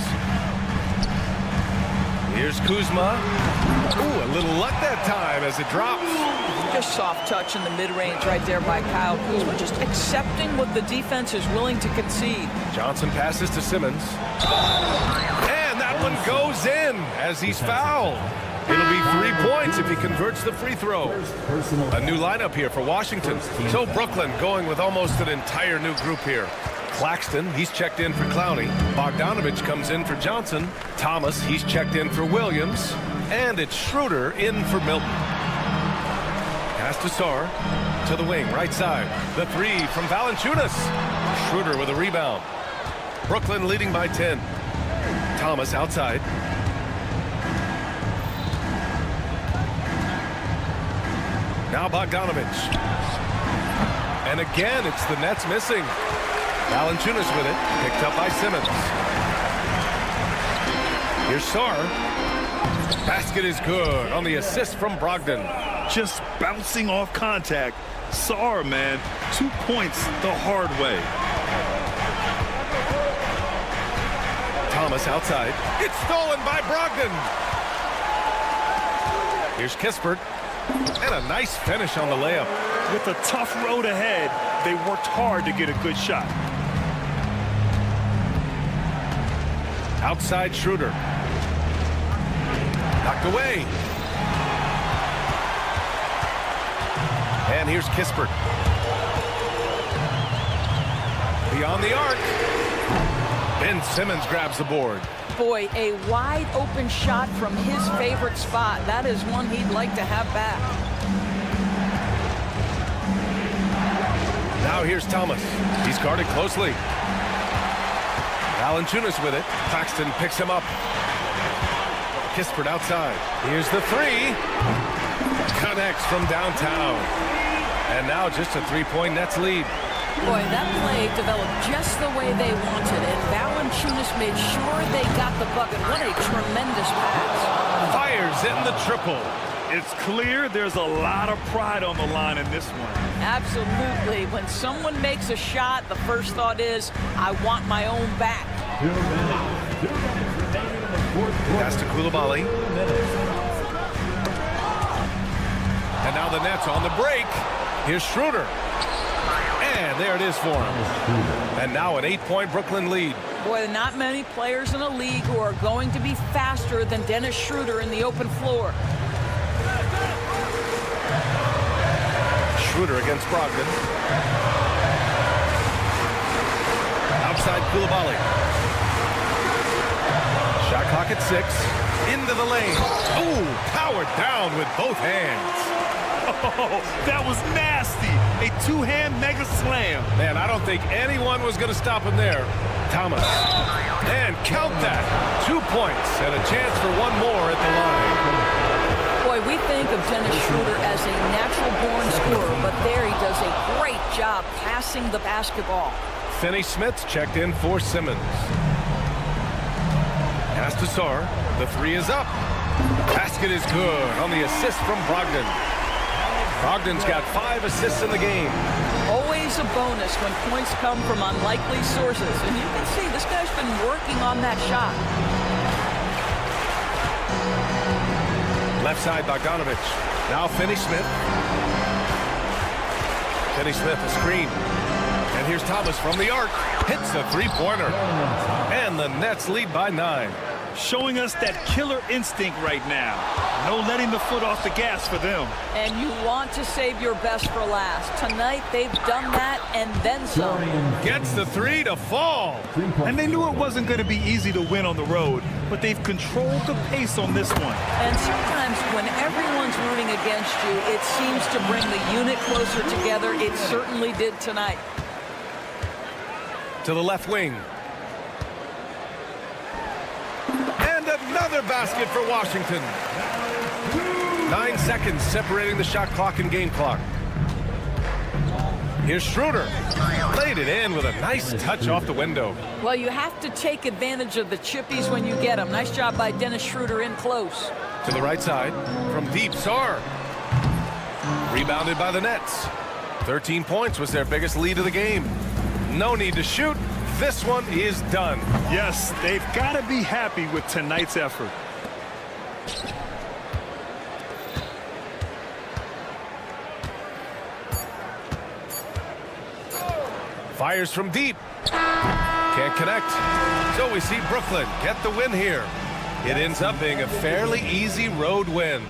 Here's Kuzma. Ooh, a little luck that time as it drops. Just soft touch in the mid-range right there by Kyle Kuzma. Just accepting what the defense is willing to concede. Johnson passes to Simmons. And that one goes in as he's fouled. It'll be 3 points if he converts the free throw. A new lineup here for Washington. So Brooklyn going with almost an entire new group here. Claxton, he's checked in for Clowney. Bogdanovich comes in for Johnson. Thomas, he's checked in for Williams. And it's Schroeder in for Milton. Pass to Sarr. To the wing, right side. The three from Valanciunas. Schroeder with a rebound. Brooklyn leading by 10. Thomas outside. Now Bogdanovich. And again, it's the Nets missing. Valanciunas with it, picked up by Simmons. Here's Sarr. Basket is good on the assist from Brogdon. Just bouncing off contact. Sarr, man, 2 points the hard way. Thomas outside. It's stolen by Brogdon. Here's Kispert. And a nice finish on the layup. With a tough road ahead, they worked hard to get a good shot. Outside Schroeder. Knocked away. And here's Kispert. Beyond the arc. Ben Simmons grabs the board. Boy, a wide open shot from his favorite spot. That is one he'd like to have back. Now here's Thomas. He's guarded closely. Valanciunas with it. Claxton picks him up. Kispert outside. Here's the three. Connects from downtown. And now just a three-point Nets lead. Boy, that play developed just the way they wanted, and Valanciunas made sure they got the bucket. What a tremendous pass. Fires in the triple. It's clear there's a lot of pride on the line in this one. Absolutely. When someone makes a shot, the first thought is, I want my own back. Pass to Coulibaly. And now the Nets on the break. Here's Schroeder. And there it is for him. And now an 8-point Brooklyn lead. Boy, not many players in the league who are going to be faster than Dennis Schroeder in the open floor. Schroeder against Brogdon. Outside Coulibaly. Shot clock at 6. Into the lane. Ooh, powered down with both hands. Oh, that was nasty. A two-hand mega slam. Man, I don't think anyone was going to stop him there. Thomas. And count that. 2 points and a chance for one more at the line. Boy, we think of Dennis Schroeder as a natural-born scorer, but there he does a great job passing the basketball. Finney-Smith's checked in for Simmons. Pass to Sarr. The three is up. Basket is good on the assist from Brogdon. Brogdon's got 5 assists in the game. Always a bonus when points come from unlikely sources. And you can see this guy's been working on that shot. Left side, Bogdanovich. Now Finney-Smith. Finney-Smith, a screen. And here's Thomas from the arc. Hits a three-pointer. And the Nets lead by 9. Showing us that killer instinct right now. No letting the foot off the gas for them. And you want to save your best for last. Tonight, they've done that and then some. Gets the three to fall. And they knew it wasn't going to be easy to win on the road, but they've controlled the pace on this one. And sometimes when everyone's rooting against you, it seems to bring the unit closer together. It certainly did tonight. To the left wing. And another basket for Washington. 9 seconds separating the shot clock and game clock. Here's Schroeder. Laid it in with a nice touch off the window. Well, you have to take advantage of the chippies when you get them. Nice job by Dennis Schroeder in close. To the right side. From deep, Saar. Rebounded by the Nets. 13 points was their biggest lead of the game. No need to shoot. This one is done. Yes, they've got to be happy with tonight's effort. Fires from deep. Can't connect. So we see Brooklyn get the win here. It ends up being a fairly easy road win.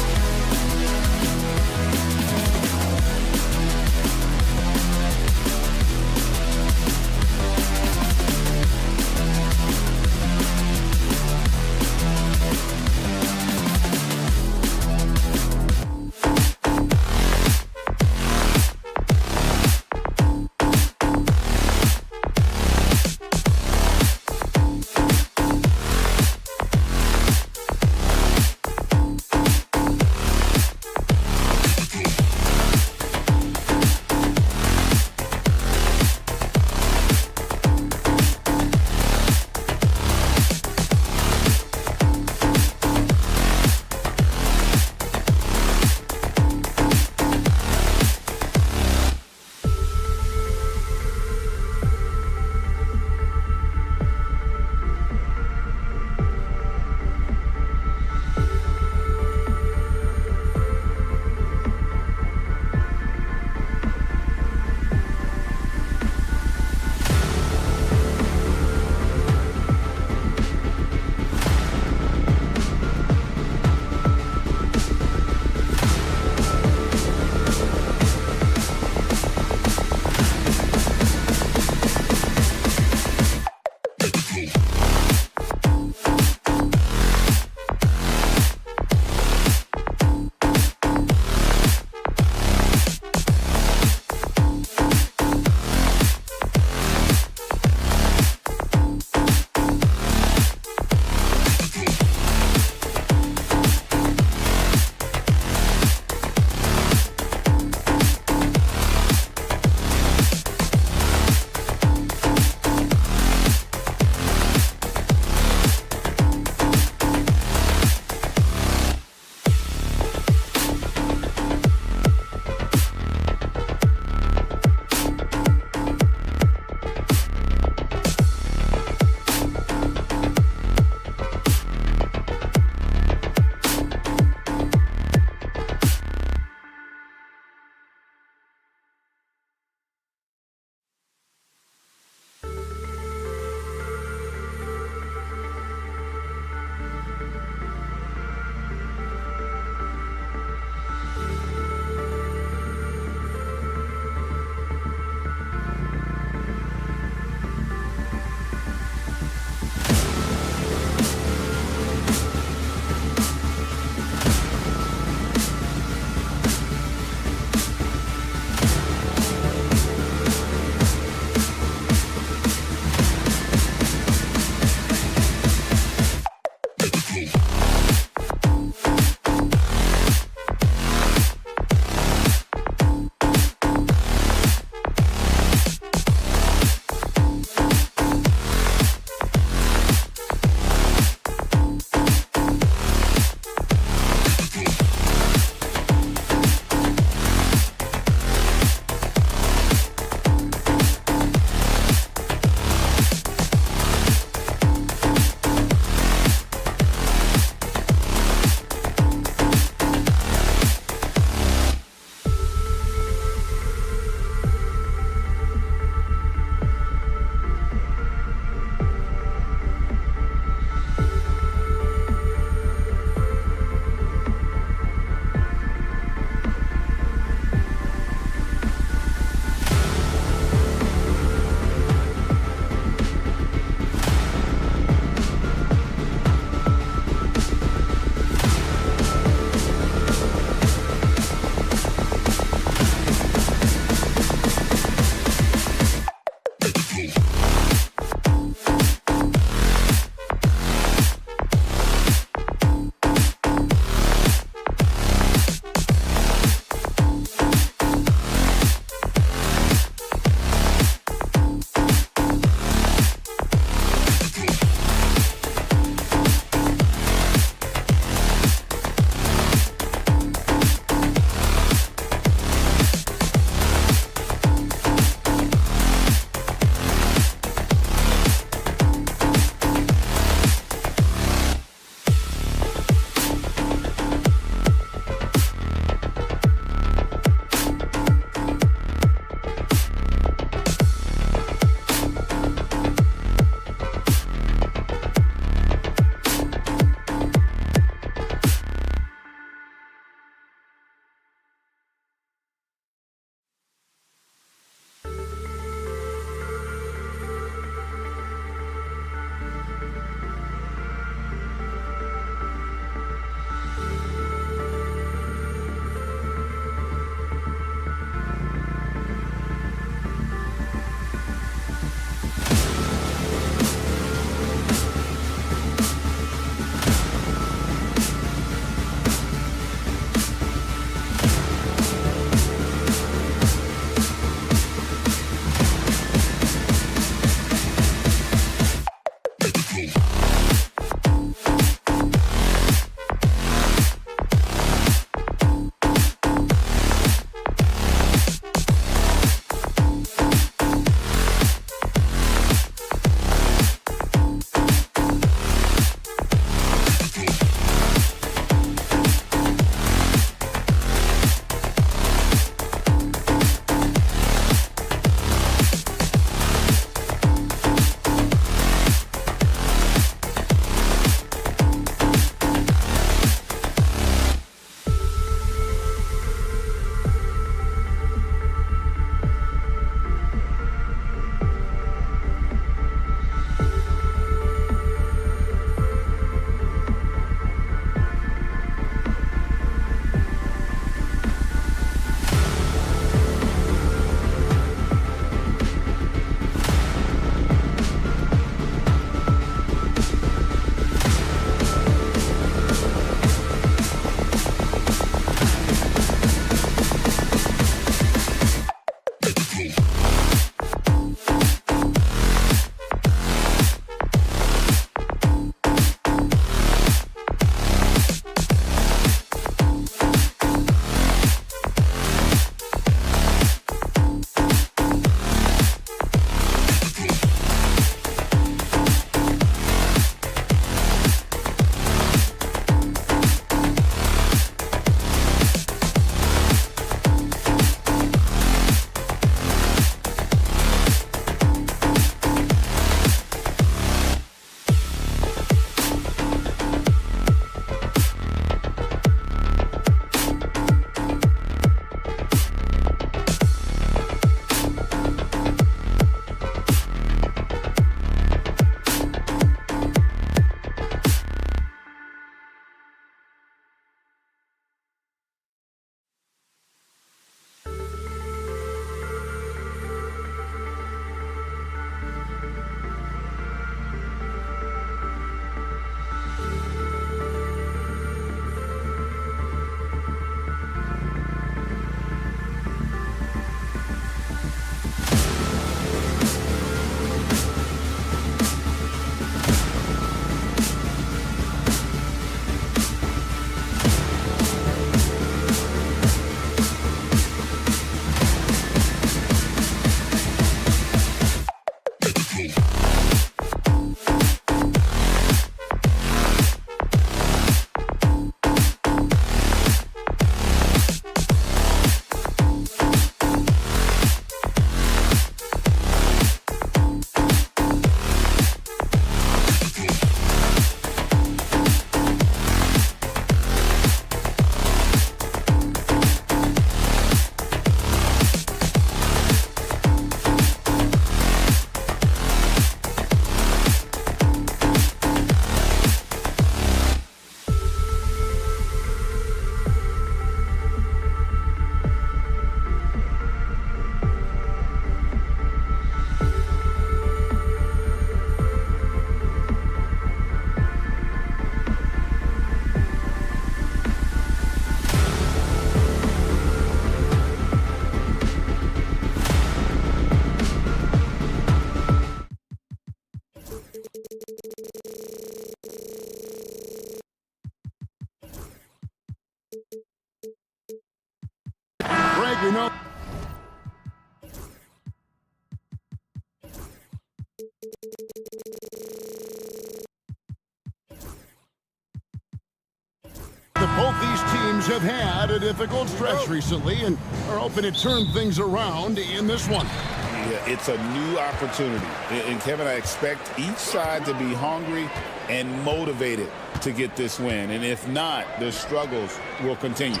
have had a difficult stretch recently and are hoping to turn things around in this one. Yeah, it's a new opportunity. And Kevin, I expect each side to be hungry and motivated to get this win. And if not, the struggles will continue.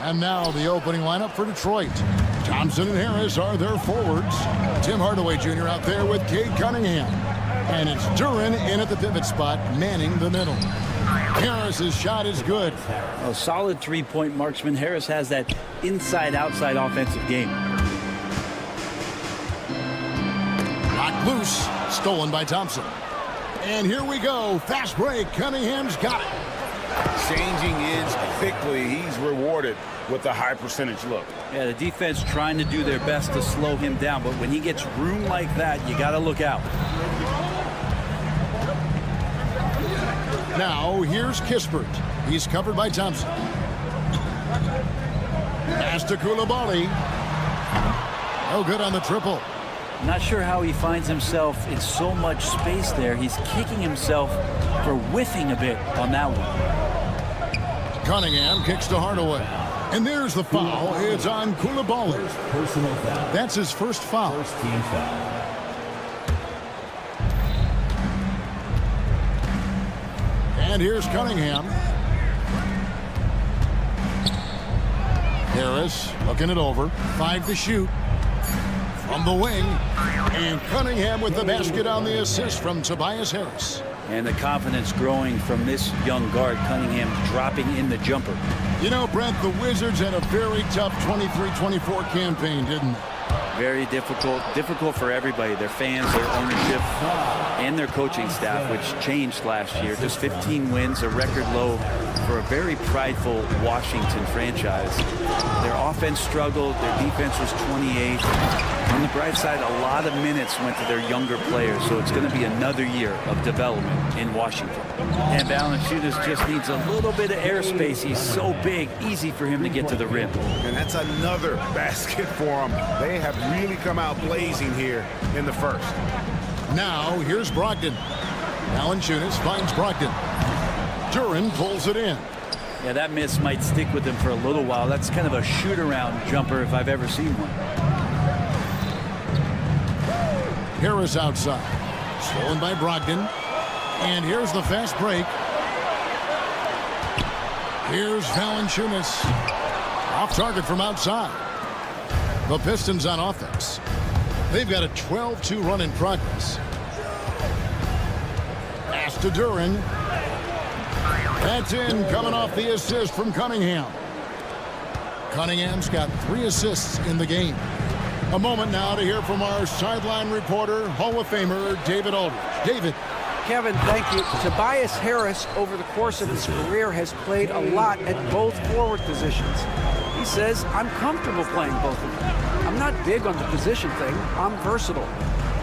And now the opening lineup for Detroit. Thompson and Harris are their forwards. Tim Hardaway Jr. out there with Cade Cunningham. And it's Duren in at the pivot spot, manning the middle. Harris's shot is good. A solid three-point marksman. Harris has that inside-outside offensive game. Knocked loose, stolen by Thompson. And here we go. Fast break. Cunningham's got it. Changing ends quickly. He's rewarded with a high percentage look. Yeah, the defense trying to do their best to slow him down, but when he gets room like that, you got to look out. Now, here's Kispert. He's covered by Thompson. Pass to Koulibaly. No good on the triple. Not sure how he finds himself in so much space there. He's kicking himself for whiffing a bit on that one. Cunningham kicks to Hardaway. And there's the foul. It's on Koulibaly. Personal foul. That's his first foul. First team foul. And here's Cunningham. Harris looking it over. 5 to shoot. From the wing. And Cunningham with the basket on the assist from Tobias Harris. And the confidence growing from this young guard, Cunningham, dropping in the jumper. You know, Brent, the Wizards had a very tough 23-24 campaign, didn't they? Very difficult for everybody, their fans, their ownership, and their coaching staff, which changed last year. Just 15 wins, a record low for a very prideful Washington franchise. Their offense struggled, their defense was 28th. On the bright side, a lot of minutes went to their younger players, so it's going to be another year of development in Washington. And Valanciunas just needs a little bit of airspace. He's so big, easy for him to get to the rim. And that's another basket for them. They have really come out blazing here in the first. Now, here's Brogdon. Valanciunas finds Brogdon. Duren pulls it in. Yeah, that miss might stick with him for a little while. That's kind of a shoot-around jumper if I've ever seen one. Harris outside. Stolen by Brogdon. And here's the fast break. Here's Valanciunas. Off target from outside. The Pistons on offense. They've got a 12-2 run in progress. Pass to Duren. That's in, coming off the assist from Cunningham. Cunningham's got 3 assists in the game. A moment now to hear from our sideline reporter, Hall of Famer David Aldridge. David. Kevin, thank you. Tobias Harris, over the course of his career, has played a lot at both forward positions. He says, I'm comfortable playing both of them. I'm not big on the position thing. I'm versatile.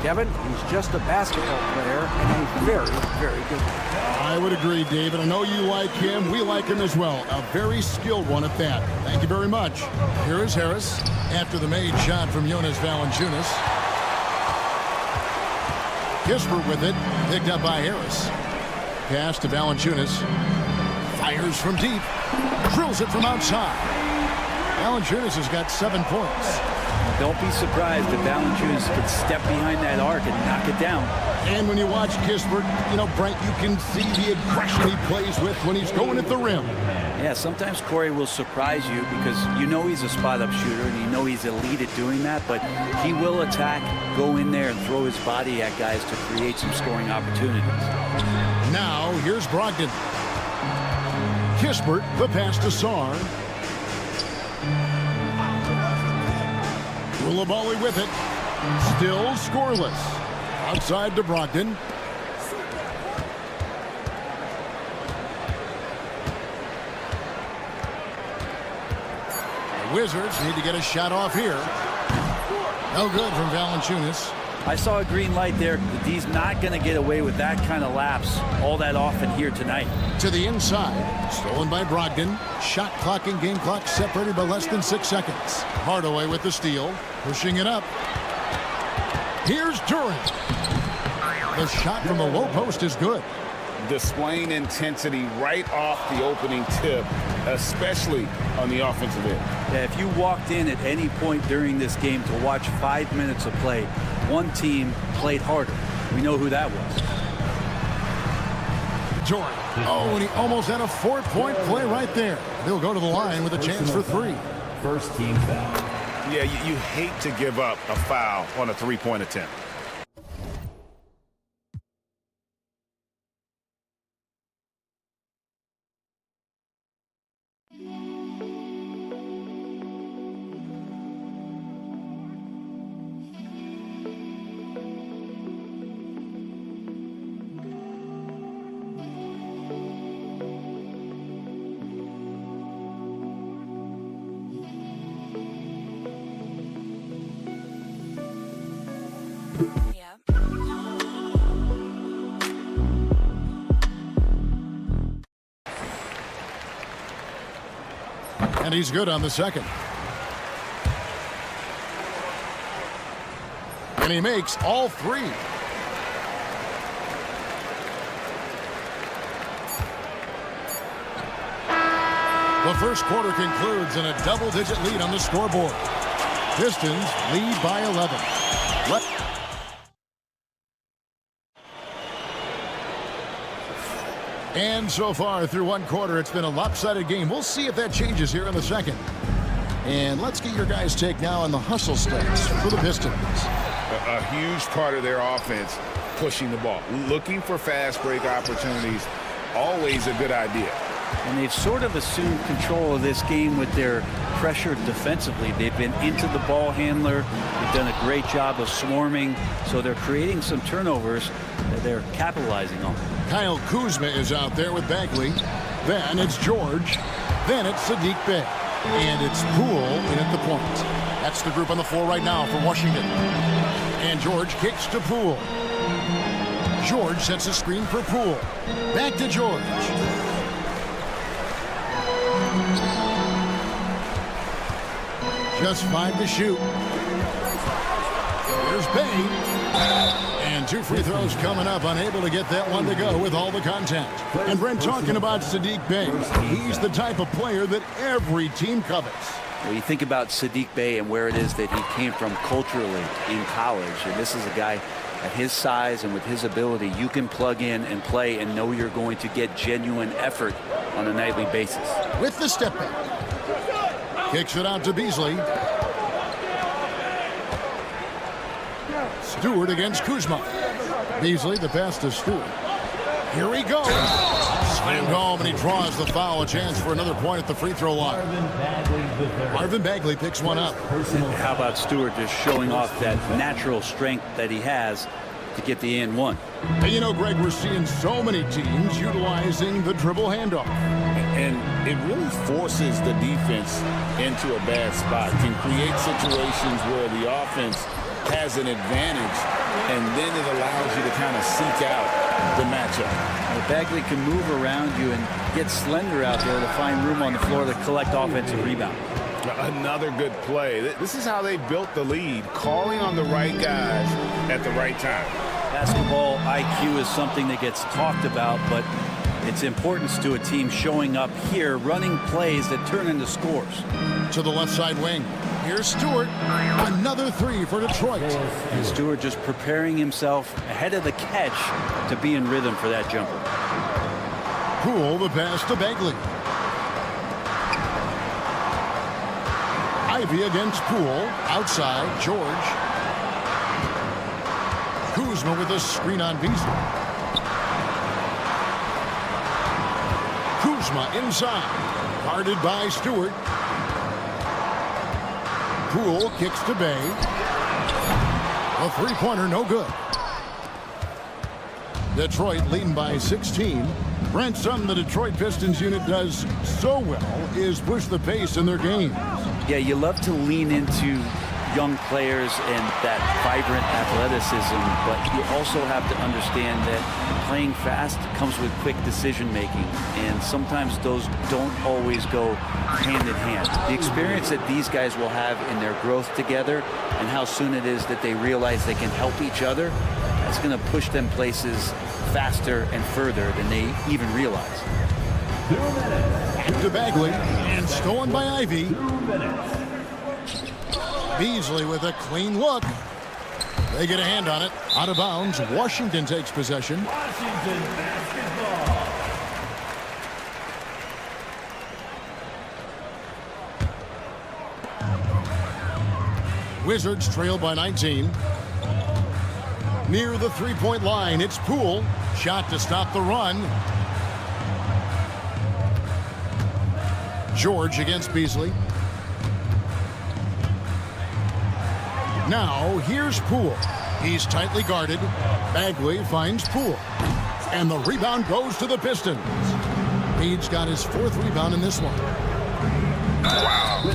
Kevin, he's just a basketball player and a very, very good one. I would agree, David. I know you like him. We like him as well. A very skilled one at that. Thank you very much. Here is Harris after the made shot from Jonas Valanciunas. Kispert with it. Picked up by Harris. Pass to Valanciunas. Fires from deep. Drills it from outside. Valanciunas has got 7 points. Don't be surprised if Valanciunas could step behind that arc and knock it down. And when you watch Kispert, you know, Brent, you can see the aggression he plays with when he's going at the rim. Yeah, sometimes Corey will surprise you because you know he's a spot-up shooter and you know he's elite at doing that, but he will attack, go in there and throw his body at guys to create some scoring opportunities. Now, here's Brogdon. Kispert, the pass to Sarr. Koulibaly with it. Still scoreless. Outside to Brogdon. The Wizards need to get a shot off here. No good from Valanciunas. I saw a green light there. The D's not going to get away with that kind of lapse all that often here tonight. To the inside. Stolen by Brogdon. Shot clock and game clock separated by less than 6 seconds. Hardaway with the steal. Pushing it up. Here's Duren. The shot from the low post is good. displaying intensity right off the opening tip, especially on the offensive end. Yeah, if you walked in at any point during this game to watch 5 minutes of play, one team played harder. We know who that was. Jordan. Oh, and he almost had a 4-point play right there. He'll go to the line with a chance for 3. First team foul. Yeah, you hate to give up a foul on a three-point attempt. And he's good on the second. And he makes all 3. The first quarter concludes in a double-digit lead on the scoreboard. Pistons lead by 11. And so far through one quarter, it's been a lopsided game. We'll see if that changes here in the second. And let's get your guys' take now on the hustle stats for the Pistons. A huge part of their offense, pushing the ball, looking for fast break opportunities, always a good idea. And they've sort of assumed control of this game with their pressure defensively. They've been into the ball handler. They've done a great job of swarming. So they're creating some turnovers that they're capitalizing on. Kyle Kuzma is out there with Bagley. Then it's George. Then it's Saddiq Bey. And it's Poole in at the point. That's the group on the floor right now for Washington. And George kicks to Poole. George sets a screen for Poole. Back to George. Just 5 to shoot. Here's Bey. And 2 free throws coming up. Unable to get that one to go with all the contact. And Brent, talking about Saddiq Bey, he's the type of player that every team covets. Well, you think about Saddiq Bey and where it is that he came from culturally in college. And this is a guy at his size and with his ability, you can plug in and play and know you're going to get genuine effort on a nightly basis. With the step back. Kicks it out to Beasley. Stewart against Kuzma. Beasley, the pass to Stewart. Here he goes. Slammed home, and he draws the foul. A chance for another point at the free throw line. Marvin Bagley picks one up. How about Stewart just showing off that natural strength that he has to get the and one? And you know, Greg, we're seeing so many teams utilizing the dribble handoff. And it really forces the defense into a bad spot. Can create situations where the offense has an advantage, and then it allows you to kind of seek out the matchup. Well, Bagley can move around you and get slender out there to find room on the floor to collect offensive rebound. Another good play. This is how they built the lead, calling on the right guys at the right time. Basketball IQ is something that gets talked about, but its importance to a team showing up here, running plays that turn into scores. To the left side wing. Here's Stewart. Another 3 for Detroit. And Stewart just preparing himself ahead of the catch to be in rhythm for that jumper. Poole, the pass to Bagley. Ivy against Poole. Outside, George. Kuzma with a screen on Beasley. Kuzma inside. Guarded by Stewart. Poole kicks to Bey. A three-pointer, no good. Detroit leading by 16. Brent, something the Detroit Pistons unit does so well is push the pace in their games. Yeah, you love to lean into young players and that vibrant athleticism, but you also have to understand that playing fast comes with quick decision making, and sometimes those don't always go hand in hand. The experience that these guys will have in their growth together and how soon it is that they realize they can help each other, that's going to push them places faster and further than they even realize. Back to Bagley, and stolen by Ivy. Beasley with a clean look. They get a hand on it. Out of bounds. Washington takes possession. Washington basketball. Wizards trail by 19. Near the three-point line, it's Poole. Shot to stop the run. George against Beasley. Now, here's Poole. He's tightly guarded. Bagley finds Poole. And the rebound goes to the Pistons. Reed's got his 4th rebound in this one.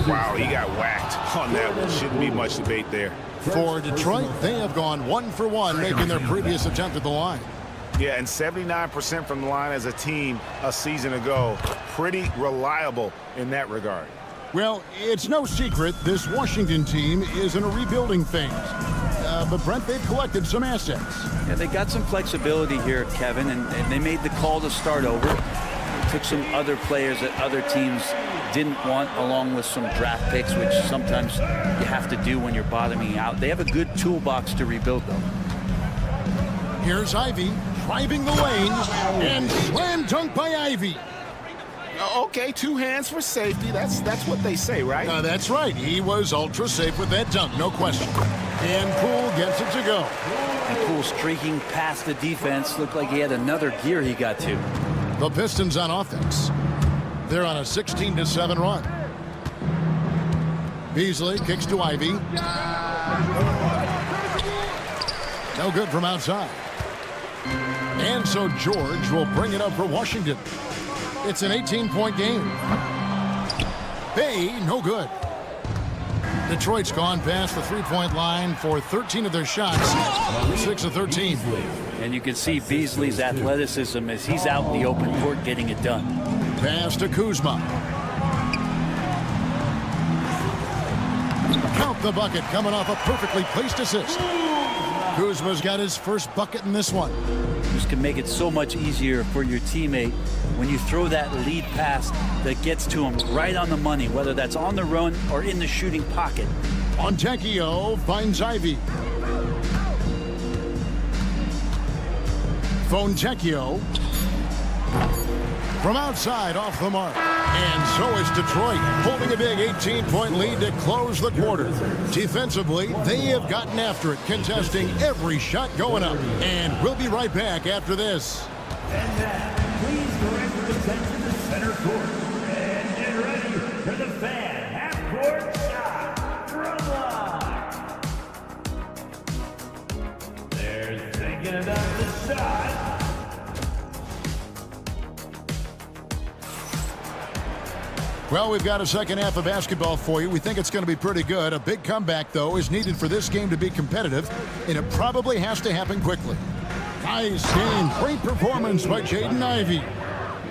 Wow, he got whacked on that one. Shouldn't be much debate there. For Detroit, they have gone 1 for 1, making their previous attempt at the line. Yeah, and 79% from the line as a team a season ago. Pretty reliable in that regard. Well, it's no secret this Washington team is in a rebuilding phase. But, Brent, they've collected some assets. Yeah, they got some flexibility here, Kevin, and they made the call to start over. Took some other players that other teams didn't want, along with some draft picks, which sometimes you have to do when you're bottoming out. They have a good toolbox to rebuild, though. Here's Ivy driving the lane, and slam dunk by Ivy. Okay, 2 hands for safety. That's what they say, right? That's right. He was ultra safe with that dunk, no question. And Poole gets it to go. And Poole streaking past the defense. Looked like he had another gear he got to. The Pistons on offense. They're on a 16-7 run. Beasley kicks to Ivy. No good from outside. And so George will bring it up for Washington. It's an 18-point game. Bay, no good. Detroit's gone past the three-point line for 13 of their shots. 6 of 13. And you can see Beasley's athleticism as he's out in the open court getting it done. Pass to Kuzma. Count the bucket coming off a perfectly placed assist. Kuzma's got his first bucket in this one. This can make it so much easier for your teammate when you throw that lead pass that gets to him right on the money, whether that's on the run or in the shooting pocket. Fontecchio finds Ivy. Fontecchio from outside off the mark. And so is Detroit, holding a big 18-point lead to close the quarter. Defensively, they have gotten after it, contesting every shot going up. And we'll be right back after this. And now, please direct your attention to center court. And get ready for the fan half-court shot from line. They're thinking about the shot. Well, we've got a second half of basketball for you. We think it's going to be pretty good. A big comeback, though, is needed for this game to be competitive, and it probably has to happen quickly. Nice game. Great performance by Jaden Ivey.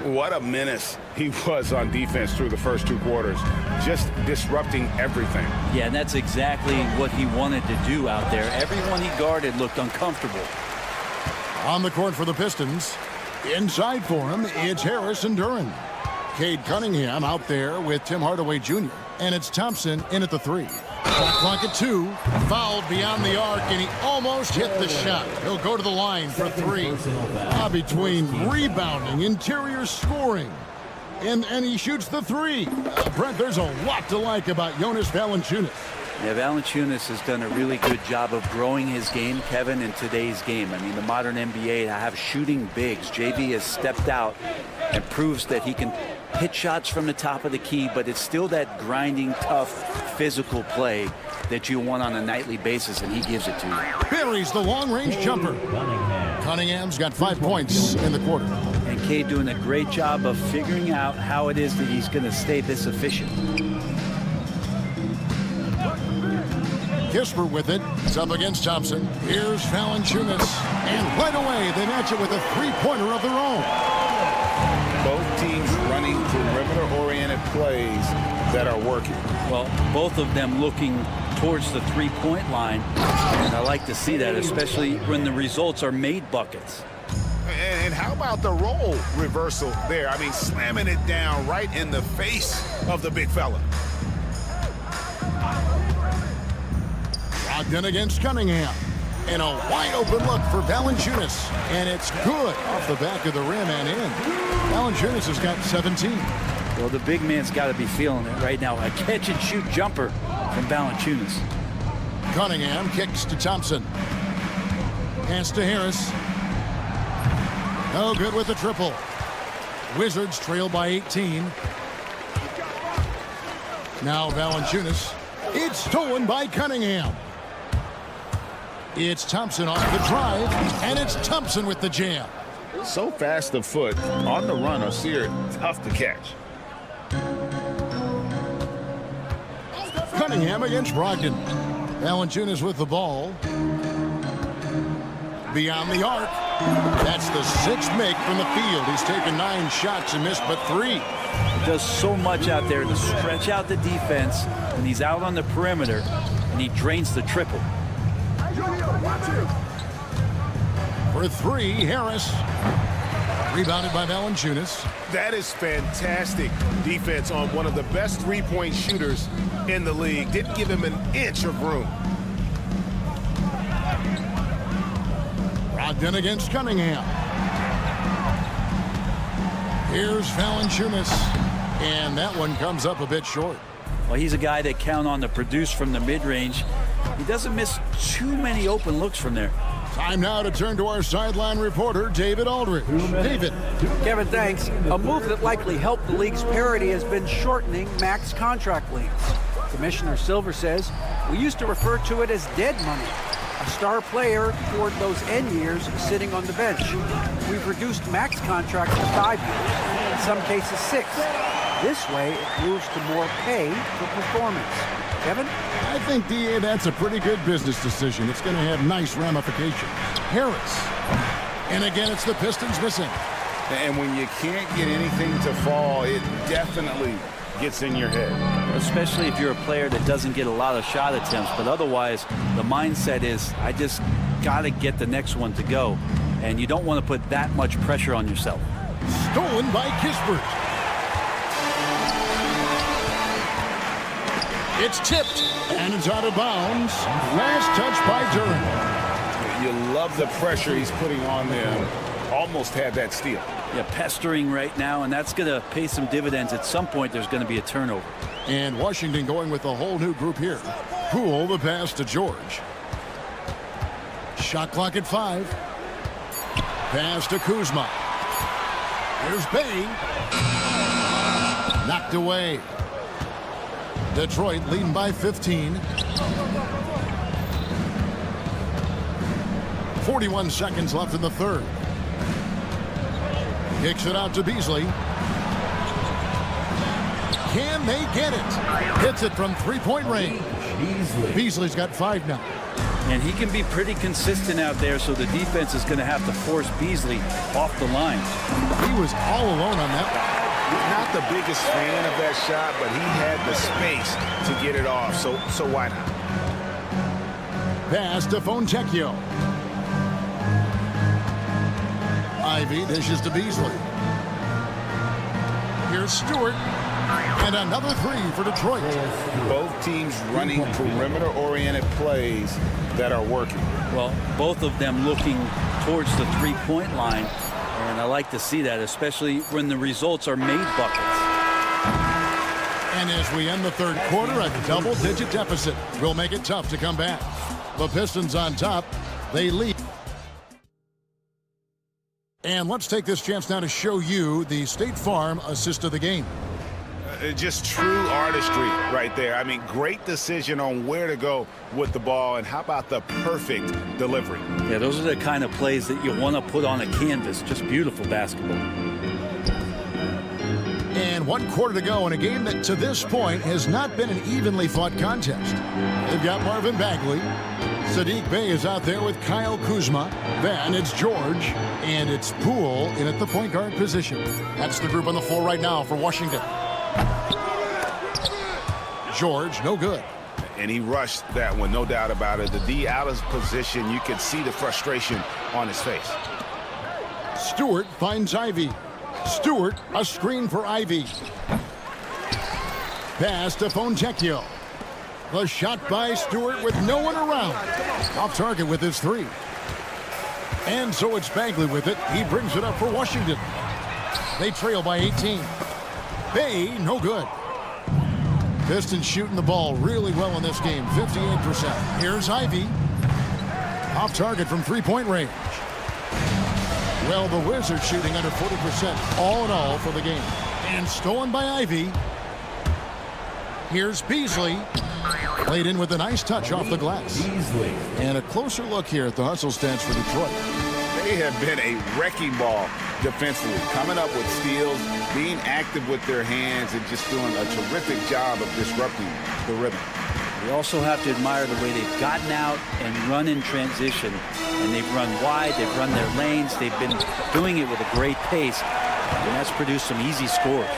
What a menace he was on defense through the first 2 quarters. Just disrupting everything. Yeah, and that's exactly what he wanted to do out there. Everyone he guarded looked uncomfortable. On the court for the Pistons. Inside for him, it's Harris and Duran. Cade Cunningham out there with Tim Hardaway Jr. And it's Thompson in at the 3. Shot clock at 2. Fouled beyond the arc, and he almost hit the shot. He'll go to the line for 3. Between rebounding, interior scoring, and he shoots the 3. Brent, there's a lot to like about Jonas Valanciunas. Yeah, Valanciunas has done a really good job of growing his game, Kevin, in today's game. I mean, the modern NBA to have shooting bigs. JV has stepped out and proves that he can hit shots from the top of the key, but it's still that grinding, tough, physical play that you want on a nightly basis, and he gives it to you. Buries the long-range jumper. Cunningham's got 5 points in the quarter. And Cade doing a great job of figuring out how it is that he's going to stay this efficient. Kisper with it. It's up against Thompson. Here's Valanciunas. And right away, they match it with a three-pointer of their own. Both teams running perimeter-oriented plays that are working. Well, both of them looking towards the three-point line. And I like to see that, especially when the results are made buckets. And how about the role reversal there? I mean, slamming it down right in the face of the big fella. Brogdon against Cunningham. And a wide open look for Valanciunas. And it's good off the back of the rim and in. Valanciunas has got 17. Well, the big man's got to be feeling it right now. A catch-and-shoot jumper from Valanciunas. Cunningham kicks to Thompson. Pass to Harris. No good with the triple. Wizards trail by 18. Now Valanciunas. It's stolen by Cunningham. It's Thompson off the drive, and it's Thompson with the jam. So fast of foot, on the run, Osir, tough to catch. Cunningham against Brogdon. Valanciunas with the ball. Beyond the arc. That's the 6th make from the field. He's taken 9 shots and missed but 3. He does so much out there to stretch out the defense when he's out on the perimeter, and he drains the triple. For 3, Harris. Rebounded by Valanciunas. That is fantastic defense on one of the best three-point shooters in the league. Didn't give him an inch of room. Brogdon against Cunningham. Here's Valanciunas. And that one comes up a bit short. Well, he's a guy that count on to produce from the mid-range. He doesn't miss too many open looks from there. Time now to turn to our sideline reporter, David Aldridge. David. Kevin, thanks. A move that likely helped the league's parity has been shortening max contract lengths. Commissioner Silver says, we used to refer to it as dead money. A star player toward those end years sitting on the bench. We've reduced max contracts to 5 years, in some cases 6. This way, it moves to more pay for performance. Kevin? I think, DA, that's a pretty good business decision. It's going to have nice ramifications. Harris. And again, it's the Pistons missing. And when you can't get anything to fall, it definitely gets in your head. Especially if you're a player that doesn't get a lot of shot attempts. But otherwise, the mindset is, I just got to get the next one to go. And you don't want to put that much pressure on yourself. Stolen by Kispert. It's tipped, and it's out of bounds. Last touch by Durant. You love the pressure he's putting on them. Almost had that steal. Yeah, pestering right now, and that's going to pay some dividends. At some point, there's going to be a turnover. And Washington going with a whole new group here. Poole, the pass to George. Shot clock at 5. Pass to Kuzma. Here's Bay. Knocked away. Detroit leading by 15. 41 seconds left in the third. Kicks it out to Beasley. Can they get it? Hits it from three-point range. Beasley's got 5 now. And he can be pretty consistent out there, so the defense is going to have to force Beasley off the line. He was all alone on that one. Not the biggest fan of that shot, but he had the space to get it off, so why not? Pass to Fontecchio. Ivy dishes to Beasley. Here's Stewart. And another 3 for Detroit. Both teams running perimeter-oriented plays that are working. Well, both of them looking towards the three-point line. And I like to see that, especially when the results are made buckets. And as we end the third quarter, a double-digit deficit will make it tough to come back. The Pistons on top. They lead. And let's take this chance now to show you the State Farm assist of the game. Just true artistry right there. I mean, great decision on where to go with the ball, and how about the perfect delivery? Yeah, those are the kind of plays that you want to put on a canvas. Just beautiful basketball. And 1 quarter to go in a game that to this point has not been an evenly fought contest. They've got Marvin Bagley. Saddiq Bey is out there with Kyle Kuzma. Then it's George, and it's Poole in at the point guard position. That's the group on the floor right now for Washington. George, no good. And he rushed that one, no doubt about it. The D out of position, you could see the frustration on his face. Stewart finds Ivy. Stewart, a screen for Ivy. Pass to Fontecchio. The shot by Stewart with no one around. Off target with his three. And so it's Bagley with it. He brings it up for Washington. They trail by 18. Bay, no good. Pistons shooting the ball really well in this game, 58%. Here's Ivy. Off target from three-point range. Well, the Wizards shooting under 40% all in all for the game. And stolen by Ivy. Here's Beasley. Played in with a nice touch off the glass. And a closer look here at the hustle stats for Detroit. They have been a wrecking ball defensively, coming up with steals, being active with their hands, and just doing a terrific job of disrupting the rhythm. We also have to admire the way they've gotten out and run in transition. And they've run wide, they've run their lanes, they've been doing it with a great pace, and that's produced some easy scores.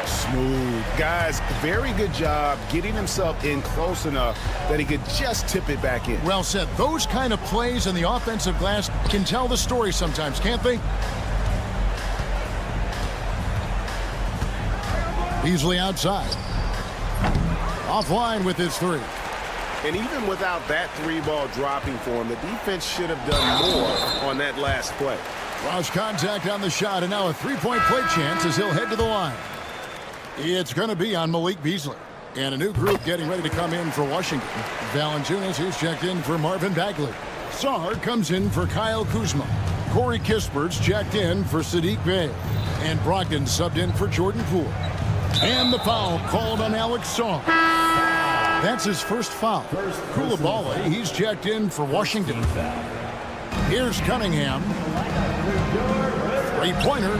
Smooth. Guys, very good job getting himself in close enough that he could just tip it back in. Well said. Those kind of plays in the offensive glass can tell the story sometimes, can't they? Beasley outside. Offline with his three. And even without that three ball dropping for him, the defense should have done more on that last play. Lost contact on the shot, and now a three-point play chance as he'll head to the line. It's going to be on Malik Beasley. And a new group getting ready to come in for Washington. Valanciunas is checked in for Marvin Bagley. Sarr comes in for Kyle Kuzma. Corey Kispert's checked in for Sadiq Bey. And Brogdon subbed in for Jordan Poole. And the foul called on Alex Song. That's his first foul. Coulibaly, he's checked in for Washington. Here's Cunningham. Three-pointer.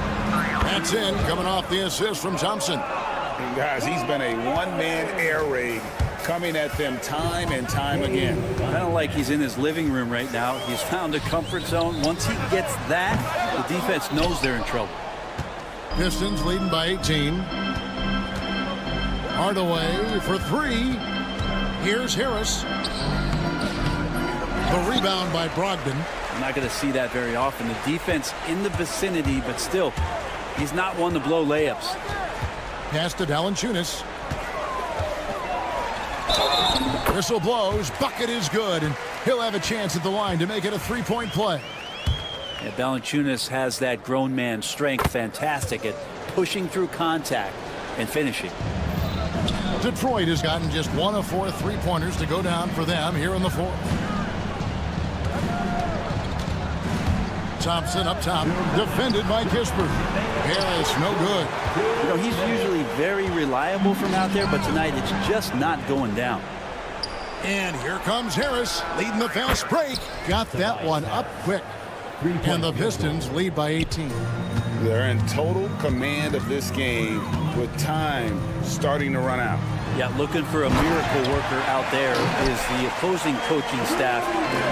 That's in, coming off the assist from Thompson. And guys, he's been a one-man air raid coming at them time and time again. Kind of like he's in his living room right now. He's found a comfort zone. Once he gets that, the defense knows they're in trouble. Pistons leading by 18. Hardaway for three. Here's Harris. The rebound by Brogdon. I'm not going to see that very often. The defense in the vicinity, but still, he's not one to blow layups. Pass to Valanciunas. Whistle blows. Bucket is good, and he'll have a chance at the line to make it a three-point play. Yeah, Valanciunas has that grown man strength, fantastic at pushing through contact and finishing. Detroit has gotten just 1 of 4 three-pointers to go down for them here in the fourth. Thompson up top, defended by Kispert. Harris, no good. You know, he's usually very reliable from out there, but tonight it's just not going down. And here comes Harris, leading the fast break. Got that one up quick. And the Pistons lead by 18. They're in total command of this game with time starting to run out. Yeah, looking for a miracle worker out there is the opposing coaching staff.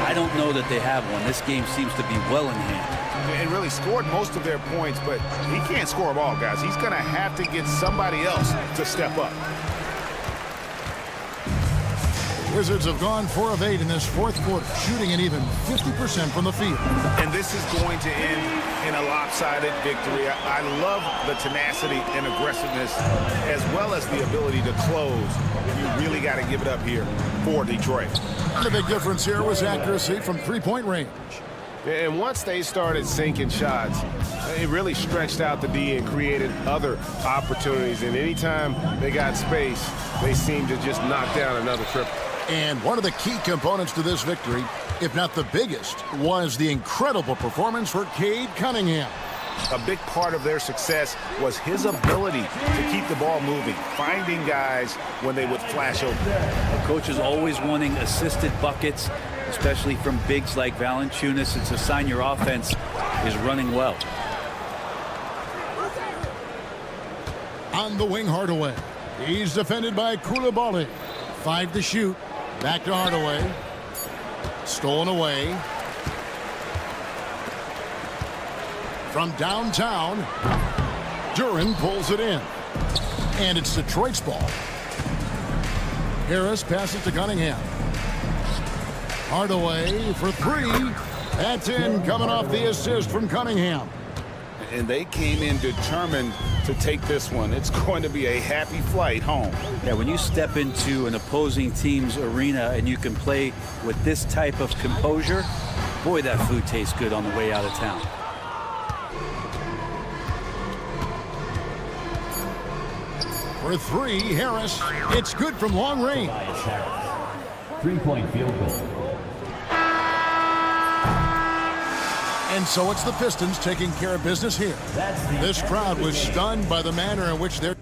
I don't know that they have one. This game seems to be well in hand. And really scored most of their points, but he can't score them all, guys. He's going to have to get somebody else to step up. Wizards have gone 4 of 8 in this fourth quarter, shooting an even 50% from the field. And this is going to end in a lopsided victory. I love the tenacity and aggressiveness as well as the ability to close. You really got to give it up here for Detroit. The big difference here was accuracy from three-point range. And once they started sinking shots, it really stretched out the D and created other opportunities. And anytime they got space, they seemed to just knock down another triple. And one of the key components to this victory, if not the biggest, was the incredible performance for Cade Cunningham. A big part of their success was his ability to keep the ball moving, finding guys when they would flash open. The coach is always wanting assisted buckets, especially from bigs like Valanciunas. It's a sign your offense is running well. On the wing, Hardaway. He's defended by Coulibaly. 5 to shoot. Back to Hardaway. Stolen away. From downtown, Duran pulls it in. And it's Detroit's ball. Harris passes to Cunningham. Hardaway for 3. That's in, coming off the assist from Cunningham. And they came in determined to take this one. It's going to be a happy flight home. Yeah, when you step into an opposing team's arena and you can play with this type of composure, boy, that food tastes good on the way out of town. For three, Harris. It's good from long range. Three-point field goal. And so it's the Pistons taking care of business here. This crowd was stunned by the manner in which they're